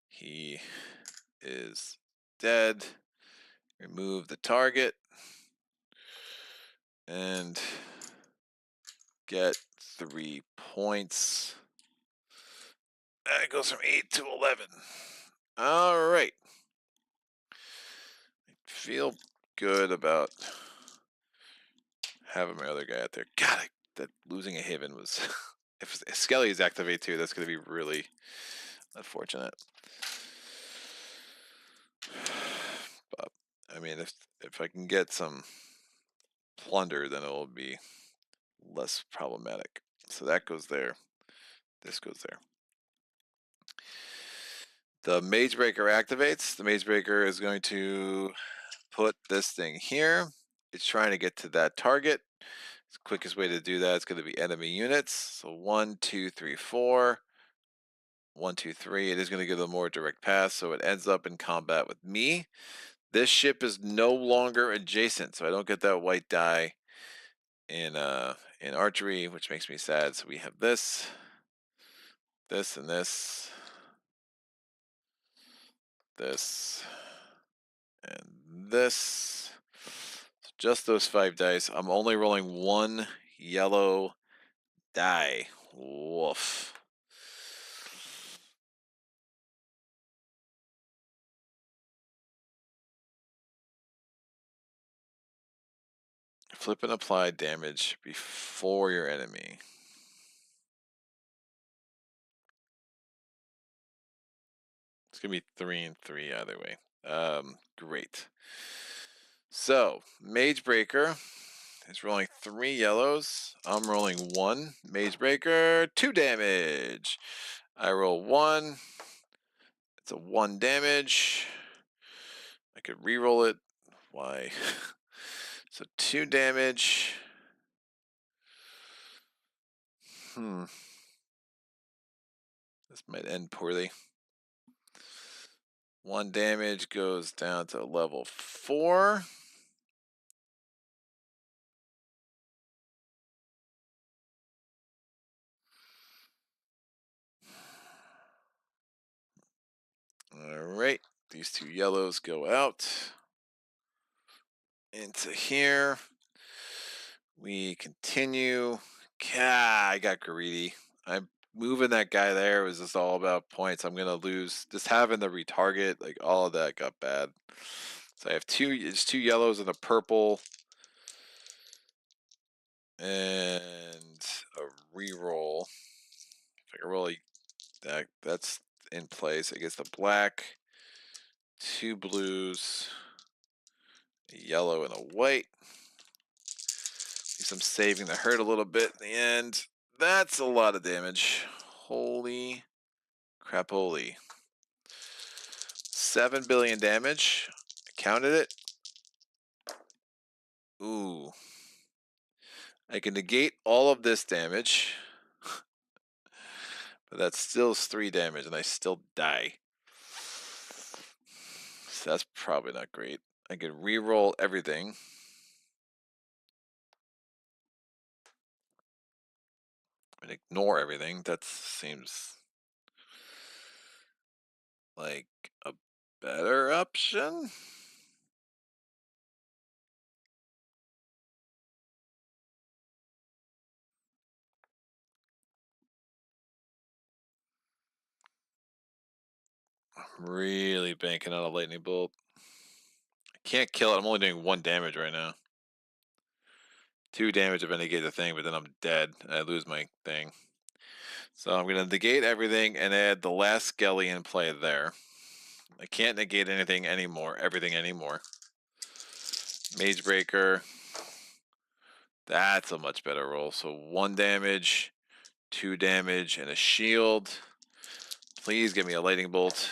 He is dead. Remove the target. And get 3 points. That goes from 8 to 11. All right. I feel good about having my other guy out there. God, that losing a Haven was... if Skelly is activate too, that's going to be really unfortunate. But, I mean, if I can get some plunder, then it will be less problematic. So that goes there. This goes there. The Magebreaker activates. The Magebreaker is going to put this thing here. It's trying to get to that target. The quickest way to do that is going to be enemy units. So 1, 2, 3, 4. 1, 2, 3. It is going to give them more direct path, so it ends up in combat with me. This ship is no longer adjacent, so I don't get that white die in archery, which makes me sad. So we have this, this, and this, this, and this. Just those 5 dice. I'm only rolling 1 yellow die. Woof. Flip and apply damage before your enemy. It's going to be 3 and 3 either way. Great. So, Magebreaker is rolling 3 yellows. I'm rolling 1. Magebreaker, 2 damage. I roll 1. It's a 1 damage. I could re-roll it. Why? So 2 damage. This might end poorly. 1 damage goes down to level 4. All right, these 2 yellows go out into here. We continue. I got greedy. I'm moving that guy there. It was just all about points. I'm gonna lose. Just having the retarget, like all of that got bad. So I have 2. It's 2 yellows and a purple, and a reroll. If I can roll that's in place. I guess the black, 2 blues, a yellow, and a white. some saving that hurt a little bit in the end. That's a lot of damage. Holy crap, holy. 7 billion damage. I counted it. Ooh. I can negate all of this damage. But that still is 3 damage, and I still die. So that's probably not great. I can re-roll everything. And ignore everything. That seems like a better option. I'm really banking on a lightning bolt. I can't kill it. I'm only doing 1 damage right now. 2 damage if I negate the thing, but then I'm dead. I lose my thing. So I'm going to negate everything and add the last Skelly in play there. I can't negate anything anymore. Everything anymore. Mage Breaker. That's a much better roll. So 1 damage, 2 damage, and a shield. Please give me a lightning bolt.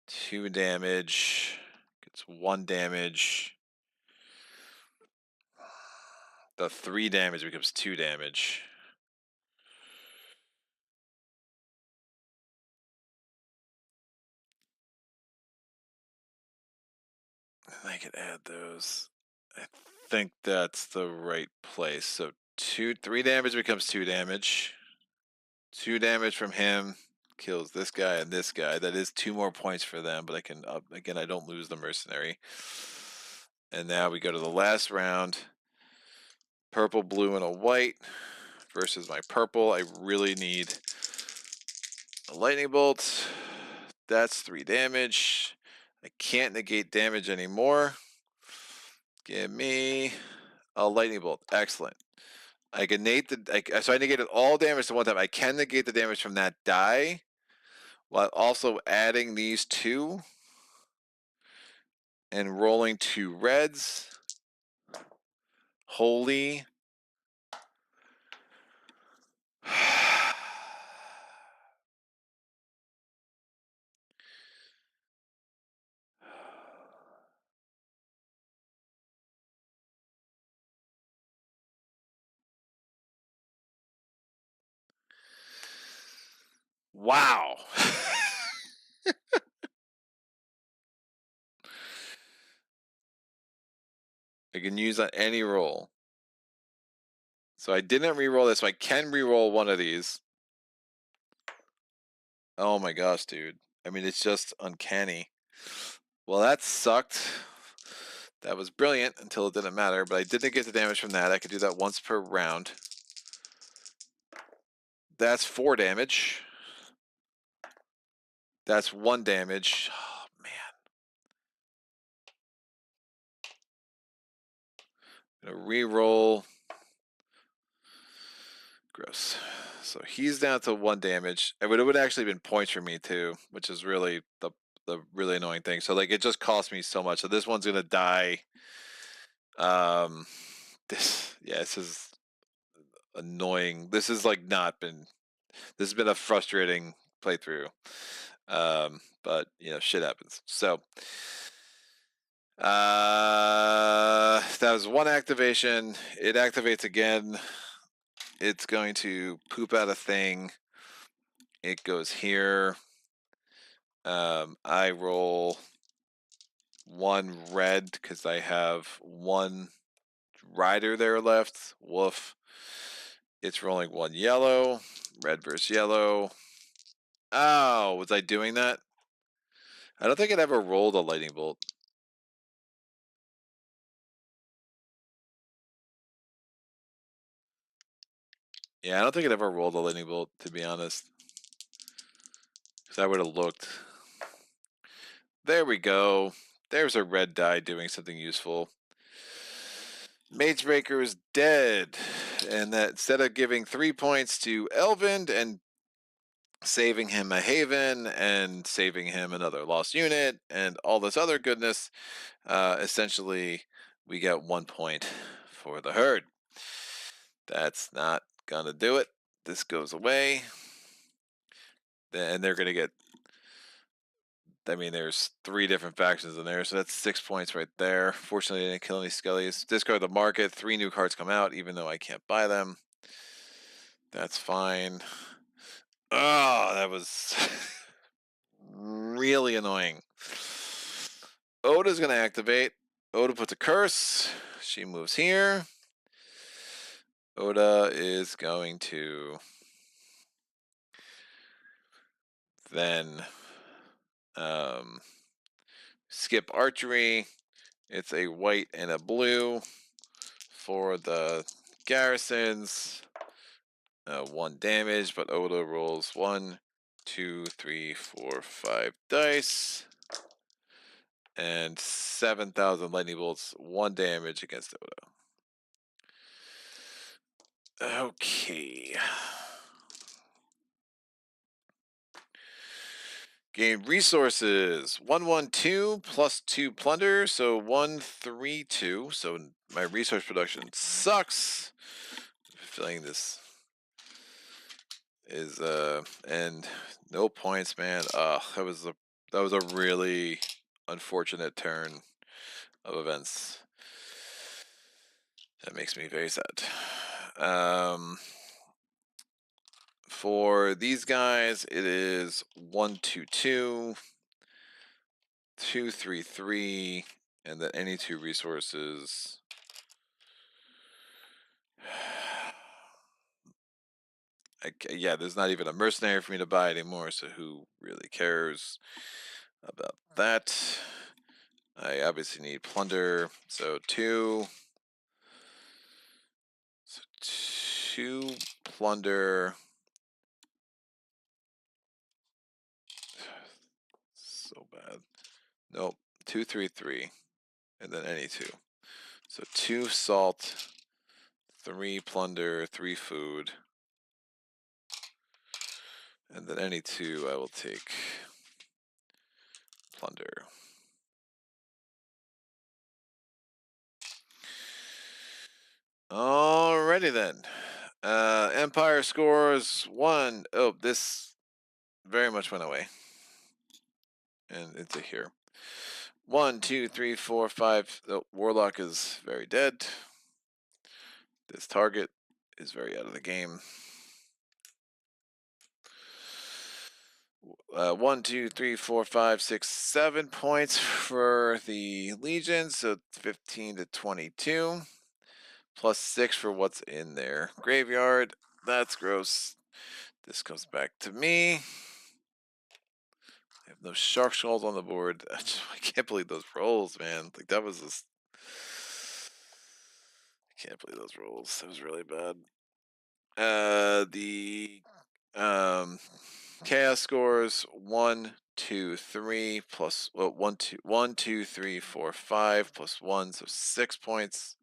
2 damage. Gets 1 damage. The 3 damage becomes 2 damage. I can add those. I think that's the right place. So 3 damage becomes 2 damage. 2 damage from him kills this guy and this guy. That is 2 more points for them, but I can again, I don't lose the mercenary. And now we go to the last round. Purple, blue, and a white versus my purple. I really need a lightning bolt. That's 3 damage. I can't negate damage anymore. Give me a lightning bolt. Excellent. I can negate so I negated all damage to 1 time. I can negate the damage from that die while also adding these 2 and rolling 2 reds. Holy. Wow. I can use on any roll. So I didn't re-roll this, so I can re-roll one of these. Oh my gosh, dude. I mean, it's just uncanny. Well, that sucked. That was brilliant until it didn't matter, but I didn't get the damage from that. I could do that once per round. That's 4 damage. That's 1 damage. Oh, man. I'm gonna re-roll. Gross. So he's down to 1 damage. It would have actually been points for me too, which is really the really annoying thing. So like it just cost me so much. So this one's gonna die. This is annoying. This has like not been. This has been a frustrating playthrough. But you know, shit happens. So that was 1 activation. It activates again. It's going to poop out a thing. It goes here. I roll 1 red because I have 1 rider there left. Woof. It's rolling 1 yellow. Red versus yellow. Oh, was I doing that? I don't think it ever rolled a lightning bolt. Yeah, I don't think it ever rolled a lightning bolt, to be honest. Because I would have looked. There we go. There's a red die doing something useful. Magebreaker is dead. And that instead of giving 3 points to Elvind and saving him a haven and saving him another lost unit and all this other goodness, essentially we get 1 point for the herd. That's not gonna do it. This goes away. Then they're gonna get, I mean, there's 3 different factions in there, so that's 6 points right there. Fortunately, I didn't kill any skellies. Discard the market. 3 new cards come out, even though I can't buy them. That's fine. Oh, that was really annoying. Oda's going to activate. Oda puts a curse. She moves here. Oda is going to then skip archery. It's a white and a blue for the garrisons. 1 damage, but Oda rolls 1, 2, 3, 4, 5 dice. And 7,000 lightning bolts, 1 damage against Oda. Okay. Gain resources. 112 plus 2 plunder, so 132. So my resource production sucks. Feeling this is and no points, man. That was a really unfortunate turn of events. That makes me very sad. For these guys, it is 122, 233, and then any 2 resources. Yeah, there's not even a mercenary for me to buy anymore, so who really cares about that? I obviously need plunder, so 2. So 2 plunder. So bad. Nope. 233, and then any 2. So 2 salt, 3 plunder, 3 food. And then any 2, I will take plunder. Alrighty then. Empire scores 1. Oh, this very much went away. And it's a here. 1, 2, 3, 4, 5. Oh, Warlock is very dead. This target is very out of the game. 1, 2, 3, 4, 5, 6, 7 points for the Legion, so 15 to 22. Plus 6 for what's in their graveyard. That's gross. This comes back to me. I have no shark skulls on the board. I can't believe those rolls, man. Like, that was just... I can't believe those rolls. That was really bad. The chaos scores 1, 2, 3 plus 1, 2, 1, 2, 3, 4, 5 plus 1, so 6 points.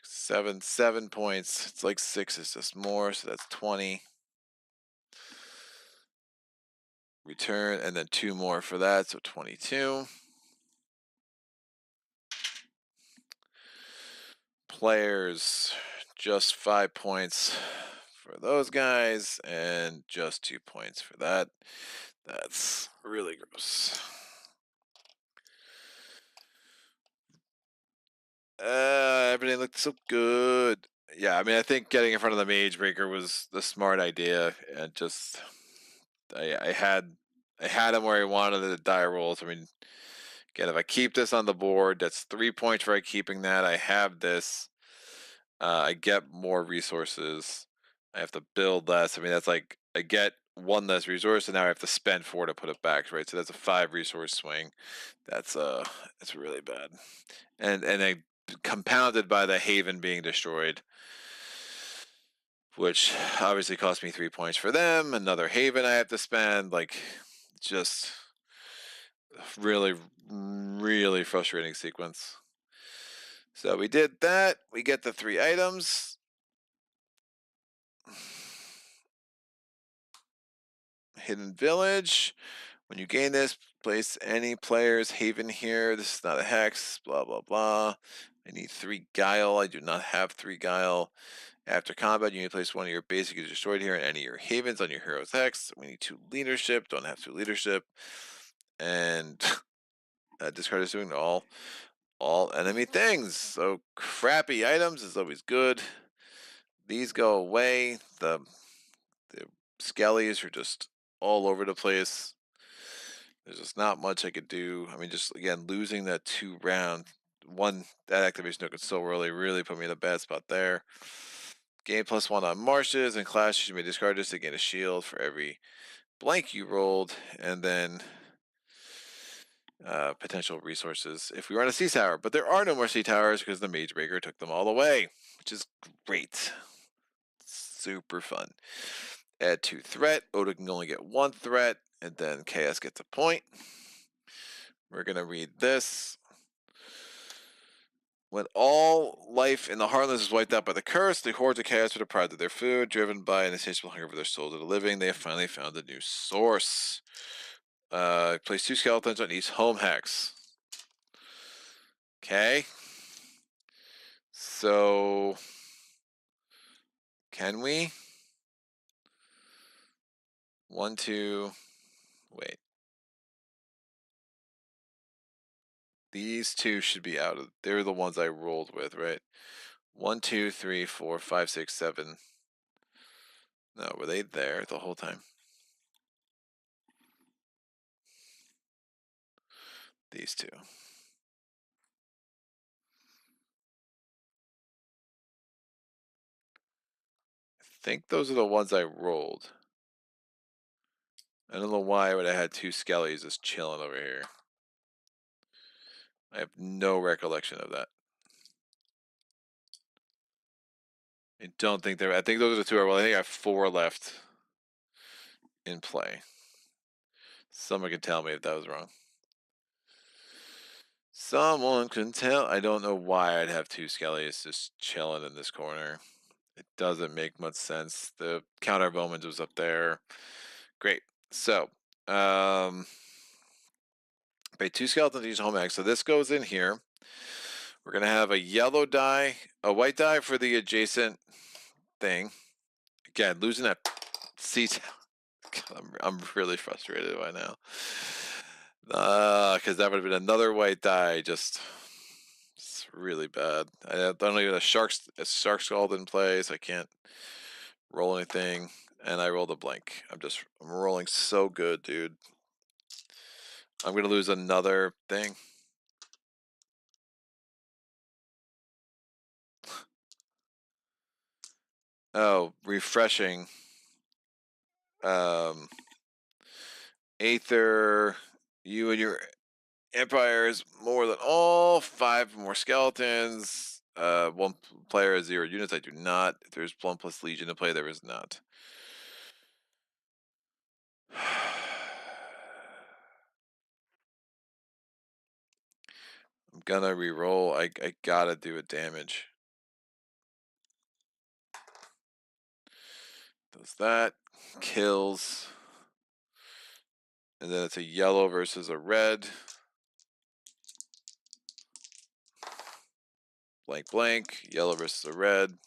7 points. It's like 6 is just more, so that's 20. Return, and then 2 more for that, so 22. Players, just 5 points for those guys, and just 2 points for that. That's really gross. Everything looked so good. Yeah, I mean, I think getting in front of the Mage Breaker was the smart idea, and just I had him where I wanted the die rolls. I mean, again, if I keep this on the board, that's 3 points for keeping that. I have this. I get more resources. I have to build less. I mean, that's like I get 1 less resource, and now I have to spend 4 to put it back, right? So that's a 5 resource swing. That's really bad. And I compounded by the Haven being destroyed, which obviously cost me 3 points for them. Another Haven I have to spend. Like, just really, really frustrating sequence. So we did that. We get the 3 items. Hidden Village. When you gain this, place any player's Haven here. This is not a hex. Blah, blah, blah. I need 3 guile. I do not have 3 guile. After combat, you need to place one of your basic is destroyed here in any of your havens on your hero's hex. We need 2 leadership. Don't have 2 leadership. And discard is doing all enemy things. So crappy items is always good. These go away. The skellies are just all over the place. There's just not much I could do. I mean, just again losing that 2 round that activation token so early really put me in a bad spot there. Gain +1 on marshes and clashes. You may discard this to gain a shield for every blank you rolled, and then potential resources if we run a sea tower. But there are no more sea towers because the Mage Breaker took them all away, which is great. Super fun. Add 2 threat. Oda can only get 1 threat, and then Chaos gets a point. We're going to read this. When all life in the Heartless is wiped out by the curse, the hordes of chaos are deprived of their food. Driven by an insatiable hunger for their souls of the living, they have finally found a new source. Place 2 skeletons on each home hex. Okay. So, can we? 1, 2, wait. These 2 should be out of, they're the ones I rolled with, right? 1, 2, 3, 4, 5, 6, 7. No, were they there the whole time? These 2. I think those are the ones I rolled. I don't know why I would have had 2 skellies just chilling over here. I have no recollection of that. I don't think I think those are the 2. Well, I think I have 4 left in play. Someone can tell me if that was wrong. Someone can tell. I don't know why I'd have 2 skellies just chilling in this corner. It doesn't make much sense. The counter of omens was up there. Great. So, pay 2 skeletons each home hex. So this goes in here. We're gonna have a yellow die, a white die for the adjacent thing. Again, losing that seat. I'm really frustrated by now. Because that would have been another white die. Just it's really bad. I don't even have a shark skull in place. I can't roll anything, and I rolled a blank. I'm rolling so good, dude. I'm gonna lose another thing. Oh, refreshing. Aether, you and your empires more than all. 5 more skeletons. 1 player has 0 units. I do not. If there's 1 plus Legion to play, there is not. I'm gonna re-roll. I gotta do a damage. Does that. Kills. And then it's a yellow versus a red. Blank, blank. Yellow versus a red.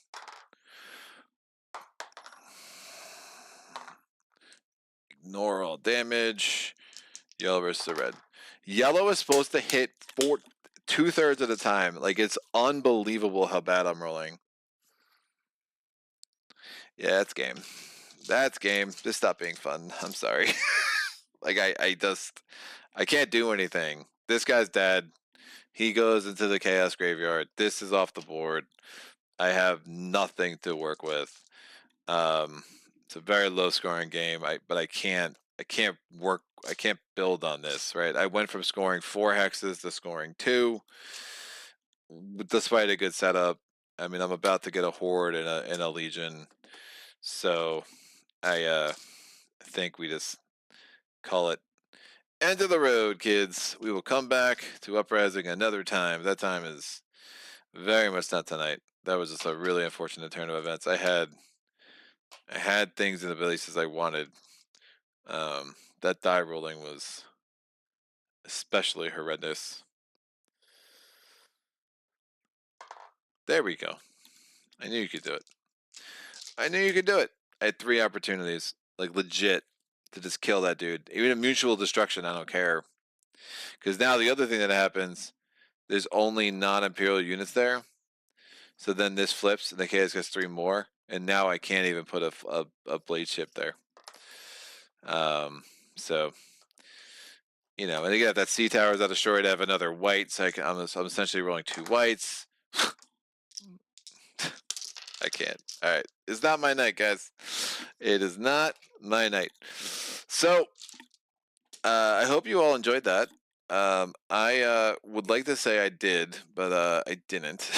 Ignore all damage. Yellow versus a red. Yellow is supposed to hit 2/3 of the time. Like, it's unbelievable how bad I'm rolling. Yeah, that's game. That's game. Just stop being fun. I'm sorry. Like, I can't do anything. This guy's dead. He goes into the Chaos Graveyard. This is off the board. I have nothing to work with. It's a very low scoring game. But I can't build on this, right? I went from scoring 4 hexes to scoring 2, despite a good setup. I mean, I'm about to get a horde in a legion, so I think we just call it end of the road, kids. We will come back to Uprising another time. That time is very much not tonight. That was just a really unfortunate turn of events. I had things in the places I wanted. That die rolling was especially horrendous. There we go. I knew you could do it. I knew you could do it. I had 3 opportunities, like legit, to just kill that dude. Even a mutual destruction, I don't care. Because now the other thing that happens, there's only non-Imperial units there. So then this flips, and the Chaos gets 3 more, and now I can't even put a blade ship there. So, you know, and again, if that sea tower is not destroyed, I have another white, so I'm essentially rolling 2 whites. I can't. All right, it's not my night, guys. It is not my night. So, I hope you all enjoyed that. I would like to say I did, but I didn't.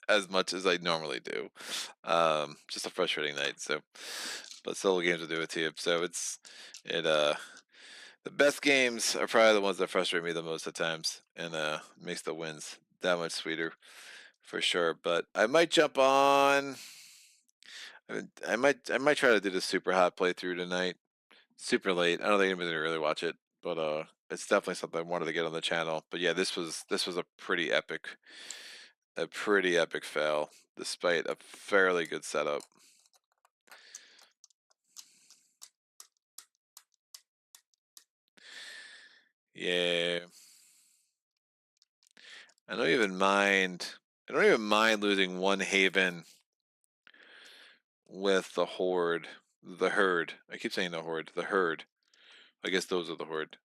As much as I normally do. Just a frustrating night. So, but solo games will do it to you. So the best games are probably the ones that frustrate me the most at times, and makes the wins that much sweeter, for sure. But I might jump on. I might try to do the super hot playthrough tonight. Super late. I don't think anybody's gonna really watch it, but it's definitely something I wanted to get on the channel. But yeah, this was a pretty epic fail, despite a fairly good setup. Yeah. I don't even mind. I don't even mind losing 1 haven with the horde. The herd. I keep saying the horde. The herd. I guess those are the horde.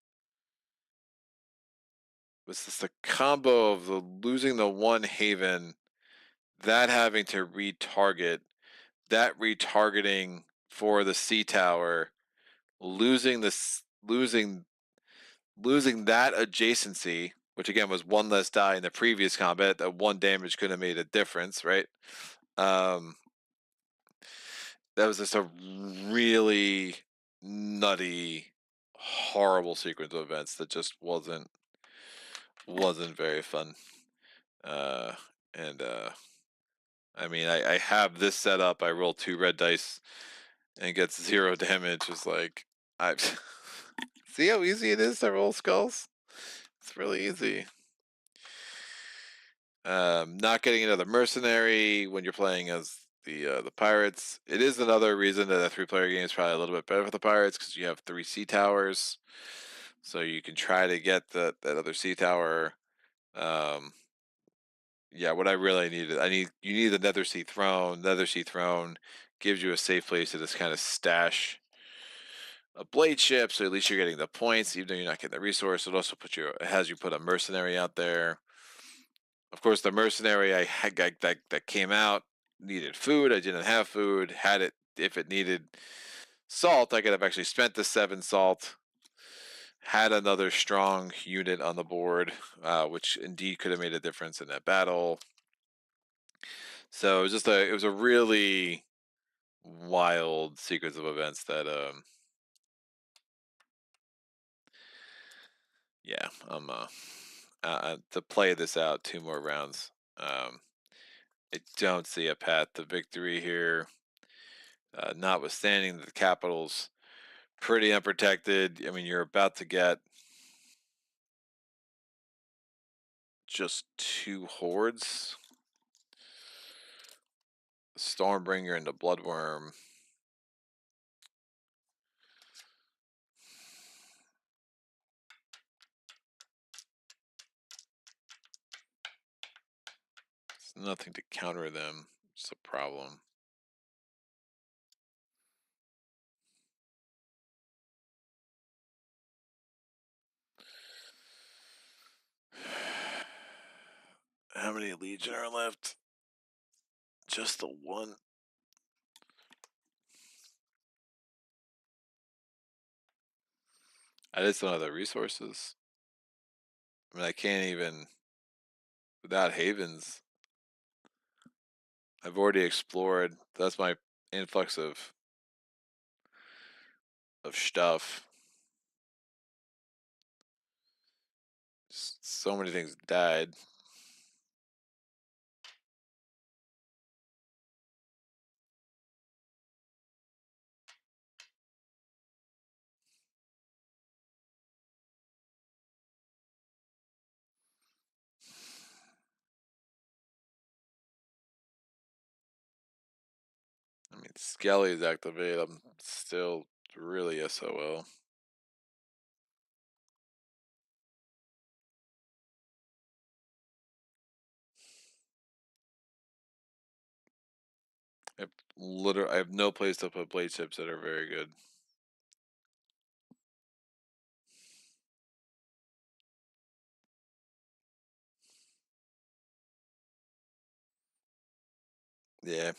It's just the combo of the losing the 1 haven, that having to retarget, that retargeting for the sea tower, losing that adjacency, which again was 1 less die in the previous combat. That 1 damage could have made a difference, right? That was just a really nutty, horrible sequence of events that just wasn't very fun. And I mean, I have this set up. I roll 2 red dice and gets 0 damage. It's like, I see how easy it is to roll skulls. It's really easy. Not getting another mercenary when you're playing as the pirates. It is another reason that a 3-player game is probably a little bit better for the pirates, because you have 3 sea towers, so you can try to get that other sea tower. Yeah, what I really needed, you need the Nethersea throne. Nethersea throne gives you a safe place to just kind of stash a blade ship, so at least you're getting the points, even though you're not getting the resource. It also has you put a mercenary out there. Of course, the mercenary I had that came out needed food. I didn't have food. Had it, if it needed salt, I could have actually spent the 7 salt. Had another strong unit on the board, which indeed could have made a difference in that battle. So it was a really wild sequence of events that yeah, I'm to play this out 2 more rounds. I don't see a path to victory here. Notwithstanding that the capital's pretty unprotected. I mean, you're about to get just 2 hordes. Stormbringer and the Bloodworm. There's nothing to counter them. It's a problem. How many Legion are left? Just the 1. I just don't have the resources. I mean, I can't even, without havens. I've already explored. That's my influx of stuff. So many things died. Skelly's activate. I'm still really SOL. I have no place to put blade chips that are very good. Yeah.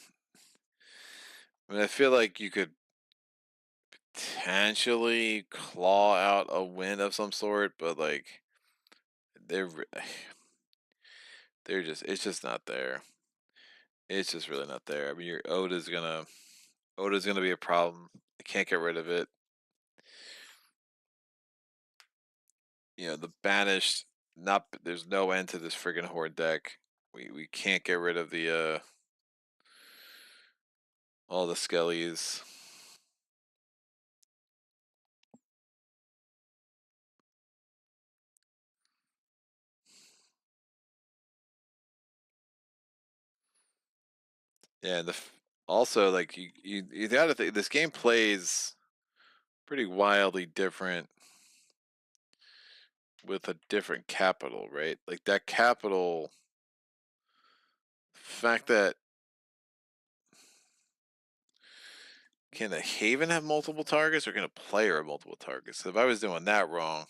I mean, I feel like you could potentially claw out a win of some sort, but like they're it's just not there. It's just really not there. I mean, your Oda's gonna be a problem. I can't get rid of it. You know, the banished. Not there's no end to this friggin' horde deck. We can't get rid of the all the skellies. Yeah, also like you gotta think this game plays pretty wildly different with a different capital, right? Like that capital fact that can a Haven have multiple targets or can a player have multiple targets? So if I was doing that wrong.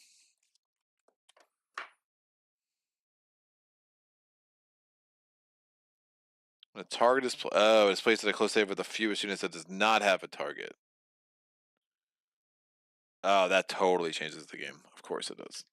When a target is it's placed at a close save with the fewest units that does not have a target. Oh, that totally changes the game. Of course it does.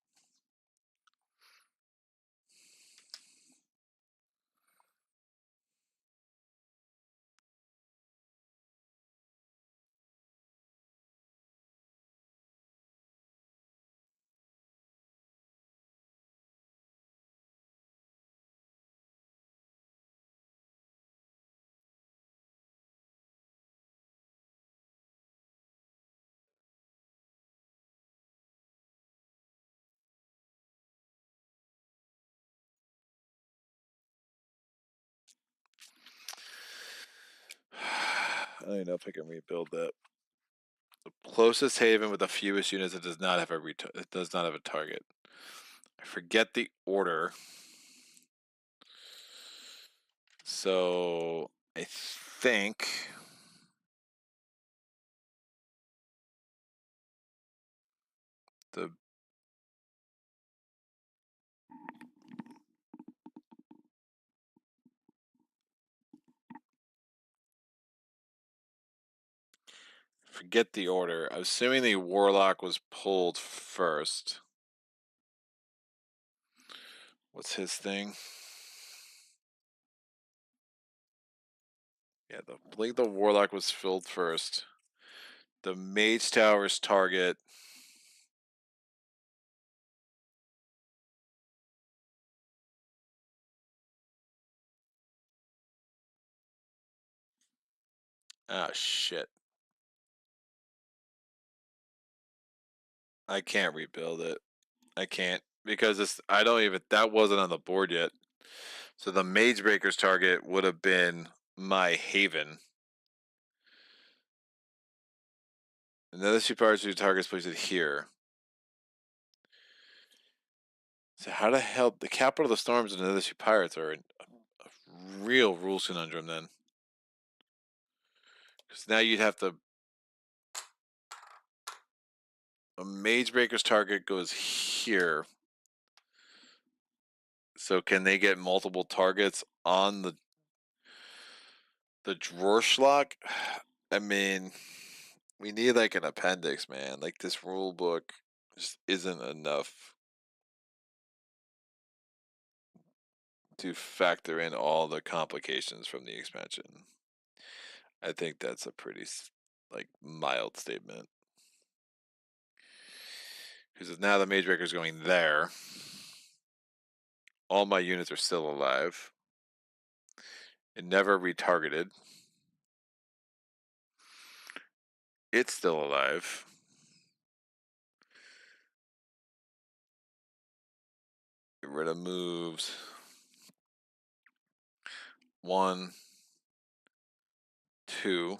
I don't even know if I can rebuild that. The closest haven with the fewest units that does not have a target. I forget the order. So I think the forget the order. I'm assuming the warlock was pulled first. What's his thing? Yeah, I believe the warlock was filled first. The mage tower's target. Ah, shit. I can't rebuild it. I can't because I don't even that wasn't on the board yet. So the Mage Breaker's target would have been my Haven. And the Nethersea Pirates target's placed it here. So how the hell the capital of the storms and the Nethersea Pirates are a real rules conundrum then? Because now you'd have to a Mage Breaker's target goes here. So can they get multiple targets on the Drorschlock? I mean, we need like an appendix, man. Like this rule book just isn't enough to factor in all the complications from the expansion. I think that's a pretty like mild statement. Because now the Mage Breaker is going there. All my units are still alive. It never retargeted. It's still alive. Get rid of moves. 1, 2.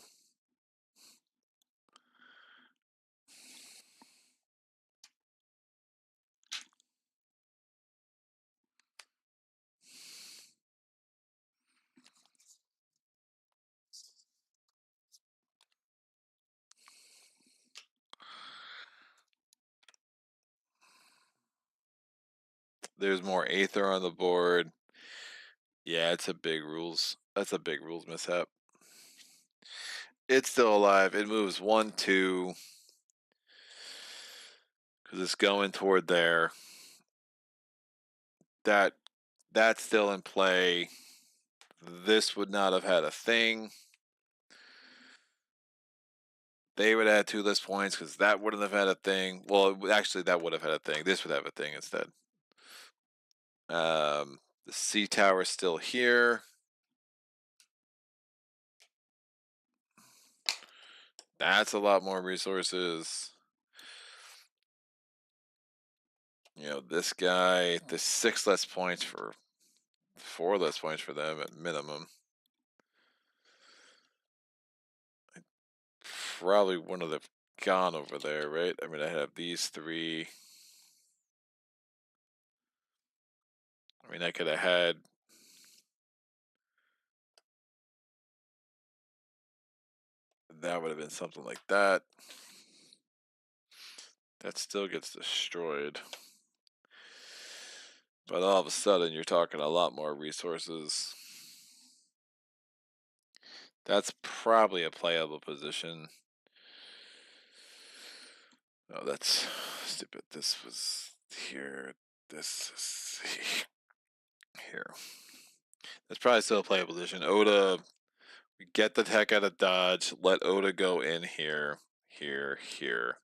There's more Aether on the board. Yeah, it's a big rules. That's a big rules mishap. It's still alive. It moves 1, 2. Because it's going toward there. That's still in play. This would not have had a thing. They would add 2 list points because that wouldn't have had a thing. Well, actually, that would have had a thing. This would have a thing instead. The sea tower is still here. That's a lot more resources. You know, this guy, there's 6 less points for 4 less points for them at minimum. I probably wouldn't have gone over there, right? I mean, I have these 3. I mean, I could have had that would have been something like that. That still gets destroyed. But all of a sudden, you're talking a lot more resources. That's probably a playable position. Oh, that's stupid. This was here. This is here. That's probably still a playable position. Oda, get the heck out of dodge. Let Oda go in here, here, here.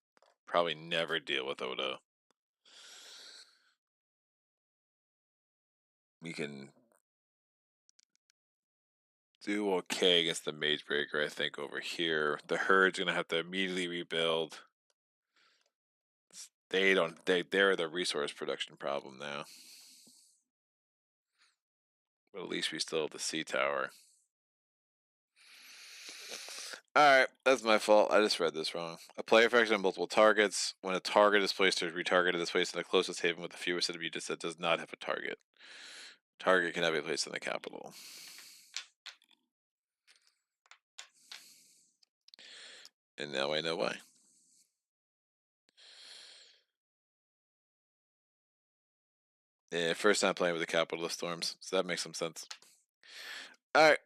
Probably never deal with Oda. We can do okay against the Mage Breaker, I think, over here. The Herd's gonna have to immediately rebuild. They're the resource production problem now. But at least we still have the sea tower. Alright, that's my fault. I just read this wrong. A player fraction on multiple targets. When a target is placed or retargeted, is placed in the closest haven with the fewest enemy units that does not have a target. Target cannot be placed in the capital. And now I know why. Yeah, first time playing with the Capital of Storms, so that makes some sense. Alright,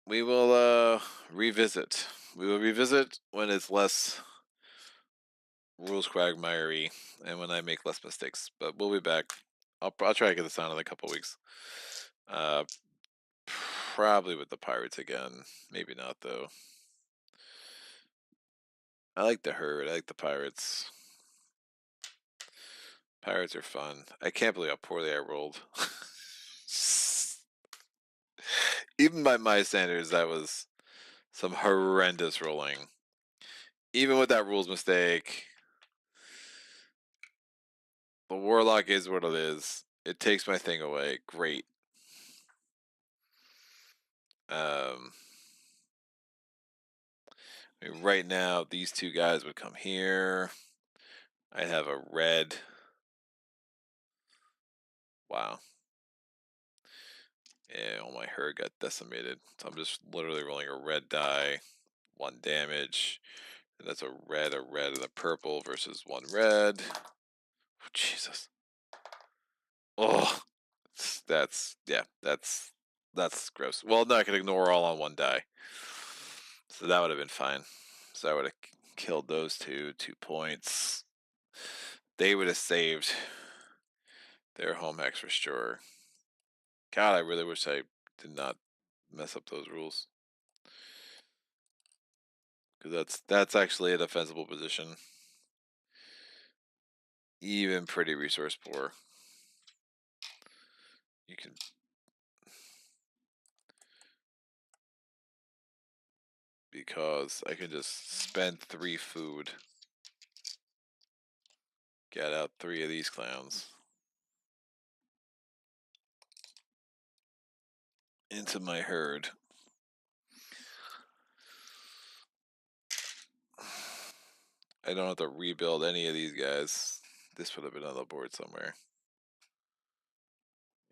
we will revisit. We will revisit when it's less rules quagmiry and when I make less mistakes. But we'll be back. I'll try to get this on in a couple weeks. Probably with the Pirates again. Maybe not though. I like the Herd. I like the Pirates. Pirates are fun. I can't believe how poorly I rolled. Even by my standards, that was some horrendous rolling. Even with that rules mistake, the Warlock is what it is. It takes my thing away. Great. I mean, right now, these 2 guys would come here. I'd have a red. Wow. Yeah, all my Herd got decimated. So I'm just literally rolling a red die, 1 damage. And that's a red, and a purple versus 1 red. Oh, Jesus. Oh, that's gross. Well, no, I could ignore all on 1 die. So that would have been fine. So I would have killed those 2 points. They would have saved their home hex for sure. God, I really wish I did not mess up those rules. Because that's actually a defensible position. Even pretty resource poor. You can... Because I can just spend 3 food. Get out 3 of these clowns. Into my Herd. I don't have to rebuild any of these guys. This would have been on the board somewhere.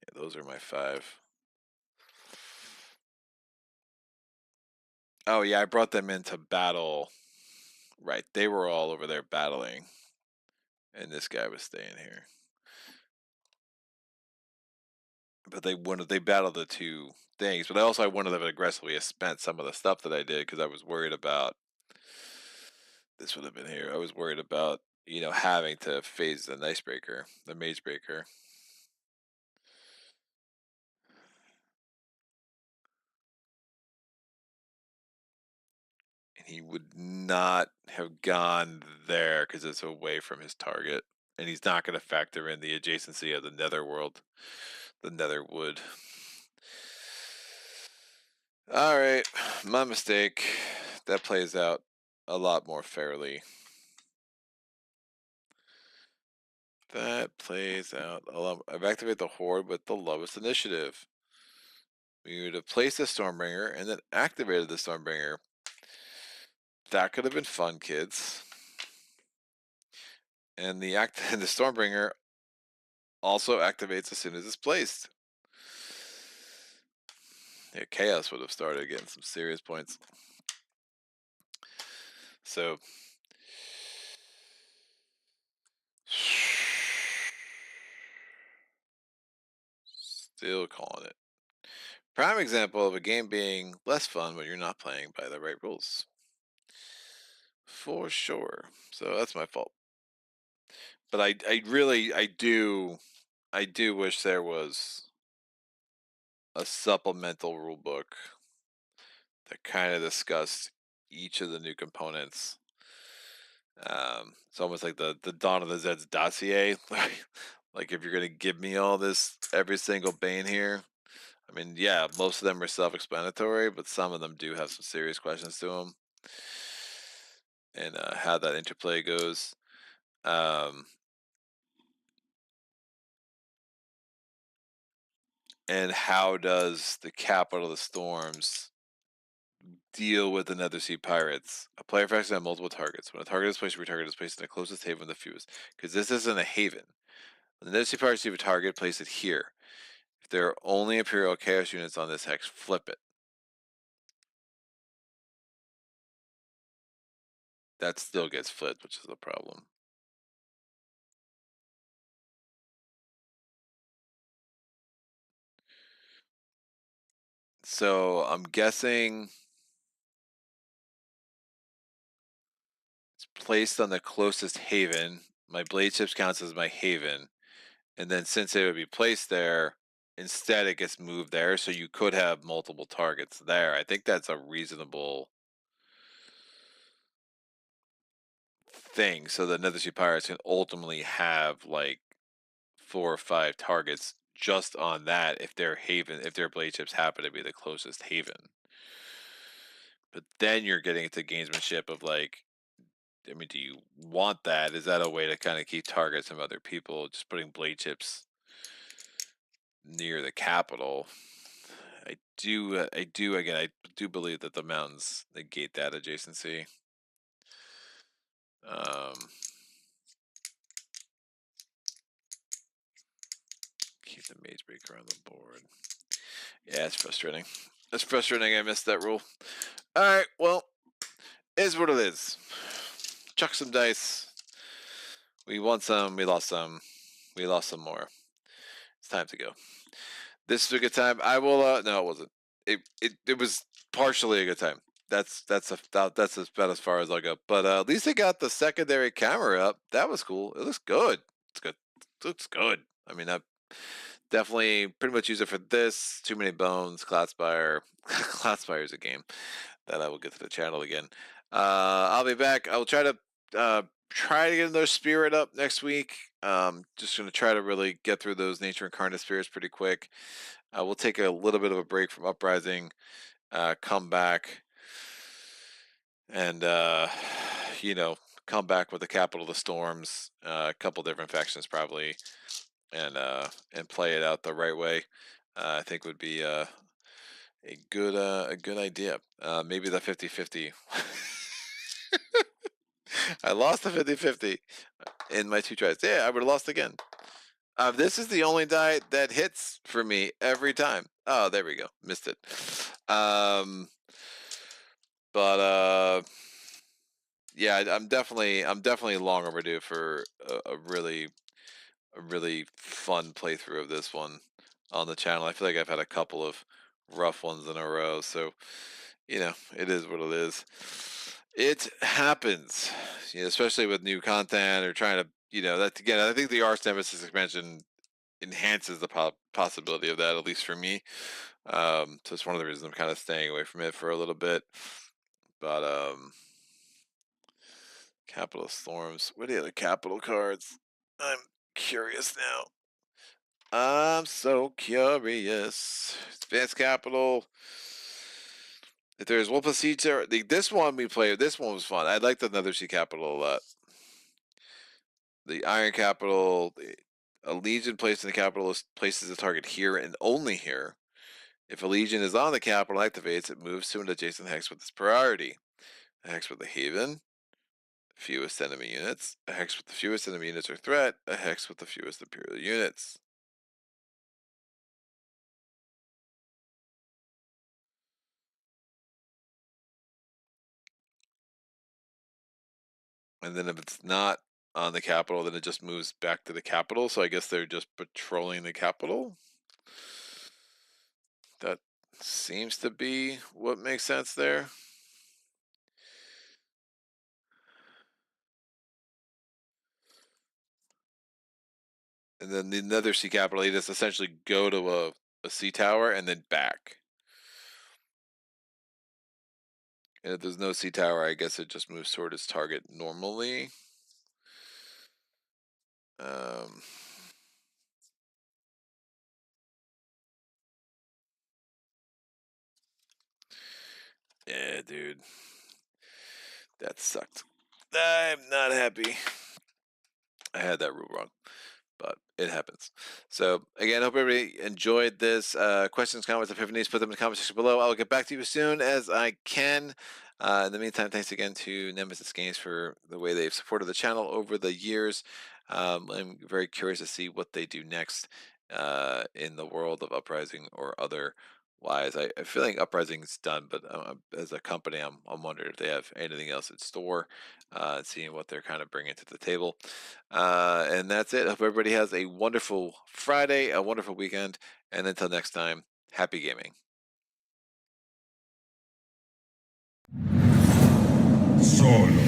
Yeah, those are my 5. Oh yeah, I brought them into battle. Right, they were all over there battling. And this guy was staying here. but they battled the two things. But I wouldn't have aggressively spent some of the stuff that I did because I was worried about this would have been here. I was worried about having to phase the Icebreaker, the Magebreaker. And he would not have gone there because it's away from his target. And he's not going to factor in the adjacency of the Netherworld, the Netherwood. All right, my mistake. That plays out a lot more fairly. That plays out a lot. I've activated the Horde with the lowest initiative. We would have placed the Stormbringer and then activated the Stormbringer. That could have been fun, kids. And the Stormbringer also activates as soon as it's placed. Yeah, Chaos would have started getting some serious points. So still calling it. Prime example of a game being less fun when you're not playing by the right rules. For sure. So that's my fault. But I do wish there was a supplemental rule book that kind of discussed each of the new components. It's almost like the Dawn of the Zeds dossier. Like if you're gonna give me all this, every single bane here. I mean, yeah, most of them are self-explanatory, but some of them do have some serious questions to them, and how that interplay goes. And how does the Capital of the Storms deal with the Nethersea Pirates? A player affects on multiple targets. When a target is placed, every target is placed in the closest haven with the fewest. Because this isn't a haven. When the Nethersea Pirates receive a target, place it here. If there are only Imperial Chaos units on this hex, flip it. That still gets flipped, which is a problem. So I'm guessing it's placed on the closest haven. My blade chips counts as my haven. And then since it would be placed there, instead it gets moved there. So you could have multiple targets there. I think that's a reasonable thing. So the Nethersea Pirates can ultimately have like 4 or 5 targets just on that if their blade chips happen to be the closest haven. But then you're getting into gamesmanship of like, I mean, do you want that? Is that a way to kind of keep targets from other people? Just putting blade chips near the capital. I do believe that the mountains negate that adjacency. Keep the Magebreaker on the board. Yeah, it's frustrating. It's frustrating I missed that rule. Alright, well, is what it is. Chuck some dice. We won some, we lost some. We lost some more. It's time to go. This is a good time. I will no, it wasn't. It was partially a good time. That's about as far as I'll go. But at least they got the secondary camera up. That was cool. It looks good. It's good. It looks good. I mean, I definitely pretty much use it for this. Too Many Bones, Cloudspire. Cloudspire is a game that I will get to the channel again. I'll be back. I will try to get another spirit up next week. Just gonna try to really get through those nature incarnate spirits pretty quick. We'll take a little bit of a break from Uprising, come back, and come back with the Capital of the Storms, a couple different factions probably, and play it out the right way. I think would be a good idea. Maybe the 50-50. I lost the 50-50 in my 2 tries. Yeah, I would have lost again. This is the only die that hits for me every time. Oh, there we go. Missed it. Yeah, I'm definitely long overdue for a really fun playthrough of this one. on the channel. I feel like I've had a couple of rough ones in a row, so you know, it is what it is. It happens, you know, especially with new content or trying to, you know, that again. I think the Arch-Nemesis expansion enhances the possibility of that, at least for me. So it's one of the reasons I'm kind of staying away from it for a little bit. But Capital Storms. What are the other capital cards? I'm curious now. I'm so curious. Advanced Capital. If there's one procedure, this one we played. This one was fun. I like the Nethersea Capital a lot. The Iron Capital. A Legion placed in the capital places the target here and only here. If a Legion is on the capital and activates, it moves to an adjacent hex with its priority. A hex with the Haven. Fewest enemy units. A hex with the fewest enemy units or threat. A hex with the fewest Imperial units. And then if it's not on the capital, then it just moves back to the capital. So I guess they're just patrolling the capital. That seems to be what makes sense there. And then the Nethersea Capital, they just essentially go to a sea tower and then back. And if there's no sea tower, I guess it just moves toward its target normally. Yeah, dude. That sucked. I'm not happy. I had that rule wrong, but it happens. So again, hope everybody enjoyed this. Questions, comments, epiphanies, put them in the comment section below. I'll get back to you as soon as I can. In the meantime, thanks again to Nemesis.Games for the way they've supported the channel over the years. I'm very curious to see what they do next in the world of Uprising or other wise. I feel like Uprising is done, but as a company, I'm wondering if they have anything else in store, seeing what they're kind of bringing to the table. And that's it. Hope everybody has a wonderful Friday, a wonderful weekend, and until next time, happy gaming. Solo.